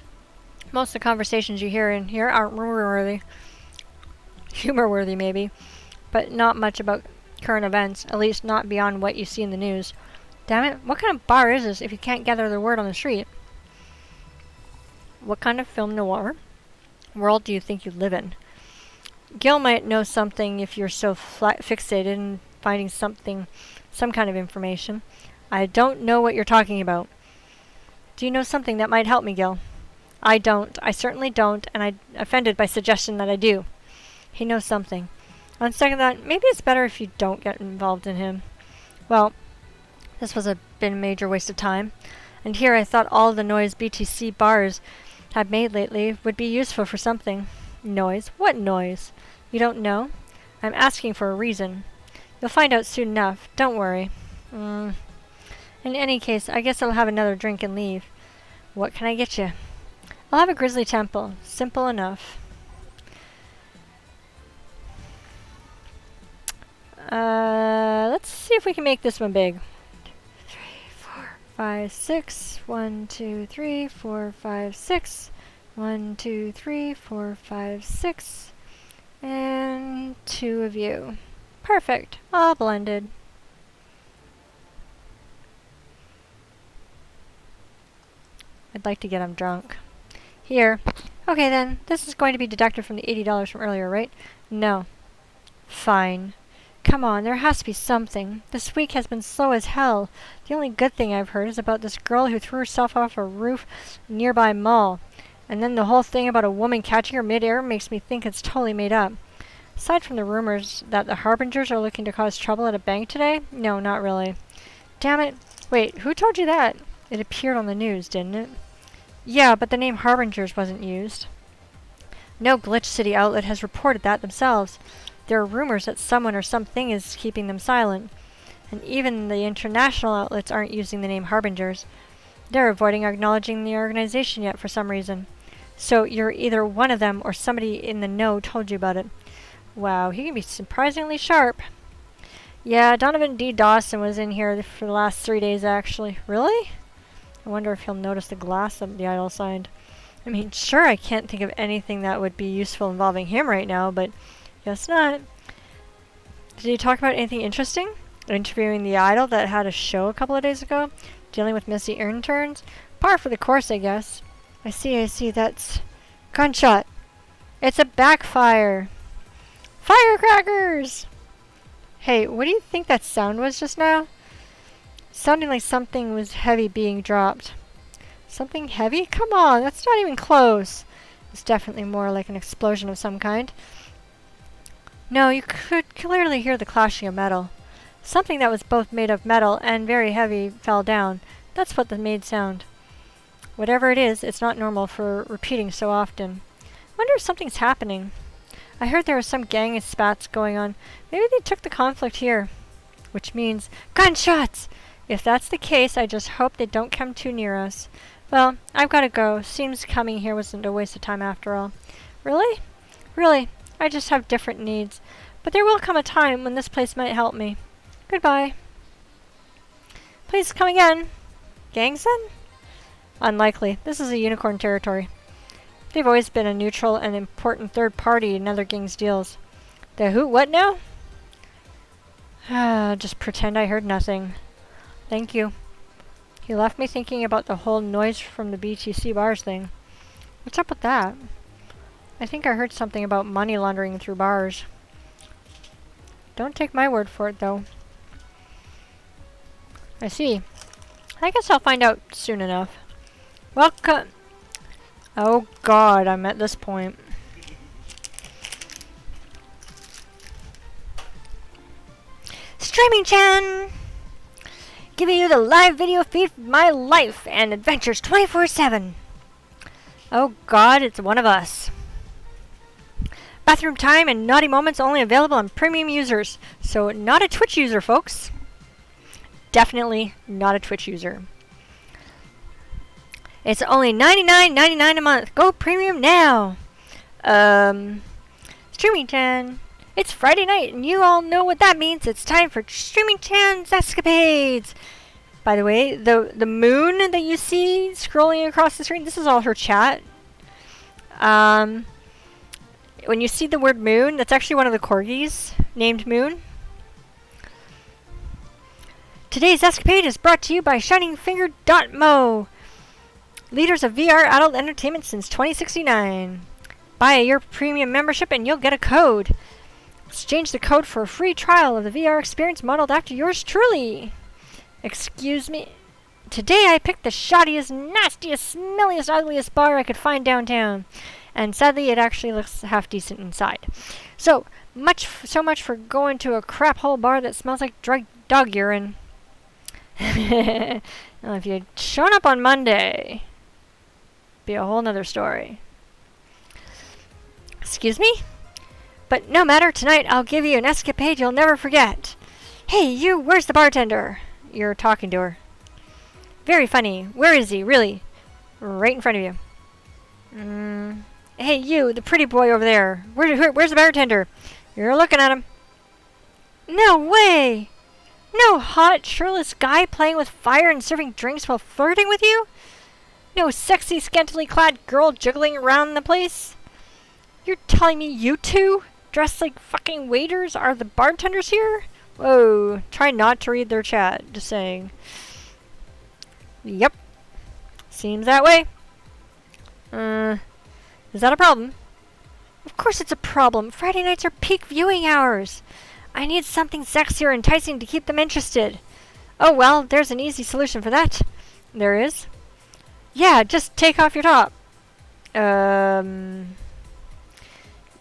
Most of the conversations you hear in here aren't rumor-worthy. Humor-worthy, maybe. But not much about current events, at least not beyond what you see in the news. Damn it, what kind of bar is this if you can't gather the word on the street? What kind of film noir world do you think you live in? Gil might know something if you're so fixated in finding some kind of information. I don't know what you're talking about. Do you know something that might help me, Gil? I don't. I certainly don't, and I'm offended by suggestion that I do. He knows something. On second thought, maybe it's better if you don't get involved in him. Well, this been a major waste of time. And here I thought all the noise BTC bars had made lately would be useful for something. Noise? What noise? You don't know? I'm asking for a reason. You'll find out soon enough. Don't worry. In any case, I guess I'll have another drink and leave. What can I get you? I'll have a Grizzly Temple. Simple enough. Let's see if we can make this one big. 3, 4, 5, 6. 1, 2, 3, 4, 5, 6. 1, 2, 3, 4, 5, 6. And 2 of you. Perfect. All blended. I'd like to get him drunk. Here. Okay then, this is going to be deducted from the $80 from earlier, right? No. Fine. Come on, there has to be something. This week has been slow as hell. The only good thing I've heard is about this girl who threw herself off a roof in a nearby mall. And then the whole thing about a woman catching her mid-air makes me think it's totally made up. Aside from the rumors that the Harbingers are looking to cause trouble at a bank today, no, not really. Damn it. Wait, who told you that? It appeared on the news, didn't it? Yeah, but the name Harbingers wasn't used. No Glitch City outlet has reported that themselves. There are rumors that someone or something is keeping them silent. And even the international outlets aren't using the name Harbingers. They're avoiding acknowledging the organization yet for some reason. So you're either one of them or somebody in the know told you about it. Wow, he can be surprisingly sharp. Yeah, Donovan D. Dawson was in here for the last 3 days, actually. Really? I wonder if he'll notice the glass that the idol signed. I mean, sure, I can't think of anything that would be useful involving him right now, but guess not. Did he talk about anything interesting? Interviewing the idol that had a show a couple of days ago? Dealing with missing interns? Par for the course, I guess. I see, that's... Gunshot! It's a backfire! Firecrackers! Hey, what do you think that sound was just now? Sounding like something was heavy being dropped. Something heavy? Come on, that's not even close. It's definitely more like an explosion of some kind. No, you could clearly hear the clashing of metal. Something that was both made of metal and very heavy fell down. That's what made sound. Whatever it is, it's not normal for repeating so often. Wonder if something's happening. I heard there was some gang of spats going on. Maybe they took the conflict here. Which means gunshots! If that's the case, I just hope they don't come too near us. Well, I've got to go. Seems coming here wasn't a waste of time after all. Really? Really, I just have different needs. But there will come a time when this place might help me. Goodbye. Please come again. Gangs then? Unlikely. This is a unicorn territory. They've always been a neutral and important third party in other gangs' deals. The who? What now? Just pretend I heard nothing. Thank you. He left me thinking about the whole noise from the BTC bars thing. What's up with that? I think I heard something about money laundering through bars. Don't take my word for it, though. I see. I guess I'll find out soon enough. Welcome. Oh God, I'm at this point. Streaming Chan! Giving you the live video feed of my life and adventures 24/7. Oh God, it's one of us. Bathroom time and naughty moments only available on premium users. So not a Twitch user, folks. Definitely not a Twitch user. It's only $99.99 a month. Go premium now. Streaming Chan. It's Friday night, and you all know what that means. It's time for Streaming Chan's escapades. By the way, the moon that you see scrolling across the screen, this is all her chat. When you see the word moon, that's actually one of the corgis named Moon. Today's escapade is brought to you by ShiningFinger.mo. Leaders of VR adult entertainment since 2069. Buy your premium membership and you'll get a code. Exchange the code for a free trial of the VR experience modeled after yours truly. Excuse me. Today I picked the shoddiest, nastiest, smelliest, ugliest bar I could find downtown. And sadly it actually looks half decent inside. So much for going to a crap hole bar that smells like dog urine. Now if you'd shown up on Monday, be a whole nother story. Excuse me? But no matter, tonight I'll give you an escapade you'll never forget. Hey, you, where's the bartender? You're talking to her. Very funny. Where is he, really? Right in front of you. Hey, you, the pretty boy over there. Where's the bartender? You're looking at him. No way! No hot, shirtless guy playing with fire and serving drinks while flirting with you? No sexy, scantily clad girl jiggling around the place? You're telling me you two, dressed like fucking waiters, are the bartenders here? Whoa, try not to read their chat, just saying. Yep. Seems that way. Is that a problem? Of course it's a problem. Friday nights are peak viewing hours. I need something sexier and enticing to keep them interested. Oh well, there's an easy solution for that. There is? Yeah, just take off your top.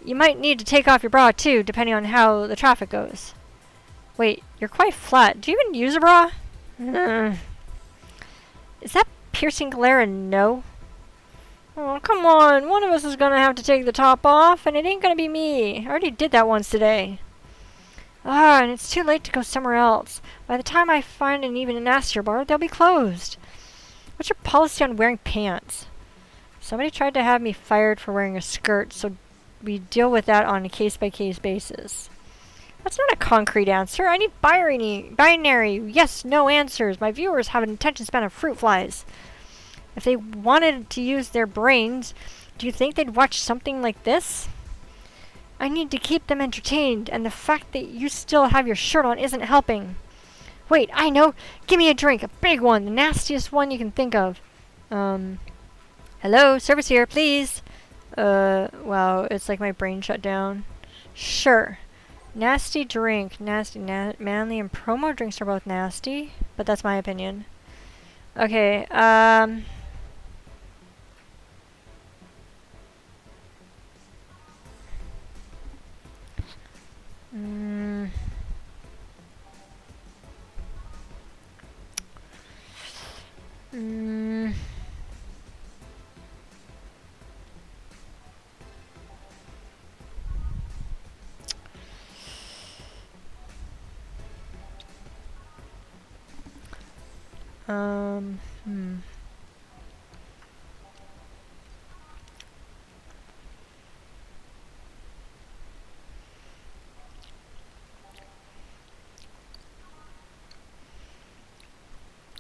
You might need to take off your bra too, depending on how the traffic goes. Wait, you're quite flat. Do you even use a bra? Is that piercing glare a no? Oh, come on. One of us is gonna have to take the top off, and it ain't gonna be me. I already did that once today. Ah, and it's too late to go somewhere else. By the time I find an even nastier bar, they'll be closed. What's your policy on wearing pants? Somebody tried to have me fired for wearing a skirt, so we deal with that on a case-by-case basis. That's not a concrete answer. I need binary yes, no answers. My viewers have an attention span of fruit flies. If they wanted to use their brains, do you think they'd watch something like this? I need to keep them entertained, and the fact that you still have your shirt on isn't helping. Wait, I know. Give me a drink, a big one, the nastiest one you can think of. Hello, service here, please. Wow, it's like my brain shut down. Sure. Nasty drink. Manly and promo drinks are both nasty, but that's my opinion. Okay,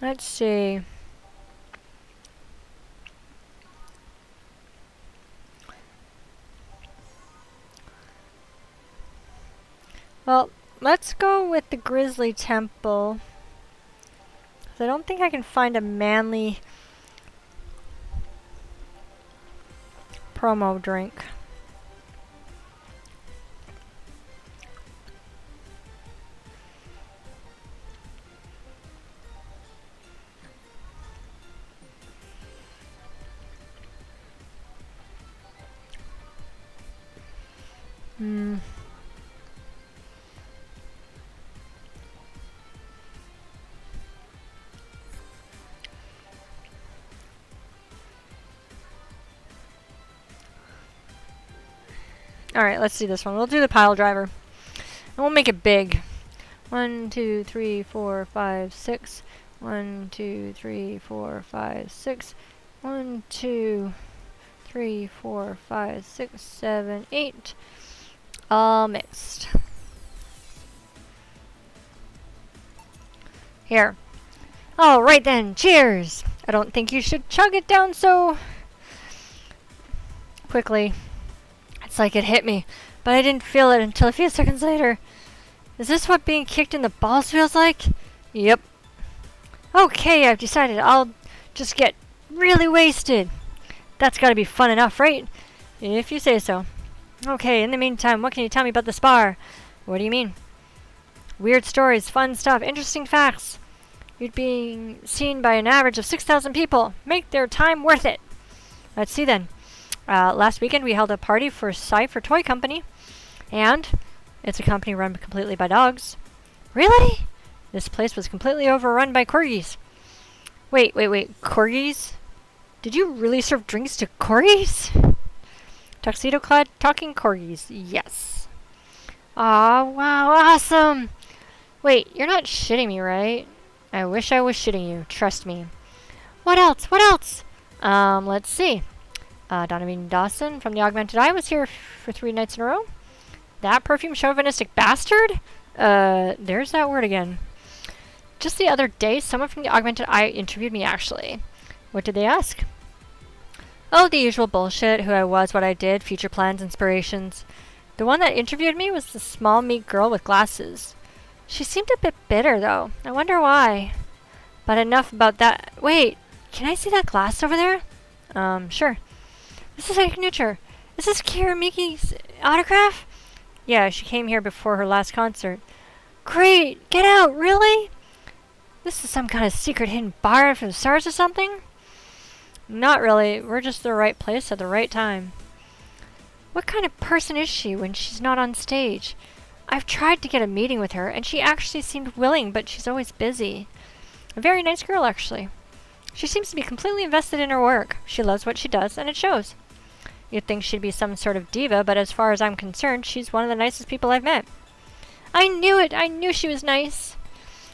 let's see. Well, let's go with the Grizzly Temple. I don't think I can find a manly promo drink. Alright, let's do this one. We'll do the pile driver. And we'll make it big. 1, 2, 3, 4, 5, 6. 1, 2, 3, 4, 5, 6. 1, 2, 3, 4, 5, 6, 7, 8. All mixed. Here. Alright then, cheers! I don't think you should chug it down so quickly. It's like it hit me, but I didn't feel it until a few seconds later. Is this what being kicked in the balls feels like? Yep. Okay, I've decided I'll just get really wasted. That's gotta be fun enough, right? If you say so. Okay, in the meantime, what can you tell me about this bar? What do you mean? Weird stories, fun stuff, interesting facts. You'd be seen by an average of 6,000 people. Make their time worth it. Let's see then. Last weekend we held a party for Cypher Toy Company, and it's a company run completely by dogs. Really? This place was completely overrun by corgis. Wait, corgis? Did you really serve drinks to corgis? Tuxedo-clad talking corgis, yes. Aw, wow, awesome! Wait, you're not shitting me, right? I wish I was shitting you, trust me. What else? Let's see. Donovan Dawson from the Augmented Eye was here for 3 nights in a row. That perfume chauvinistic bastard? There's that word again. Just the other day, someone from the Augmented Eye interviewed me, actually. What did they ask? Oh, the usual bullshit, who I was, what I did, future plans, inspirations. The one that interviewed me was the small, meek girl with glasses. She seemed a bit bitter, though. I wonder why. But enough about that. Wait, can I see that glass over there? Sure. This is a signature. Is this Kira Miki's autograph? Yeah, she came here before her last concert. Great! Get out, really? This is some kind of secret hidden bar for the stars or something? Not really. We're just the right place at the right time. What kind of person is she when she's not on stage? I've tried to get a meeting with her, and she actually seemed willing, but she's always busy. A very nice girl, actually. She seems to be completely invested in her work. She loves what she does, and it shows. You'd think she'd be some sort of diva, but as far as I'm concerned, she's one of the nicest people I've met. I knew it! I knew she was nice!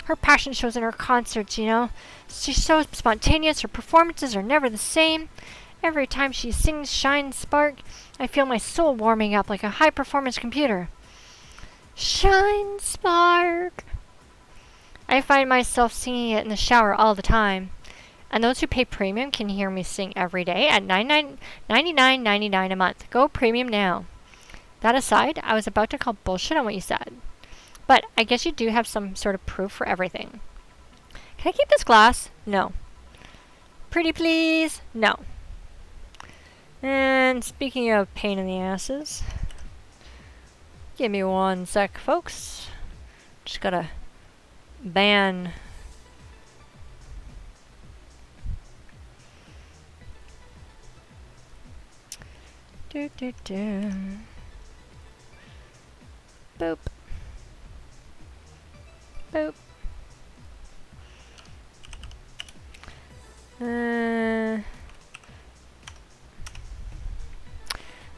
Her passion shows in her concerts, you know. She's so spontaneous, her performances are never the same. Every time she sings Shine Spark, I feel my soul warming up like a high-performance computer. Shine Spark! I find myself singing it in the shower all the time. And those who pay premium can hear me sing every day at $99.99 a month. Go premium now. That aside, I was about to call bullshit on what you said. But I guess you do have some sort of proof for everything. Can I keep this glass? No. Pretty please? No. And speaking of pain in the asses, give me one sec, folks. Just gotta ban. Do do do. Boop. Boop.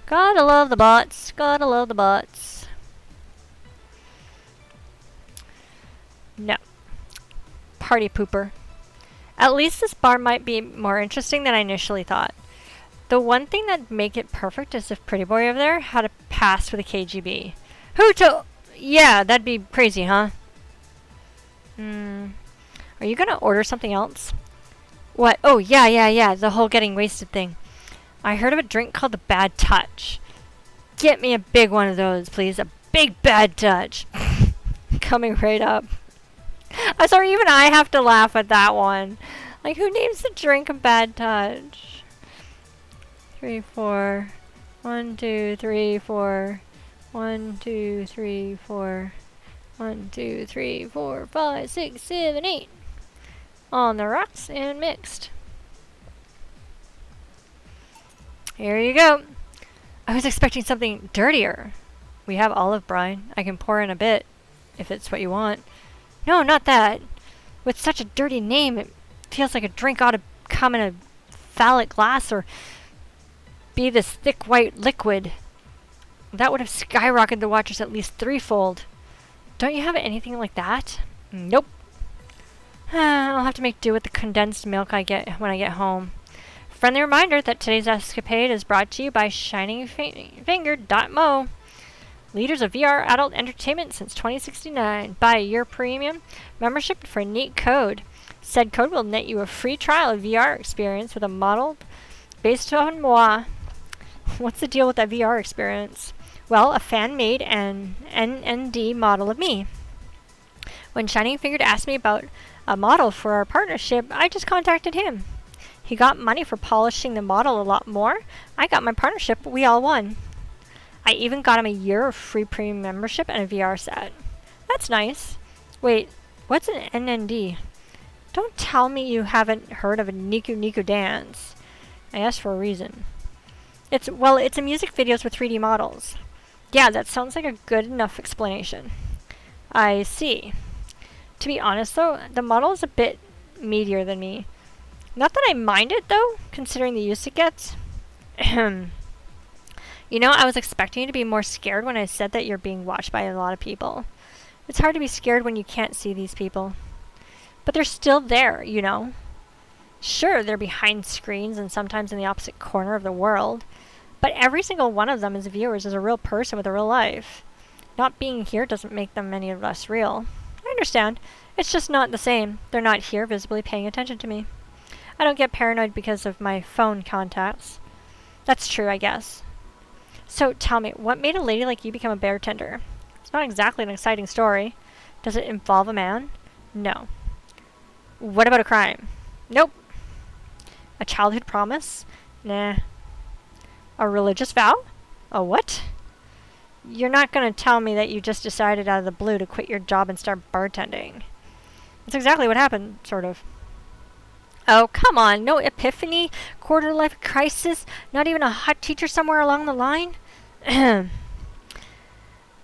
Gotta love the bots. Gotta love the bots. No. Party pooper. At least this bar might be more interesting than I initially thought. The one thing that'd make it perfect is if Pretty Boy over there had a pass with a KGB. Who to... Yeah, that'd be crazy, huh? Are you gonna order something else? What? Oh, yeah. The whole getting wasted thing. I heard of a drink called the Bad Touch. Get me a big one of those, please. A big Bad Touch. Coming right up. I'm sorry, even I have to laugh at that one. Like, who names the drink a Bad Touch? 3, 4. 1, 2, 3, 4. 1, 2, 3, 4. 1, 2, 3, 4, 5, 6, 7, 8. On the rocks and mixed. Here you go. I was expecting something dirtier. We have olive brine. I can pour in a bit, if it's what you want. No, not that. With such a dirty name, it feels like a drink ought to come in a phallic glass or be this thick white liquid. That would have skyrocketed the waters at least threefold. Don't you have anything like that? Nope. I'll have to make do with the condensed milk I get when I get home. Friendly reminder that today's escapade is brought to you by ShiningFinger.mo. Leaders of VR adult entertainment since 2069. Buy your premium membership for a neat code. Said code will net you a free trial of VR experience with a model based on moi. What's the deal with that VR experience? Well, a fan-made and NND model of me. When Shining Fingered asked me about a model for our partnership, I just contacted him. He got money for polishing the model a lot more. I got my partnership. We all won. I even got him a year of free premium membership and a VR set. That's nice. Wait, what's an NND? Don't tell me you haven't heard of a Niku Niku dance. I asked for a reason. It's a music videos with 3D models. Yeah, that sounds like a good enough explanation. I see. To be honest though, the model is a bit meatier than me. Not that I mind it though, considering the use it gets. You know, I was expecting you to be more scared when I said that you're being watched by a lot of people. It's hard to be scared when you can't see these people. But they're still there, you know. Sure, they're behind screens and sometimes in the opposite corner of the world. But every single one of them as viewers is a real person with a real life. Not being here doesn't make them any less real. I understand. It's just not the same. They're not here visibly paying attention to me. I don't get paranoid because of my phone contacts. That's true, I guess. So tell me, what made a lady like you become a bartender? It's not exactly an exciting story. Does it involve a man? No. What about a crime? Nope. A childhood promise? Nah. A religious vow? A what? You're not going to tell me that you just decided out of the blue to quit your job and start bartending. That's exactly what happened, sort of. Oh, come on. No epiphany, quarter-life crisis, not even a hot teacher somewhere along the line?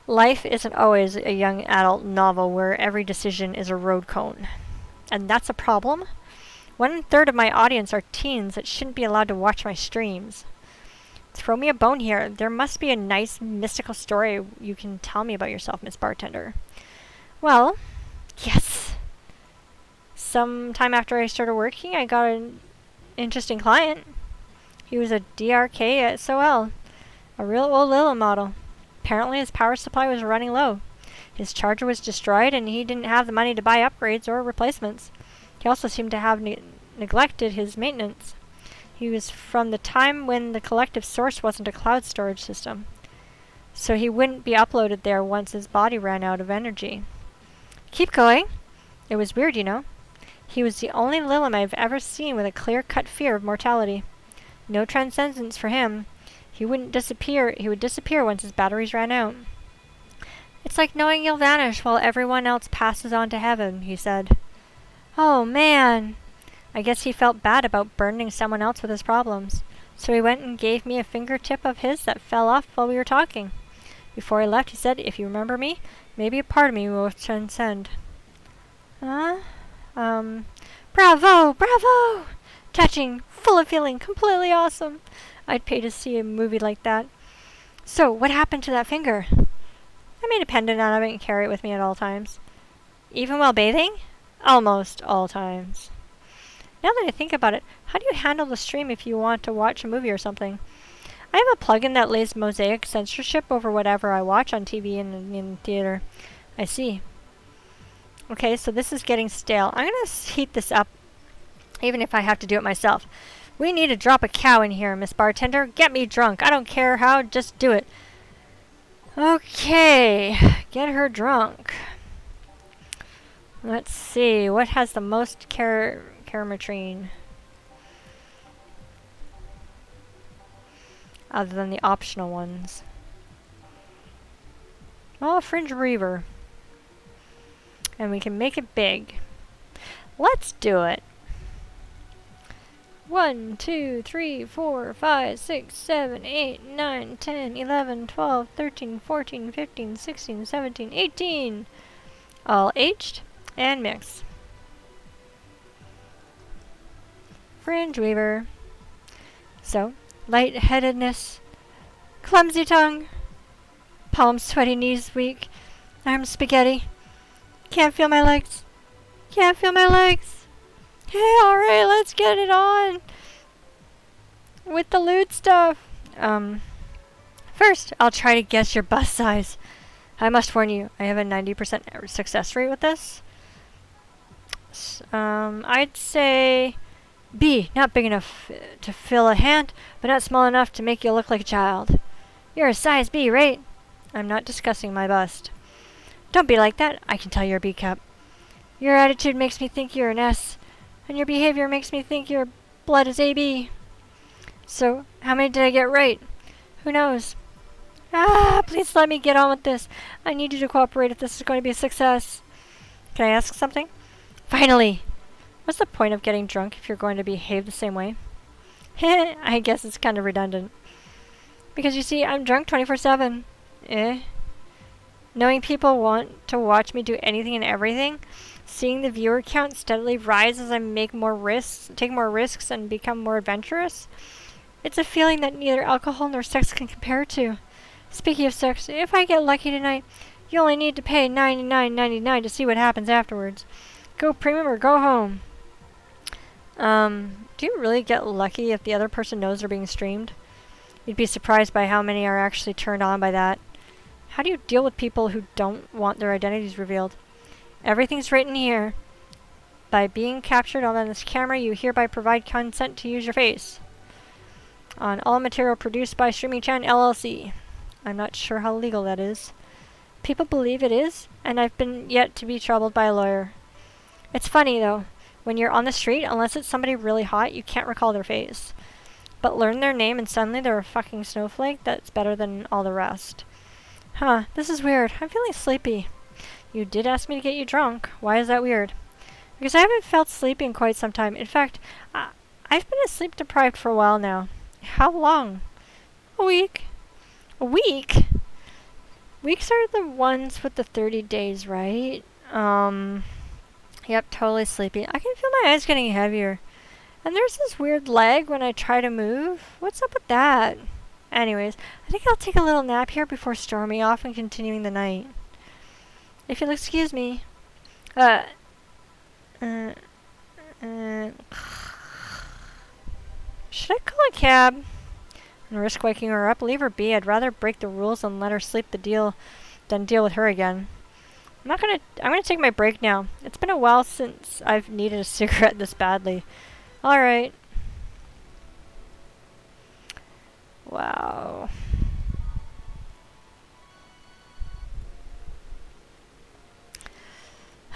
Life isn't always a young adult novel where every decision is a road cone. And that's a problem. 1/3 of my audience are teens that shouldn't be allowed to watch my streams. Throw me a bone here. There must be a nice mystical story you can tell me about yourself, Miss Bartender. Well, yes. Sometime after I started working, I got an interesting client. He was a DRK SOL, a real old Lila model. Apparently his power supply was running low. His charger was destroyed and he didn't have the money to buy upgrades or replacements. He also seemed to have neglected his maintenance. He was from the time when the collective source wasn't a cloud storage system, so he wouldn't be uploaded there once his body ran out of energy. Keep going. It was weird, you know. He was the only Lilim I've ever seen with a clear-cut fear of mortality. No transcendence for him. He would disappear once his batteries ran out. It's like knowing you'll vanish while everyone else passes on to heaven, he said. Oh, man. I guess he felt bad about burdening someone else with his problems, so he went and gave me a fingertip of his that fell off while we were talking. Before he left, he said, if you remember me, maybe a part of me will transcend. Bravo, bravo! Touching, full of feeling, completely awesome. I'd pay to see a movie like that. So, what happened to that finger? I made a pendant out of it and carry it with me at all times. Even while bathing? Almost all times. Now that I think about it, how do you handle the stream if you want to watch a movie or something? I have a plugin that lays mosaic censorship over whatever I watch on TV and in theater. I see. Okay, so this is getting stale. I'm going to heat this up, even if I have to do it myself. We need to drop a cow in here, Miss Bartender. Get me drunk. I don't care how, just do it. Okay, get her drunk. Let's see, what has the most Carametrine? Other than the optional ones. Well, Fringe Reaver. And we can make it big. Let's do it. 1, 2, 3, 4, 5, 6, 7, 8, 9, 10, 11, 12, 13, 14, 15, 16, 17, 18. All aged and mixed. Fringe Weaver. So, lightheadedness, clumsy tongue, palms sweaty, knees weak, arms spaghetti. Can't feel my legs. Can't feel my legs. Hey, alright, let's get it on with the lewd stuff. First, I'll try to guess your bust size. I must warn you, I have a 90% success rate with this. I'd say B, not big enough to fill a hand, but not small enough to make you look like a child. You're a size B, right? I'm not discussing my bust. Don't be like that. I can tell you're a B cup. Your attitude makes me think you're an S, and your behavior makes me think your blood is AB. So, how many did I get right? Who knows? Please let me get on with this. I need you to cooperate if this is going to be a success. Can I ask something? Finally! What's the point of getting drunk if you're going to behave the same way? I guess it's kind of redundant. Because you see, I'm drunk 24/7. Knowing people want to watch me do anything and everything, seeing the viewer count steadily rise as I take more risks, and become more adventurous, it's a feeling that neither alcohol nor sex can compare to. Speaking of sex, if I get lucky tonight, you only need to pay $99.99 to see what happens afterwards. Go premium or go home. Do you really get lucky if the other person knows they're being streamed? You'd be surprised by how many are actually turned on by that. How do you deal with people who don't want their identities revealed? Everything's written here. By being captured on this camera, you hereby provide consent to use your face. On all material produced by Streaming Chan LLC. I'm not sure how legal that is. People believe it is, and I've been yet to be troubled by a lawyer. It's funny, though. When you're on the street, unless it's somebody really hot, you can't recall their face. But learn their name and suddenly they're a fucking snowflake that's better than all the rest. Huh, this is weird. I'm feeling sleepy. You did ask me to get you drunk. Why is that weird? Because I haven't felt sleepy in quite some time. In fact, I've been sleep deprived for a while now. How long? A week. A week? Weeks are the ones with the 30 days, right? Yep, totally sleepy. I can feel my eyes getting heavier. And there's this weird lag when I try to move. What's up with that? Anyways, I think I'll take a little nap here before storming off and continuing the night. If you'll excuse me. Uh, Should I call a cab and risk waking her up? Leave her be. I'd rather break the rules and let her sleep than deal with her again. I'm gonna take my break now. It's been a while since I've needed a cigarette this badly. Alright. Wow.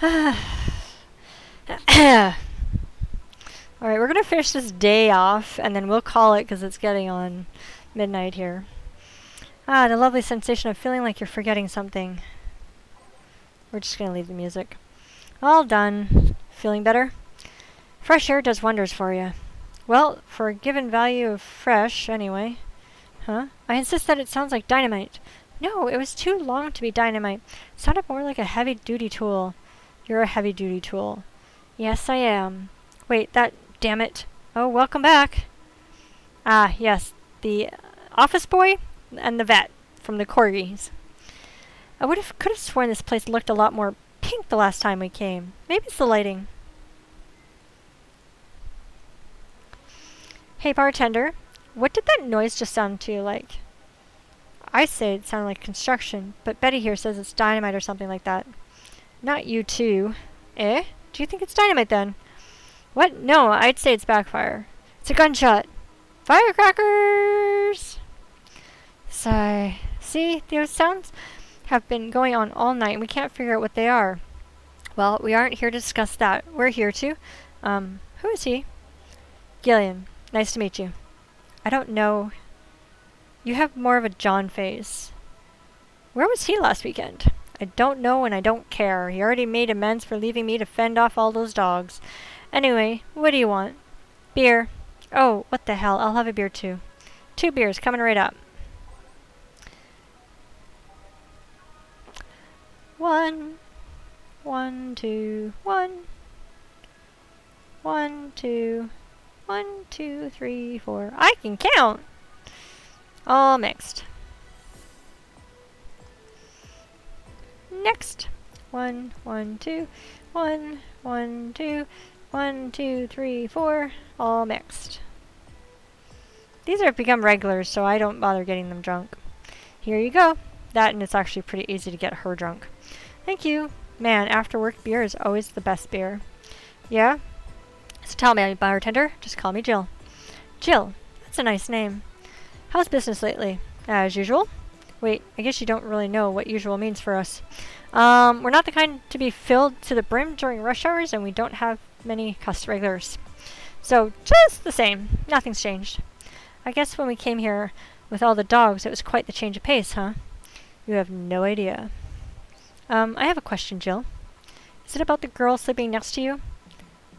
Alright, we're gonna finish this day off, and then we'll call it because it's getting on midnight here. Ah, the lovely sensation of feeling like you're forgetting something. We're just gonna leave the music. All done. Feeling better? Fresh air does wonders for you. Well, for a given value of fresh, anyway. Huh? I insist that it sounds like dynamite. No, it was too long to be dynamite. It sounded more like a heavy-duty tool. You're a heavy-duty tool. Yes, I am. Wait, damn it. Oh, welcome back. Ah, yes, the office boy and the vet from the Corgis. I could have sworn this place looked a lot more pink the last time we came. Maybe it's the lighting. Hey, bartender. What did that noise just sound to you like? I say it sounded like construction, but Betty here says it's dynamite or something like that. Not you too. Eh? Do you think it's dynamite then? What? No, I'd say it's backfire. It's a gunshot. Firecrackers! Sigh. See, those sounds have been going on all night and we can't figure out what they are. Well, we aren't here to discuss that. We're here to, who is he? Gillian. Nice to meet you. I don't know. You have more of a John face. Where was he last weekend? I don't know and I don't care. He already made amends for leaving me to fend off all those dogs. Anyway, what do you want? Beer. Oh, what the hell. I'll have a beer too. 2 beers, coming right up. 1, 1, 2, 1. 1, 2, 1, 2, 3, 4. I can count! All mixed. Next. 1, 1, 2, 1, 1, 2, 1, 2, 3, 4. All mixed. These have become regulars, so I don't bother getting them drunk. Here you go. That, and it's actually pretty easy to get her drunk. Thank you. Man, after work beer is always the best beer. Yeah? So tell me, bartender, just call me Jill. Jill. That's a nice name. How's business lately? As usual? Wait, I guess you don't really know what usual means for us. We're not the kind to be filled to the brim during rush hours, and we don't have many regulars. So, just the same. Nothing's changed. I guess when we came here with all the dogs, it was quite the change of pace, huh? You have no idea. I have a question, Jill. Is it about the girl sleeping next to you?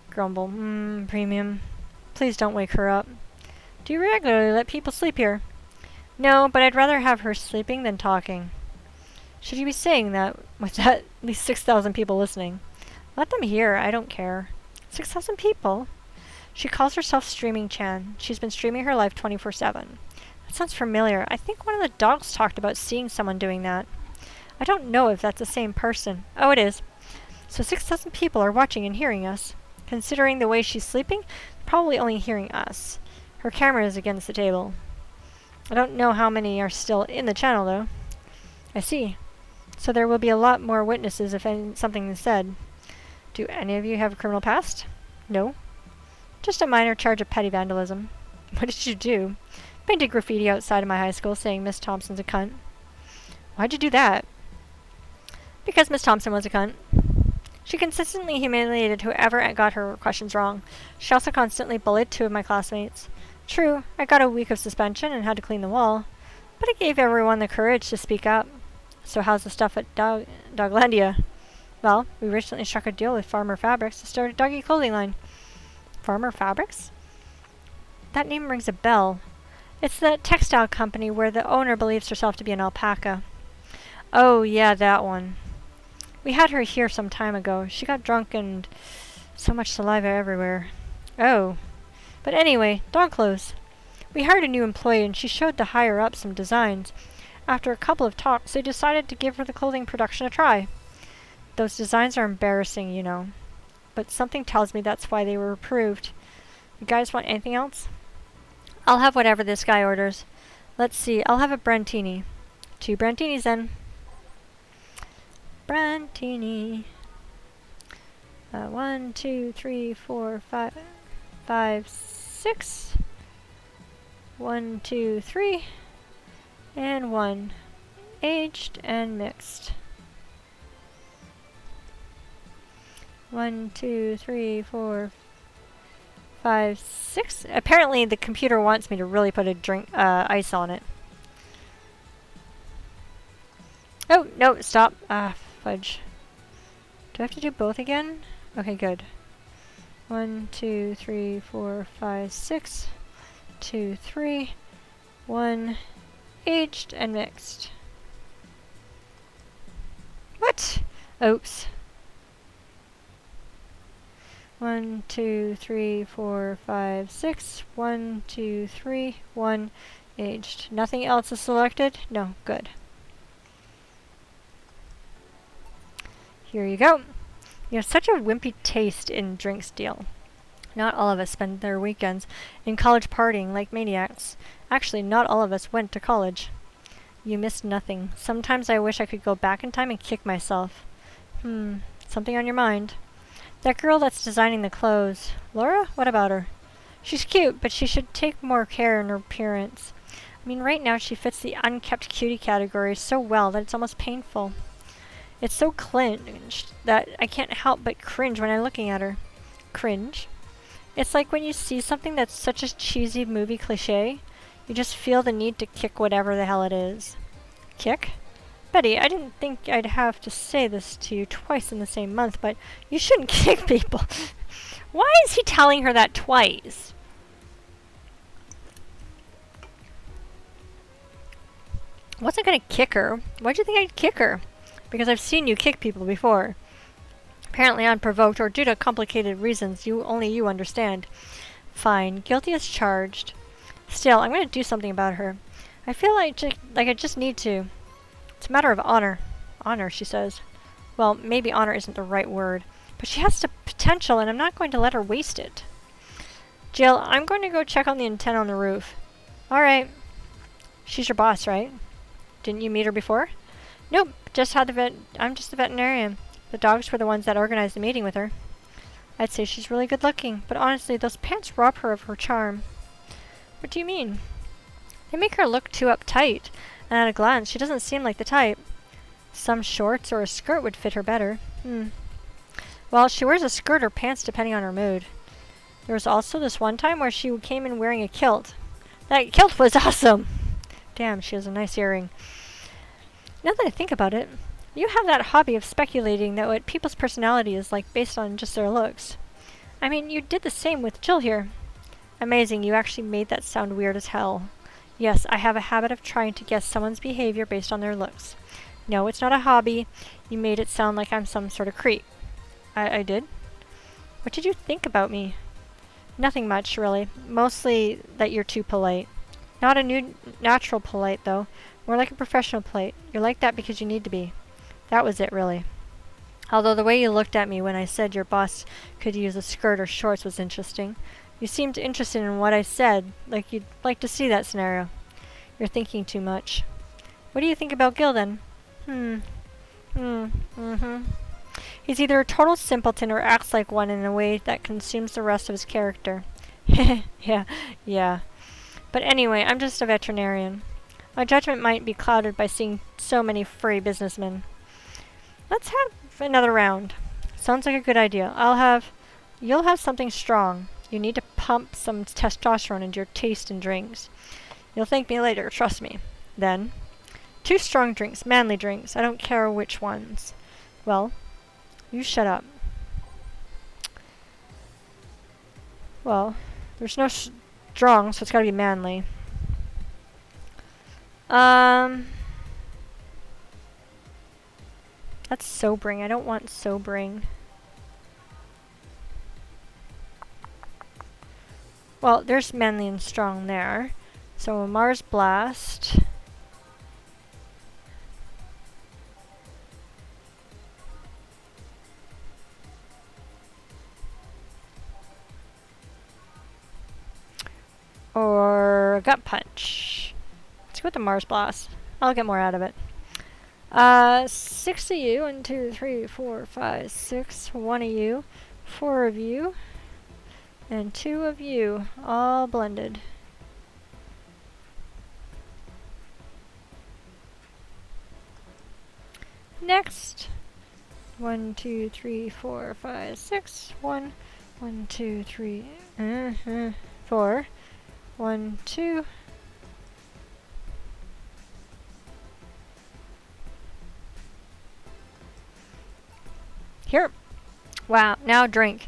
Grumble. Premium. Please don't wake her up. Do you regularly let people sleep here? No, but I'd rather have her sleeping than talking. Should you be saying that with at least 6,000 people listening? Let them hear, I don't care. 6,000 people? She calls herself Streaming Chan. She's been streaming her life 24/7. That sounds familiar. I think one of the dogs talked about seeing someone doing that. I don't know if that's the same person. Oh, it is. So 6,000 people are watching and hearing us. Considering the way she's sleeping, probably only hearing us. Her camera is against the table. I don't know how many are still in the channel, though. I see. So there will be a lot more witnesses if something is said. Do any of you have a criminal past? No. Just a minor charge of petty vandalism. What did you do? Painted graffiti outside of my high school saying Miss Thompson's a cunt. Why'd you do that? Because Miss Thompson was a cunt. She consistently humiliated whoever got her questions wrong. She also constantly bullied 2 of my classmates. True, I got a week of suspension and had to clean the wall, but it gave everyone the courage to speak up. So how's the stuff at Doglandia? Well, we recently struck a deal with Farmer Fabrics to start a doggy clothing line. Farmer Fabrics? That name rings a bell. It's the textile company where the owner believes herself to be an alpaca. Oh, yeah, that one. We had her here some time ago. She got drunk and so much saliva everywhere. Oh. But anyway, dog clothes. We hired a new employee and she showed the higher-up some designs. After a couple of talks, they decided to give her the clothing production a try. Those designs are embarrassing, you know. But something tells me that's why they were approved. You guys want anything else? I'll have whatever this guy orders. Let's see, I'll have a Brantini. 2 Brantinis then. Brantini. 1, 2, 3, 4, 5, 6. 1, 2, 3. And 1. Aged and mixed. 1, 2, 3, 4, 5, 6. Apparently the computer wants me to really put a ice on it. Oh, no, stop. Ah, fudge. Do I have to do both again? Okay, good. 1, 2, 3, 4, 5, 6. 2, 3. 1. Aged and mixed. What? Oops. 1, 2, 3, 4, 5, 6. 1, 2, 3. 1. Aged. Nothing else is selected? No. Good. Here you go. You have such a wimpy taste in drinks, deal. Not all of us spend their weekends in college partying like maniacs. Actually, not all of us went to college. You missed nothing. Sometimes I wish I could go back in time and kick myself. Something on your mind? That girl that's designing the clothes. Laura? What about her? She's cute, but she should take more care in her appearance. I mean, right now she fits the unkept cutie category so well that it's almost painful. It's so clinched that I can't help but cringe when I'm looking at her. Cringe? It's like when you see something that's such a cheesy movie cliche, you just feel the need to kick whatever the hell it is. Kick? Betty, I didn't think I'd have to say this to you twice in the same month, but you shouldn't kick people. Why is he telling her that twice? I wasn't gonna kick her. Why'd you think I'd kick her? Because I've seen you kick people before. Apparently unprovoked or due to complicated reasons only you understand. Fine, guilty as charged. Still, I'm going to do something about her. I feel like I just need to. It's a matter of honor. Honor, she says. Well, maybe honor isn't the right word, but she has the potential and I'm not going to let her waste it. Jill, I'm going to go check on the antenna on the roof. Alright. She's your boss, right? Didn't you meet her before? Nope, I'm just the veterinarian. The dogs were the ones that organized the meeting with her. I'd say she's really good looking, but honestly, those pants rob her of her charm. What do you mean? They make her look too uptight, and at a glance, she doesn't seem like the type. Some shorts or a skirt would fit her better. Well, she wears a skirt or pants depending on her mood. There was also this one time where she came in wearing a kilt. That kilt was awesome! Damn, she has a nice earring. Now that I think about it, you have that hobby of speculating that what people's personality is like based on just their looks. I mean, you did the same with Jill here. Amazing, you actually made that sound weird as hell. Yes, I have a habit of trying to guess someone's behavior based on their looks. No, it's not a hobby. You made it sound like I'm some sort of creep. I did? What did you think about me? Nothing much, really. Mostly that you're too polite. Not a new natural polite, though. More like a professional polite. You're like that because you need to be. That was it, really. Although the way you looked at me when I said your boss could use a skirt or shorts was interesting. You seemed interested in what I said, like you'd like to see that scenario. You're thinking too much. What do you think about Gil, then? He's either a total simpleton or acts like one in a way that consumes the rest of his character. Yeah. But anyway, I'm just a veterinarian. My judgment might be clouded by seeing so many furry businessmen. Let's have another round. Sounds like a good idea. You'll have something strong. You need to pump some testosterone into your taste in drinks. You'll thank me later, trust me. Then, 2 strong drinks, manly drinks. I don't care which ones. Well, you shut up. Well, there's no strong, so it's gotta be manly. That's sobering. I don't want sobering. Well, there's manly and strong there. So Mars Blast. Or Gut Punch. Let's go with the Mars Blast. I'll get more out of it. 6 of you. 1, 2, 3, 4, 5, 6. 1 of you. 4 of you. And 2 of you. All blended. Next. 1, 2, 3, 4, 5, 6. 1. 1, 2, 3. 4. 1, 2. Here. Wow, now drink.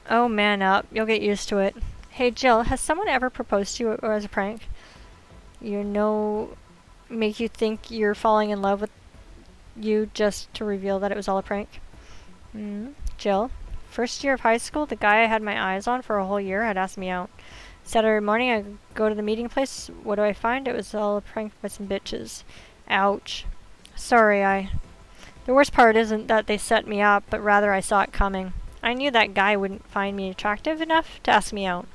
Oh, man up. You'll get used to it. Hey, Jill, has someone ever proposed to you as a prank? You know, make you think you're falling in love with you just to reveal that it was all a prank? Jill, first year of high school, the guy I had my eyes on for a whole year had asked me out. Saturday morning, I go to the meeting place. What do I find? It was all a prank by some bitches. Ouch. Sorry, The worst part isn't that they set me up, but rather I saw it coming. I knew that guy wouldn't find me attractive enough to ask me out.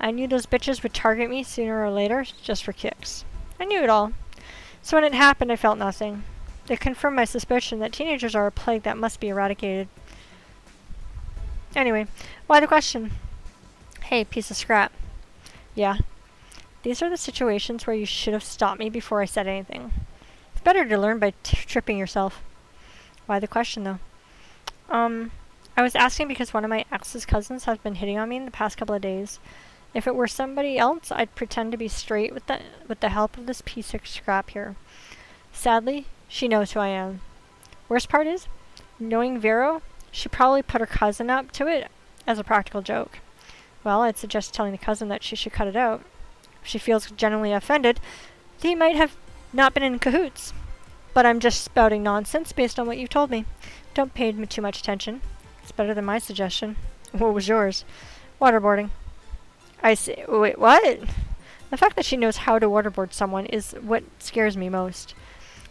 I knew those bitches would target me sooner or later, just for kicks. I knew it all. So when it happened, I felt nothing. It confirmed my suspicion that teenagers are a plague that must be eradicated. Anyway, why the question? Hey, piece of scrap. Yeah. These are the situations where you should have stopped me before I said anything. It's better to learn by tripping yourself. Why the question, though? I was asking because one of my ex's cousins has been hitting on me in the past couple of days. If it were somebody else, I'd pretend to be straight with the help of this piece of scrap here. Sadly, she knows who I am. Worst part is, knowing Vero, she probably put her cousin up to it as a practical joke. Well, I'd suggest telling the cousin that she should cut it out. If she feels genuinely offended, they might have not been in cahoots. But I'm just spouting nonsense based on what you've told me. Don't pay me too much attention. It's better than my suggestion. What was yours? Waterboarding. I see. Wait, what? The fact that she knows how to waterboard someone is what scares me most.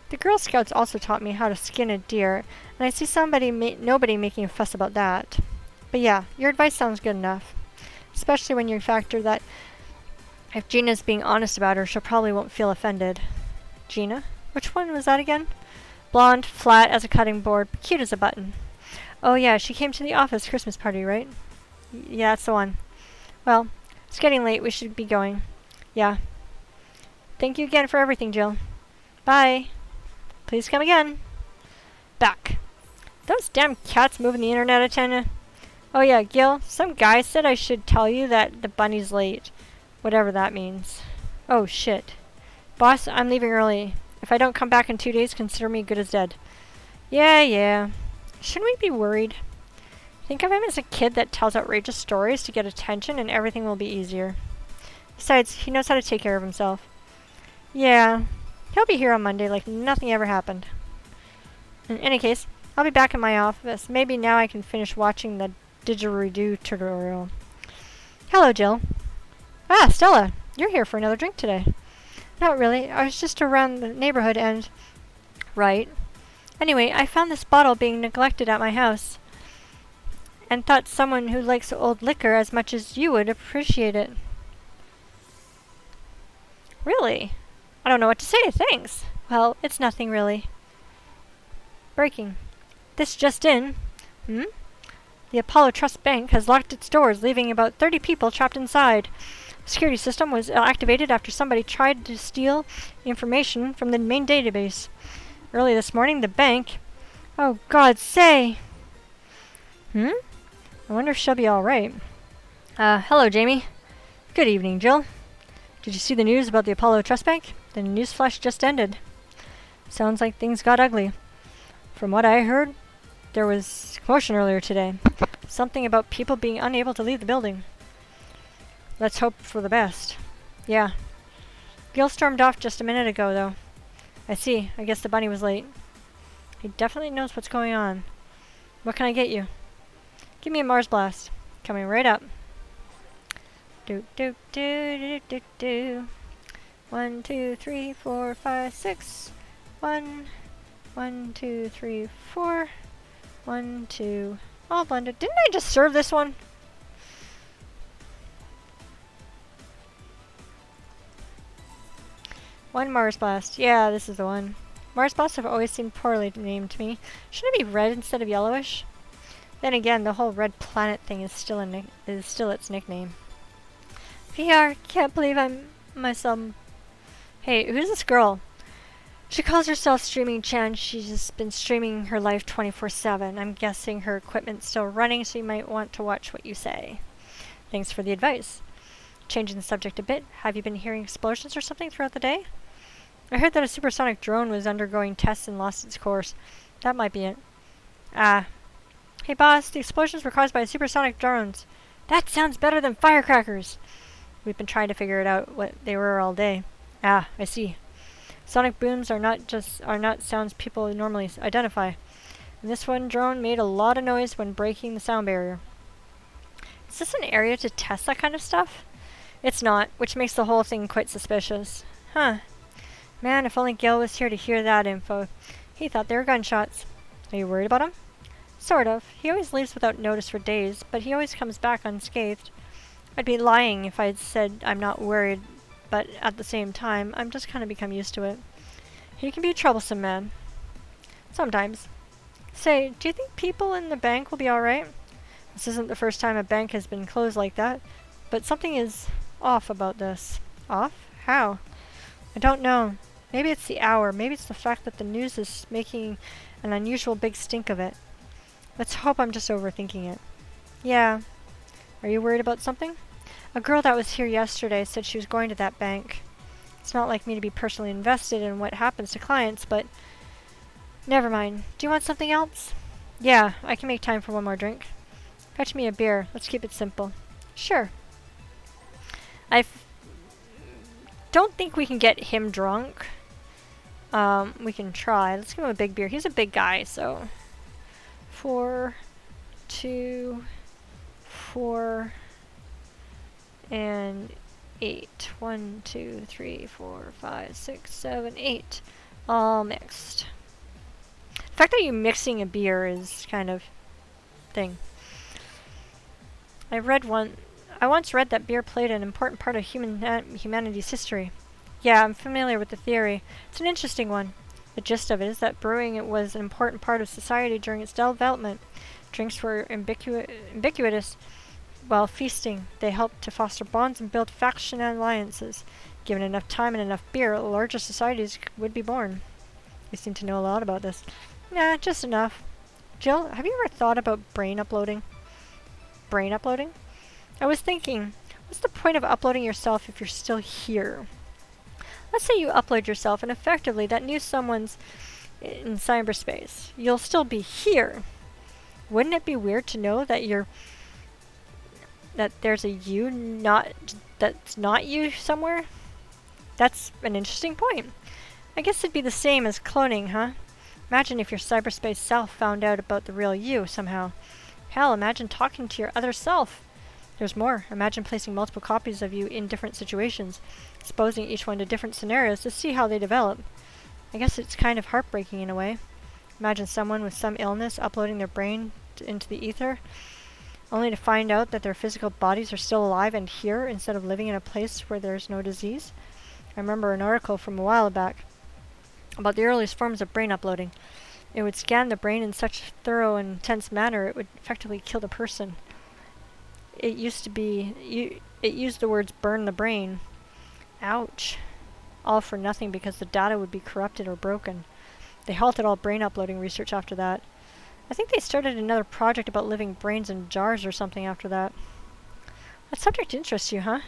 The Girl Scouts also taught me how to skin a deer, and I see nobody making a fuss about that. But yeah, your advice sounds good enough. Especially when you factor that if Gina's being honest about her, she probably won't feel offended. Gina? Which one was that again? Blonde, flat as a cutting board, but cute as a button. Oh yeah, she came to the office Christmas party, right? Yeah, that's the one. Well, it's getting late. We should be going. Yeah. Thank you again for everything, Jill. Bye. Please come again. Back. Those damn cats moving the internet antenna. Oh yeah, Gil, some guy said I should tell you that the bunny's late. Whatever that means. Oh shit. Boss, I'm leaving early. If I don't come back in 2 days, consider me good as dead. Yeah. Shouldn't we be worried? Think of him as a kid that tells outrageous stories to get attention and everything will be easier. Besides, he knows how to take care of himself. Yeah, he'll be here on Monday like nothing ever happened. In any case, I'll be back in my office. Maybe now I can finish watching the didgeridoo tutorial. Hello, Jill. Ah, Stella, you're here for another drink today. Not really. I was just around the neighborhood and... Right. Anyway, I found this bottle being neglected at my house. And thought someone who likes old liquor as much as you would appreciate it. Really? I don't know what to say. Thanks. Well, it's nothing really. Breaking. This just in. The Apollo Trust Bank has locked its doors, leaving about 30 people trapped inside. The security system was activated after somebody tried to steal information from the main database. Early this morning, the bank... Oh, God, say! I wonder if she'll be alright. Hello, Jamie. Good evening, Jill. Did you see the news about the Apollo Trust Bank? The newsflash just ended. Sounds like things got ugly. From what I heard, there was commotion earlier today. Something about people being unable to leave the building. Let's hope for the best. Yeah. Gil stormed off just a minute ago, though. I see. I guess the bunny was late. He definitely knows what's going on. What can I get you? Give me a Mars Blast. Coming right up. Do do do do do do. 1, 2, 3, 4, 5, 6. 1, 1, 2, 3, 4. 1, 2. All blended. Didn't I just serve this one? One Mars Blast. Yeah, this is the one. Mars Blasts have always seemed poorly named to me. Shouldn't it be red instead of yellowish? Then again, the whole red planet thing is still its nickname. VR, can't believe I'm myself. Hey, who's this girl? She calls herself Streaming Chan. She's just been streaming her life 24/7. I'm guessing her equipment's still running, so you might want to watch what you say. Thanks for the advice. Changing the subject a bit, have you been hearing explosions or something throughout the day? I heard that a supersonic drone was undergoing tests and lost its course. That might be it. Ah. Hey boss, the explosions were caused by supersonic drones. That sounds better than firecrackers. We've been trying to figure it out what they were all day. Ah, I see. Sonic booms are not sounds people normally identify. And this one drone made a lot of noise when breaking the sound barrier. Is this an area to test that kind of stuff? It's not, which makes the whole thing quite suspicious. Huh. Man, if only Gil was here to hear that info. He thought they were gunshots. Are you worried about him? Sort of. He always leaves without notice for days, but he always comes back unscathed. I'd be lying if I'd said I'm not worried, but at the same time, I'm just kind of become used to it. He can be a troublesome man. Sometimes. Say, do you think people in the bank will be alright? This isn't the first time a bank has been closed like that, but something is off about this. Off? How? I don't know. Maybe it's the hour. Maybe it's the fact that the news is making an unusual big stink of it. Let's hope I'm just overthinking it. Yeah. Are you worried about something? A girl that was here yesterday said she was going to that bank. It's not like me to be personally invested in what happens to clients, but never mind. Do you want something else? Yeah, I can make time for one more drink. Fetch me a beer. Let's keep it simple. Sure. I don't think we can get him drunk. We can try. Let's give him a big beer. He's a big guy, so 4, 2, 4, and 8. 1, 2, 3, 4, 5, 6, 7, 8. All mixed. The fact that you're mixing a beer is kind of thing. I once read that beer played an important part of humanity's history. Yeah, I'm familiar with the theory. It's an interesting one. The gist of it is that brewing was an important part of society during its development. Drinks were ubiquitous. While feasting, they helped to foster bonds and build faction alliances. Given enough time and enough beer, larger societies would be born. You seem to know a lot about this. Nah, just enough. Jill, have you ever thought about brain uploading? Brain uploading? I was thinking, what's the point of uploading yourself if you're still here? Let's say you upload yourself and effectively that new someone's in cyberspace. You'll still be here. Wouldn't it be weird to know that there's a you that's not you somewhere? That's an interesting point. I guess it'd be the same as cloning, huh? Imagine if your cyberspace self found out about the real you somehow. Hell, imagine talking to your other self. There's more. Imagine placing multiple copies of you in different situations, exposing each one to different scenarios to see how they develop. I guess it's kind of heartbreaking in a way. Imagine someone with some illness uploading their brain into the ether, only to find out that their physical bodies are still alive and here instead of living in a place where there's no disease. I remember an article from a while back about the earliest forms of brain uploading. It would scan the brain in such a thorough and intense manner it would effectively kill the person. It used the words burn the brain. Ouch. All for nothing because the data would be corrupted or broken. They halted all brain uploading research after that. I think they started another project about living brains in jars or something after that. That subject interests you, huh?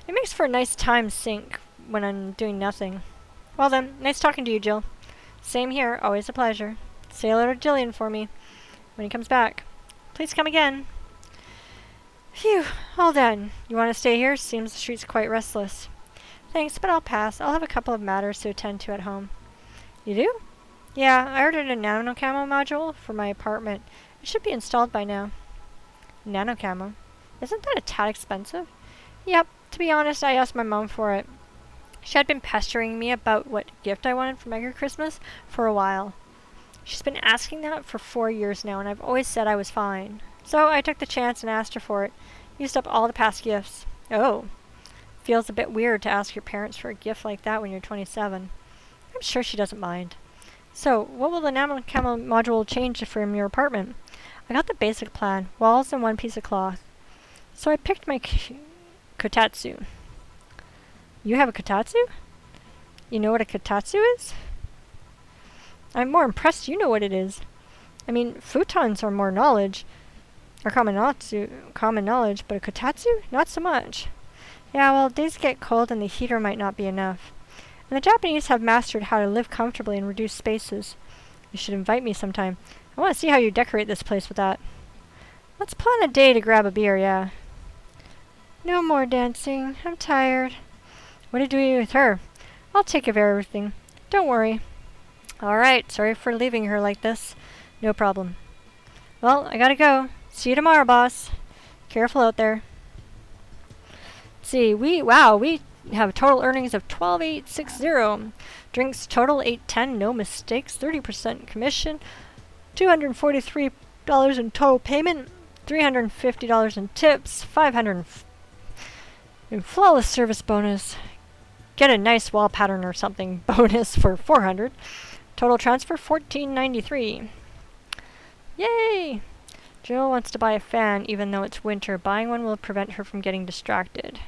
It makes for a nice time sink when I'm doing nothing. Well then, nice talking to you, Jill. Same here, always a pleasure. Say hello to Jillian for me when he comes back. Please come again. Phew, all done. You want to stay here? Seems the street's quite restless. Thanks, but I'll pass. I'll have a couple of matters to attend to at home. You do? Yeah, I ordered a nano camo module for my apartment. It should be installed by now. Nano camo? Isn't that a tad expensive? Yep, to be honest, I asked my mom for it. She had been pestering me about what gift I wanted for Merry Christmas for a while. She's been asking that for 4 years now, and I've always said I was fine. So I took the chance and asked her for it. Used up all the past gifts. Oh. Feels a bit weird to ask your parents for a gift like that when you're 27. I'm sure she doesn't mind. So, what will the nano camo module change from your apartment? I got the basic plan, walls and one piece of cloth. So I picked my kotatsu. You have a kotatsu? You know what a kotatsu is? I'm more impressed you know what it is. I mean, futons are more knowledge, or common knowledge, but a kotatsu? Not so much. Yeah, well, days get cold and the heater might not be enough. And the Japanese have mastered how to live comfortably in reduced spaces. You should invite me sometime. I want to see how you decorate this place with that. Let's plan a day to grab a beer, yeah. No more dancing. I'm tired. What did you do with her? I'll take care of everything. Don't worry. Alright, sorry for leaving her like this. No problem. Well, I gotta go. See you tomorrow, boss. Careful out there. See, we have total earnings of 12,860. Drinks total 810, no mistakes, 30% commission, $243 in total payment, $350 in tips, $500 in flawless service bonus. Get a nice wall pattern or something bonus for $400. Total transfer $14.93. Yay! Jill wants to buy a fan even though it's winter. Buying one will prevent her from getting distracted.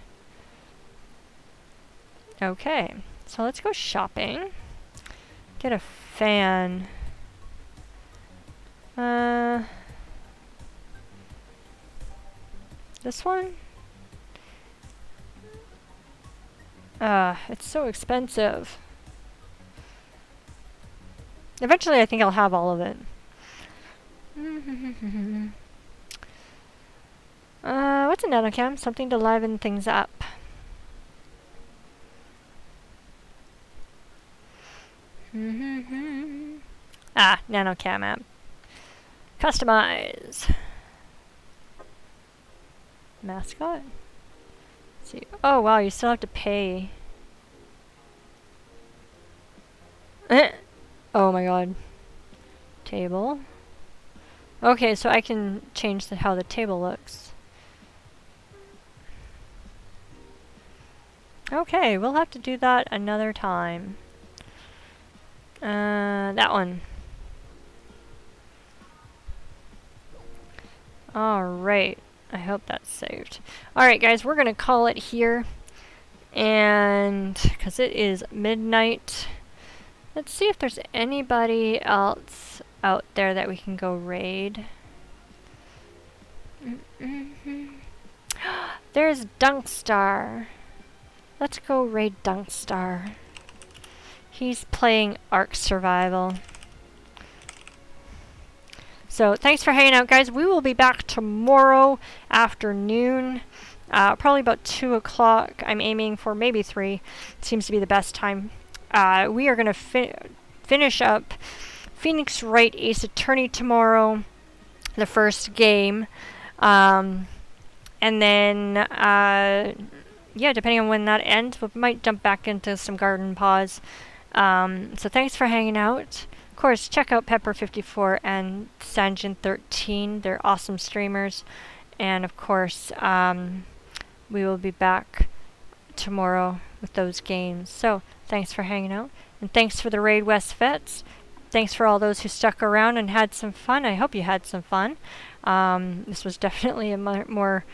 Okay, so let's go shopping. Get a fan. This one? It's so expensive. Eventually I think I'll have all of it. What's a nanocam? Something to liven things up. Nanocam app. Customize. Mascot? Let's see. Oh wow, you still have to pay. Oh my god. Table. Okay, so I can change how the table looks. Okay, we'll have to do that another time. That one. Alright. I hope that's saved. Alright guys, we're gonna call it here. And, because it is midnight. Let's see if there's anybody else out there that we can go raid. There's Dunkstar. Let's go raid Dunkstar. He's playing Ark Survival. So thanks for hanging out, guys. We will be back tomorrow afternoon. Probably about 2 o'clock. I'm aiming for maybe 3. Seems to be the best time. We are going to finish up Phoenix Wright Ace Attorney tomorrow. The first game. And then, yeah, depending on when that ends, we might jump back into some Garden Paws. So thanks for hanging out. Of course, check out Pepper54 and Sanjin13. They're awesome streamers. And of course, we will be back tomorrow with those games. So, thanks for hanging out. And thanks for the Raid West Vets. Thanks for all those who stuck around and had some fun. I hope you had some fun. This was definitely a more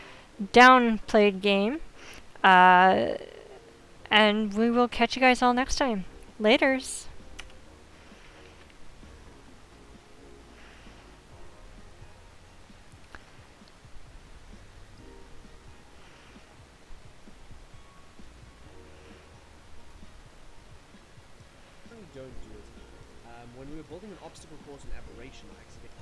downplayed game. And we will catch you guys all next time. Laters. Holding an obstacle caused an aberration or accident.